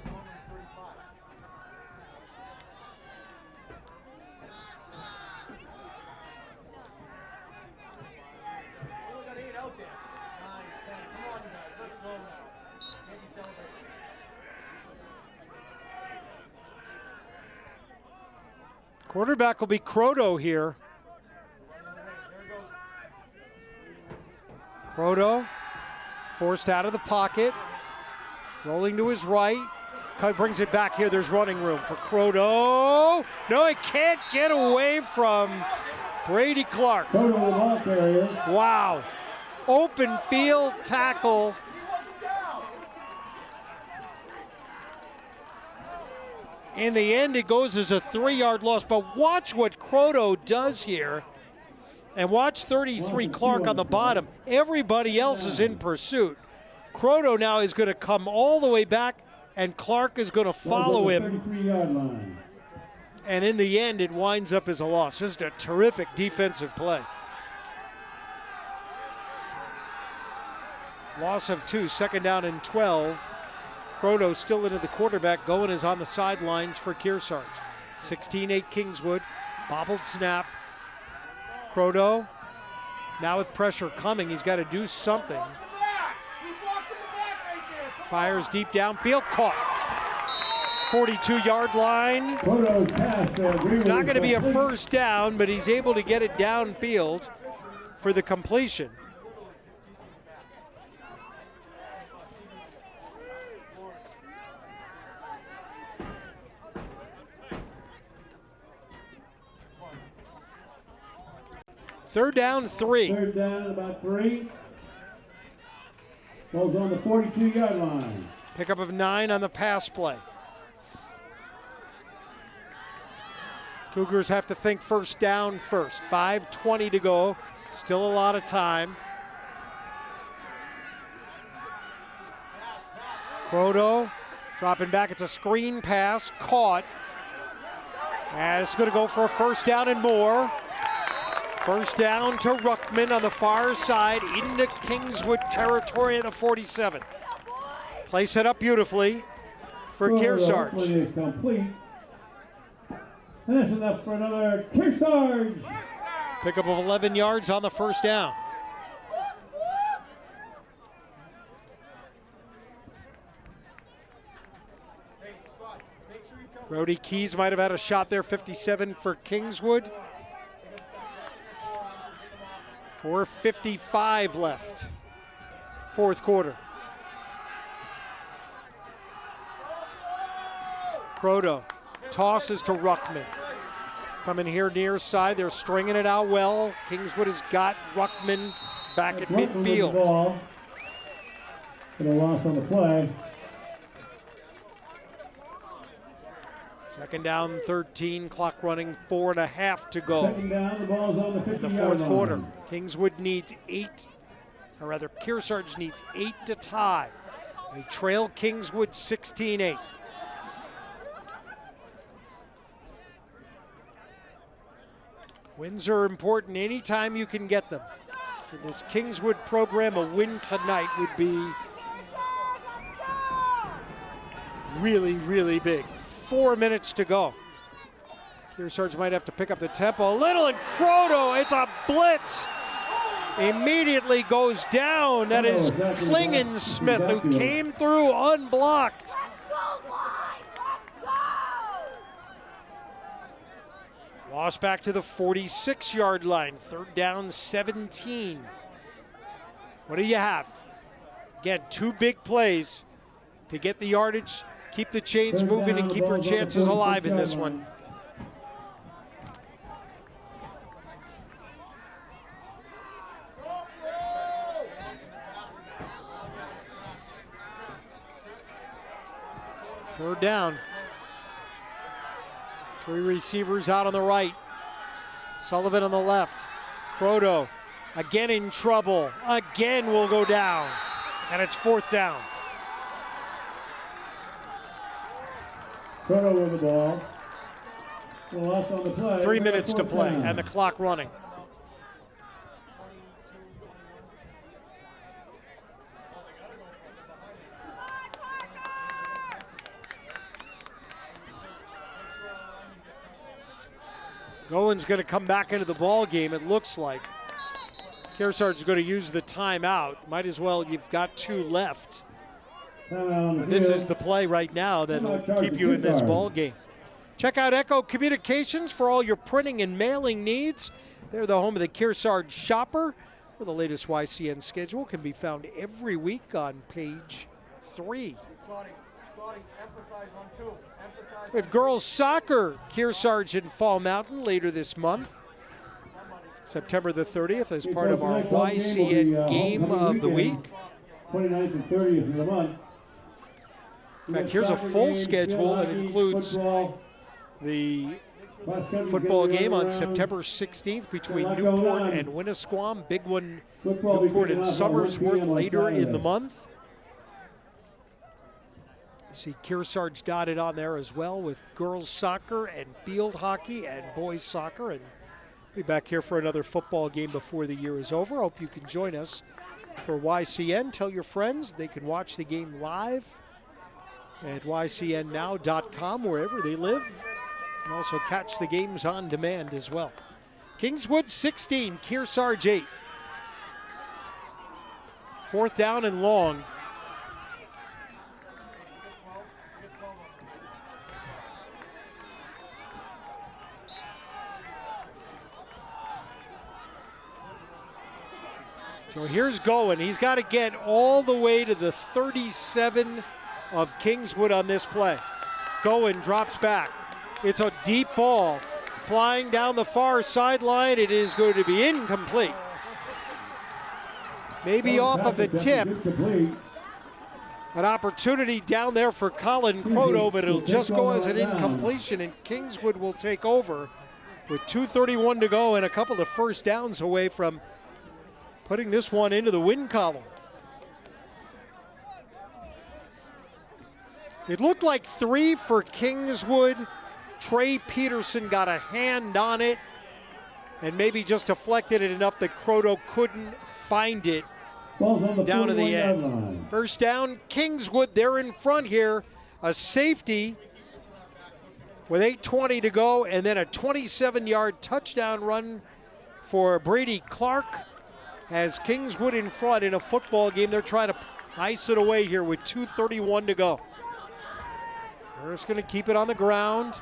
Quarterback will be Croto here. Croto forced out of the pocket, rolling to his right, brings it back here. There's running room for Croto. No, he can't get away from Brady Clark. Wow. Open field tackle. In the end, it goes as a 3-yard loss. But watch what Croto does here. And watch 33 Clark on the bottom. Everybody else is in pursuit. Croto now is going to come all the way back, and Clark is going to follow him. And in the end, it winds up as a loss. Just a terrific defensive play. Loss of 2, 2nd down and 12. Croto still into the quarterback. Goen is on the sidelines for Kearsarge. 16-8 Kingswood. Bobbled snap. Croto, now with pressure coming, he's got to do something. Fires deep downfield, caught. 42-yard line. It's not going to be a first down, but he's able to get it downfield for the completion. Third down, 3. Third down, about 3. Goes on the 42-yard line. Pickup of 9 on the pass play. Cougars have to think first down first. 5:20 to go. Still a lot of time. Croto dropping back. It's a screen pass. Caught. And it's going to go for a first down and more. First down to Ruckman on the far side into Kingswood territory at the 47. Play set up beautifully for Kearsarge. Is complete. And that's enough for another Kearsarge. Pickup of 11 yards on the first down. Brody Keys might have had a shot there. 57 for Kingswood. 4:55 left. Fourth quarter. Croto tosses to Ruckman. Coming here near side, they're stringing it out well. Kingswood has got Ruckman back at midfield. For the loss on the play. Second down, 13, clock running, 4.5 to go. Second down, the ball's on the 50-yard in the fourth line. quarter. Kingswood needs 8, or rather Kearsarge needs 8 to tie. They trail Kingswood 16-8. Wins are important anytime you can get them. For this Kingswood program, a win tonight would be really, really big. 4 minutes to go. Kearsarge might have to pick up the tempo a little, and Croto, it's a blitz. Immediately goes down. That is Klingensmith, who came through unblocked. Lost back to the 46-yard line. Third down, 17. What do you have? Again, 2 big plays to get the yardage, keep the chains moving, and keep your chances alive in this one. Third down. 3 receivers out on the right. Sullivan on the left. Croto again in trouble. Again will go down. And it's 4th down. Croto with the ball. The loss on the play. 3 minutes to play and the clock running. Goen's going to come back into the ball game, it looks like. Kearsarge is going to use the timeout. Might as well, you've got 2 left. This is the play right now that'll keep you in this ball game. Check out Echo Communications for all your printing and mailing needs. They're the home of the Kearsarge Shopper, where the latest YCN schedule can be found every week on page 3. Emphasize on 2. Emphasize. We have girls soccer, Kearsarge and Fall Mountain later this month. September the 30th as part of our YCN game of the week. 29th and 30th of the month. In fact, here's a full schedule that includes the football game on September 16th between Newport and Winnisquam. Big one, Newport and Somersworth later in the month. You see Kearsarge dotted on there as well with girls soccer and field hockey and boys soccer. And be back here for another football game before the year is over. Hope you can join us for YCN. Tell your friends they can watch the game live at ycnnow.com wherever they live. And also catch the games on demand as well. Kingswood 16, Kearsarge 8. 4th down and long. So here's Goen. He's got to get all the way to the 37 of Kingswood on this play. Goen drops back. It's a deep ball flying down the far sideline. It is going to be incomplete. Maybe off of the tip. An opportunity down there for Colin Croto, but it'll just go as an incompletion, and Kingswood will take over with 2:31 to go and a couple of first downs away from putting this one into the win column. It looked like 3 for Kingswood. Trey Peterson got a hand on it and maybe just deflected it enough that Croto couldn't find it down to the end. First down, Kingswood, they're in front here. A safety with 8:20 to go, and then a 27-yard touchdown run for Brady Clark. Has Kingswood in front in a football game. They're trying to ice it away here with 2:31 to go. They're just going to keep it on the ground.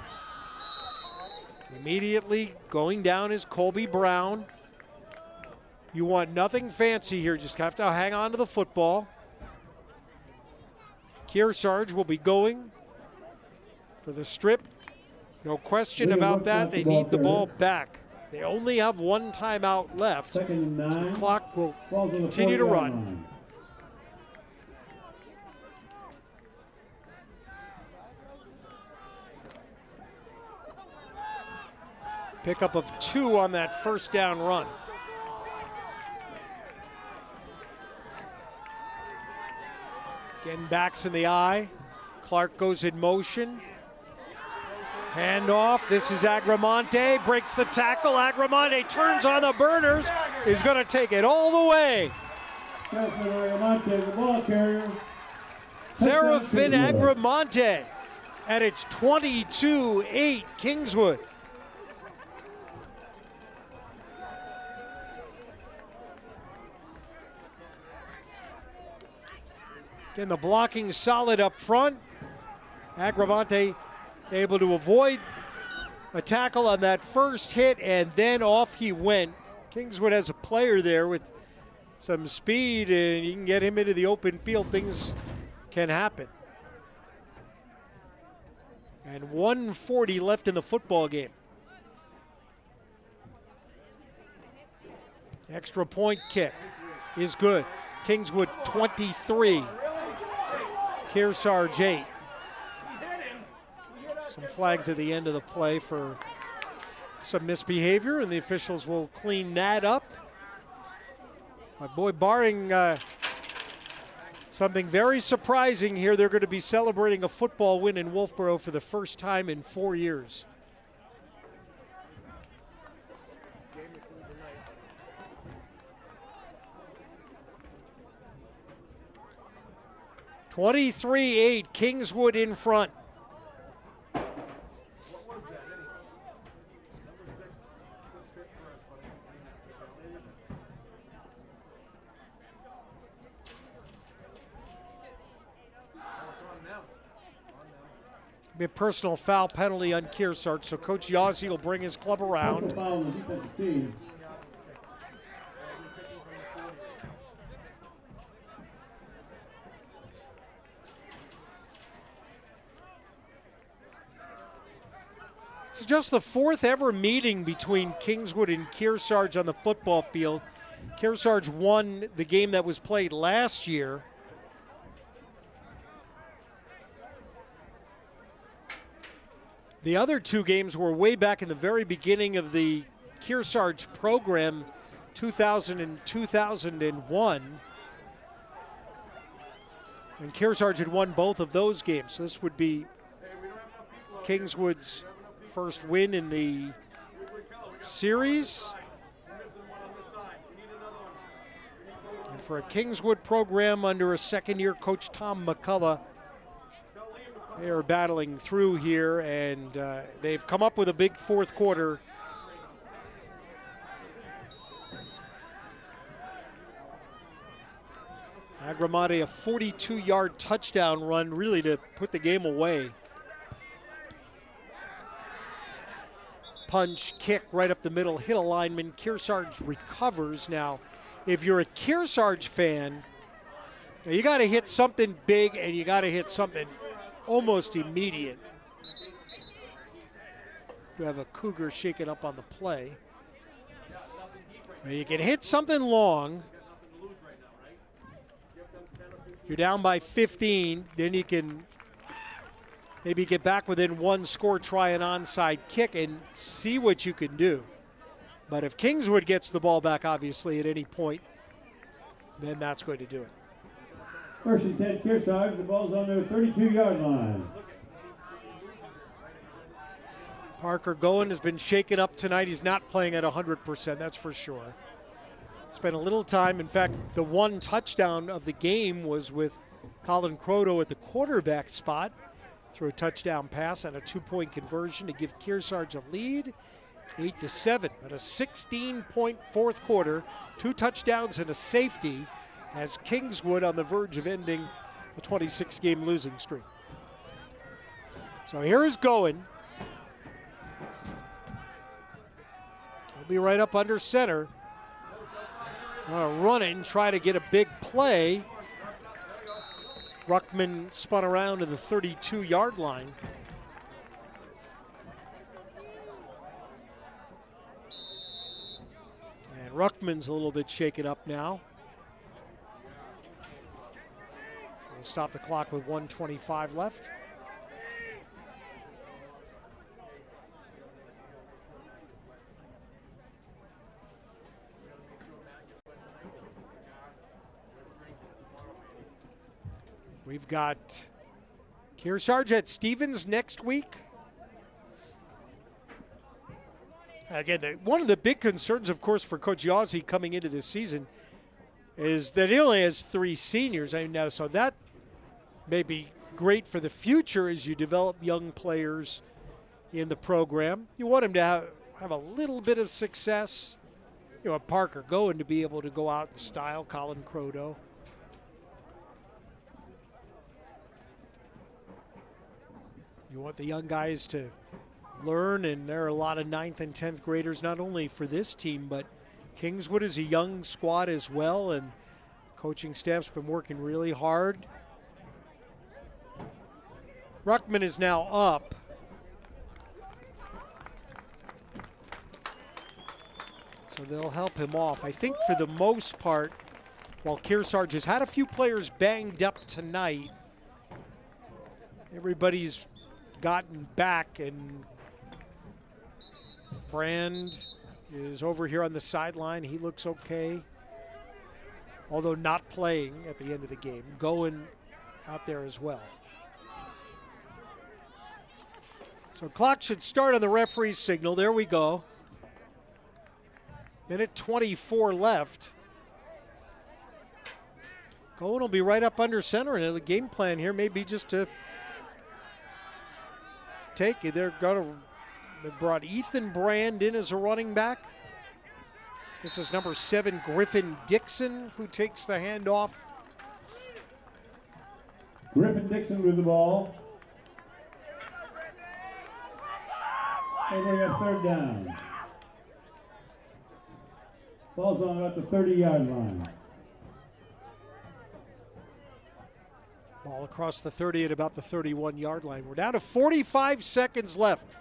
Immediately going down is Colby Brown. You want nothing fancy here, just have to hang on to the football. Kearsarge will be going for the strip. No question about that. They need the ball back. They only have one timeout left. So the clock will continue to run. Pickup of 2 on that first down run. Again, backs in the eye. Clark goes in motion. Handoff. This is Agramonte. Breaks the tackle. Agramonte turns on the burners. Is going to take it all the way. Serafin Agramonte. And it's 22-8 Kingswood. Again, the blocking solid up front. Agramonte able to avoid a tackle on that first hit, and then off he went. Kingswood has a player there with some speed, and you can get him into the open field. Things can happen. And 1:40 left in the football game. Extra point kick is good. Kingswood 23. Kearsarge 8. Some flags at the end of the play for some misbehavior, and the officials will clean that up. My boy, barring something very surprising here, they're going to be celebrating a football win in Wolfboro for the first time in 4 years. 23-8, Kingswood in front. Be a personal foul penalty on Kearsarge, so Coach Yazzie will bring his club around. It's just the 4th ever meeting between Kingswood and Kearsarge on the football field. Kearsarge won the game that was played last year. The other 2 games were way back in the very beginning of the Kearsarge program, 2000 and 2001. And Kearsarge had won both of those games. So this would be Kingswood's first win in the series. And for a Kingswood program under a second-year coach, Tom McCullough, they are battling through here, and they've come up with a big 4th quarter. Agramante, a 42-yard touchdown run, really to put the game away. Punch, kick right up the middle, hit a lineman. Kearsarge recovers. Now, if you're a Kearsarge fan, you got to hit something big, and you got to hit something almost immediate. We have a Cougar shaking up on the play. Now, you can hit something long. You're down by 15, then you can maybe get back within 1 score, try an onside kick, and see what you can do. But if Kingswood gets the ball back, obviously, at any point, then that's going to do it. First and 10, Kearsarge. The ball's on their 32-yard line. Parker Goen has been shaken up tonight. He's not playing at 100%, that's for sure. Spent a little time. In fact, the 1 touchdown of the game was with Colin Croto at the quarterback spot. Threw a touchdown pass and a 2-point conversion to give Kearsarge a lead, 8-7. But a 16-point 4th quarter, 2 touchdowns and a safety, as Kingswood on the verge of ending the 26-game losing streak. So here is Goen. He'll be right up under center. Running, try to get a big play. Ruckman spun around to the 32-yard line. And Ruckman's a little bit shaken up now. We'll stop the clock with 1:25 left. We've got Kearsarge at Stevens next week. Again, one of the big concerns, of course, for Coach Yazzie coming into this season is that he only has 3 seniors. I mean, now, so that may be great for the future as you develop young players in the program. You want him to have a little bit of success. You know, Parker Goen to be able to go out in style, Colin Croto. You want the young guys to learn, and there are a lot of 9th and 10th graders, not only for this team, but Kingswood is a young squad as well, and coaching staff's been working really hard. Ruckman is now up. So they'll help him off. I think for the most part, while Kearsarge has had a few players banged up tonight, everybody's gotten back, and Brand is over here on the sideline. He looks okay, although not playing at the end of the game. Goen out there as well. So clock should start on the referee's signal. There we go. Minute 24 left. Goen will be right up under center, and the game plan here may be just to take it. They brought Ethan Brand in as a running back. This is number 7, Griffin Dixon, who takes the handoff. Griffin Dixon with the ball. And we got 3rd down. Ball's on about the 30-yard line. Ball across the 30 at about the 31-yard line. We're down to 45 seconds left.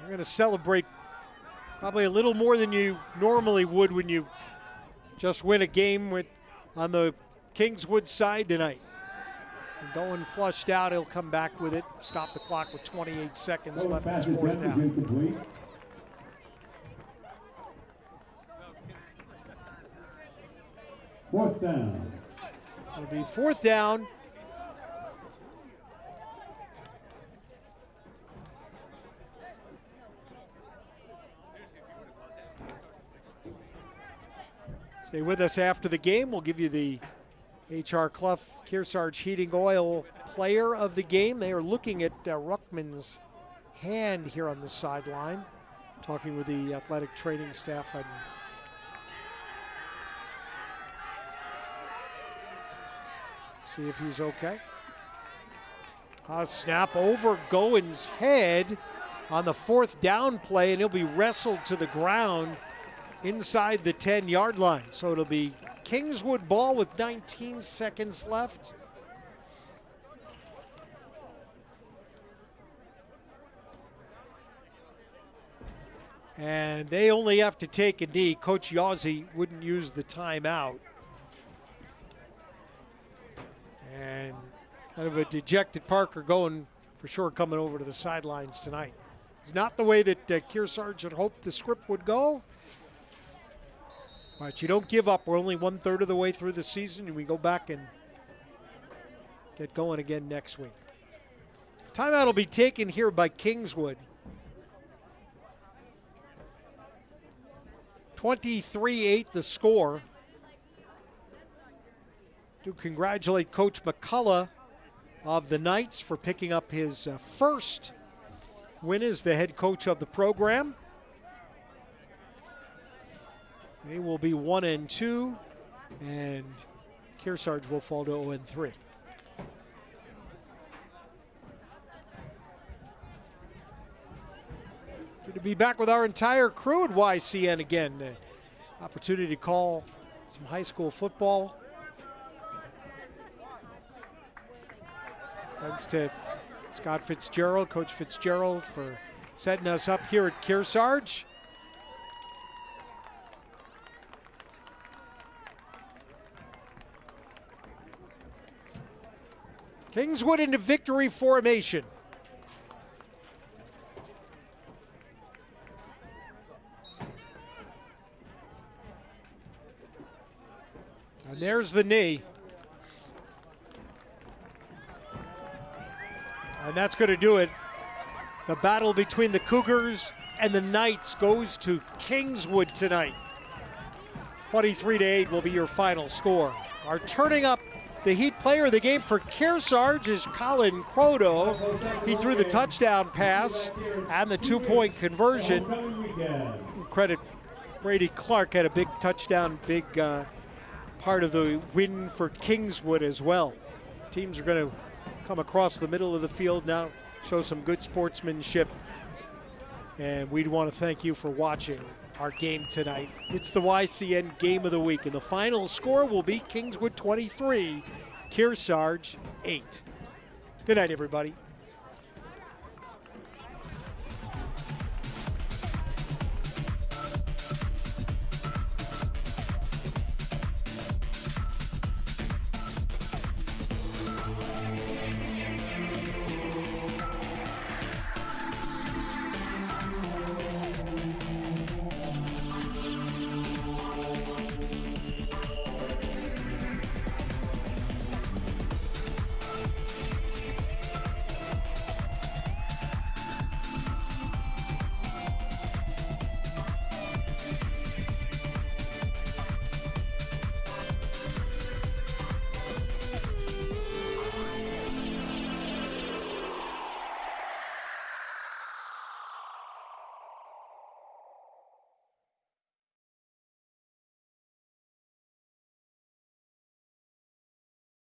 We're going to celebrate probably a little more than you normally would when you just win a game on the Kingswood side tonight. And going flushed out, he'll come back with it. Stop the clock with 28 seconds left. It's fourth down. Fourth down. So it'll be fourth down. Stay with us after the game. We'll give you the H.R. Clough Kearsarge Heating Oil Player of the Game. They are looking at Ruckman's hand here on the sideline, talking with the athletic training staff. And see if he's okay. Snap over Goins' head on the fourth down play, and he'll be wrestled to the ground inside the 10-yard line. So it'll be Kingswood ball with 19 seconds left. And they only have to take a knee. Coach Yazzie wouldn't use the timeout. And kind of a dejected Parker going for sure coming over to the sidelines tonight. It's not the way that Kearsarge had hoped the script would go. But you don't give up. We're only 1/3 of the way through the season, and we go back and get going again next week. Timeout will be taken here by Kingswood. 23-8 the score. To congratulate Coach McCullough of the Knights for picking up his first win as the head coach of the program. They will be 1-2, and Kearsarge will fall to 0-3. Good to be back with our entire crew at YCN again. Opportunity to call some high school football. Thanks to Scott Fitzgerald, Coach Fitzgerald, for setting us up here at Kearsarge. Kingswood into victory formation. And there's the knee. And that's going to do it. The battle between the Cougars and the Knights goes to Kingswood tonight. 23-8 will be your final score. Our turning up the Heat player of the game for Kearsarge is Colin Croto. He threw the touchdown pass and the two-point conversion. Credit Brady Clark, had a big touchdown, big part of the win for Kingswood as well. Teams are going to come across the middle of the field now, show some good sportsmanship. And we'd want to thank you for watching our game tonight. It's the YCN Game of the Week, and the final score will be Kingswood 23, Kearsarge 8. Good night, everybody.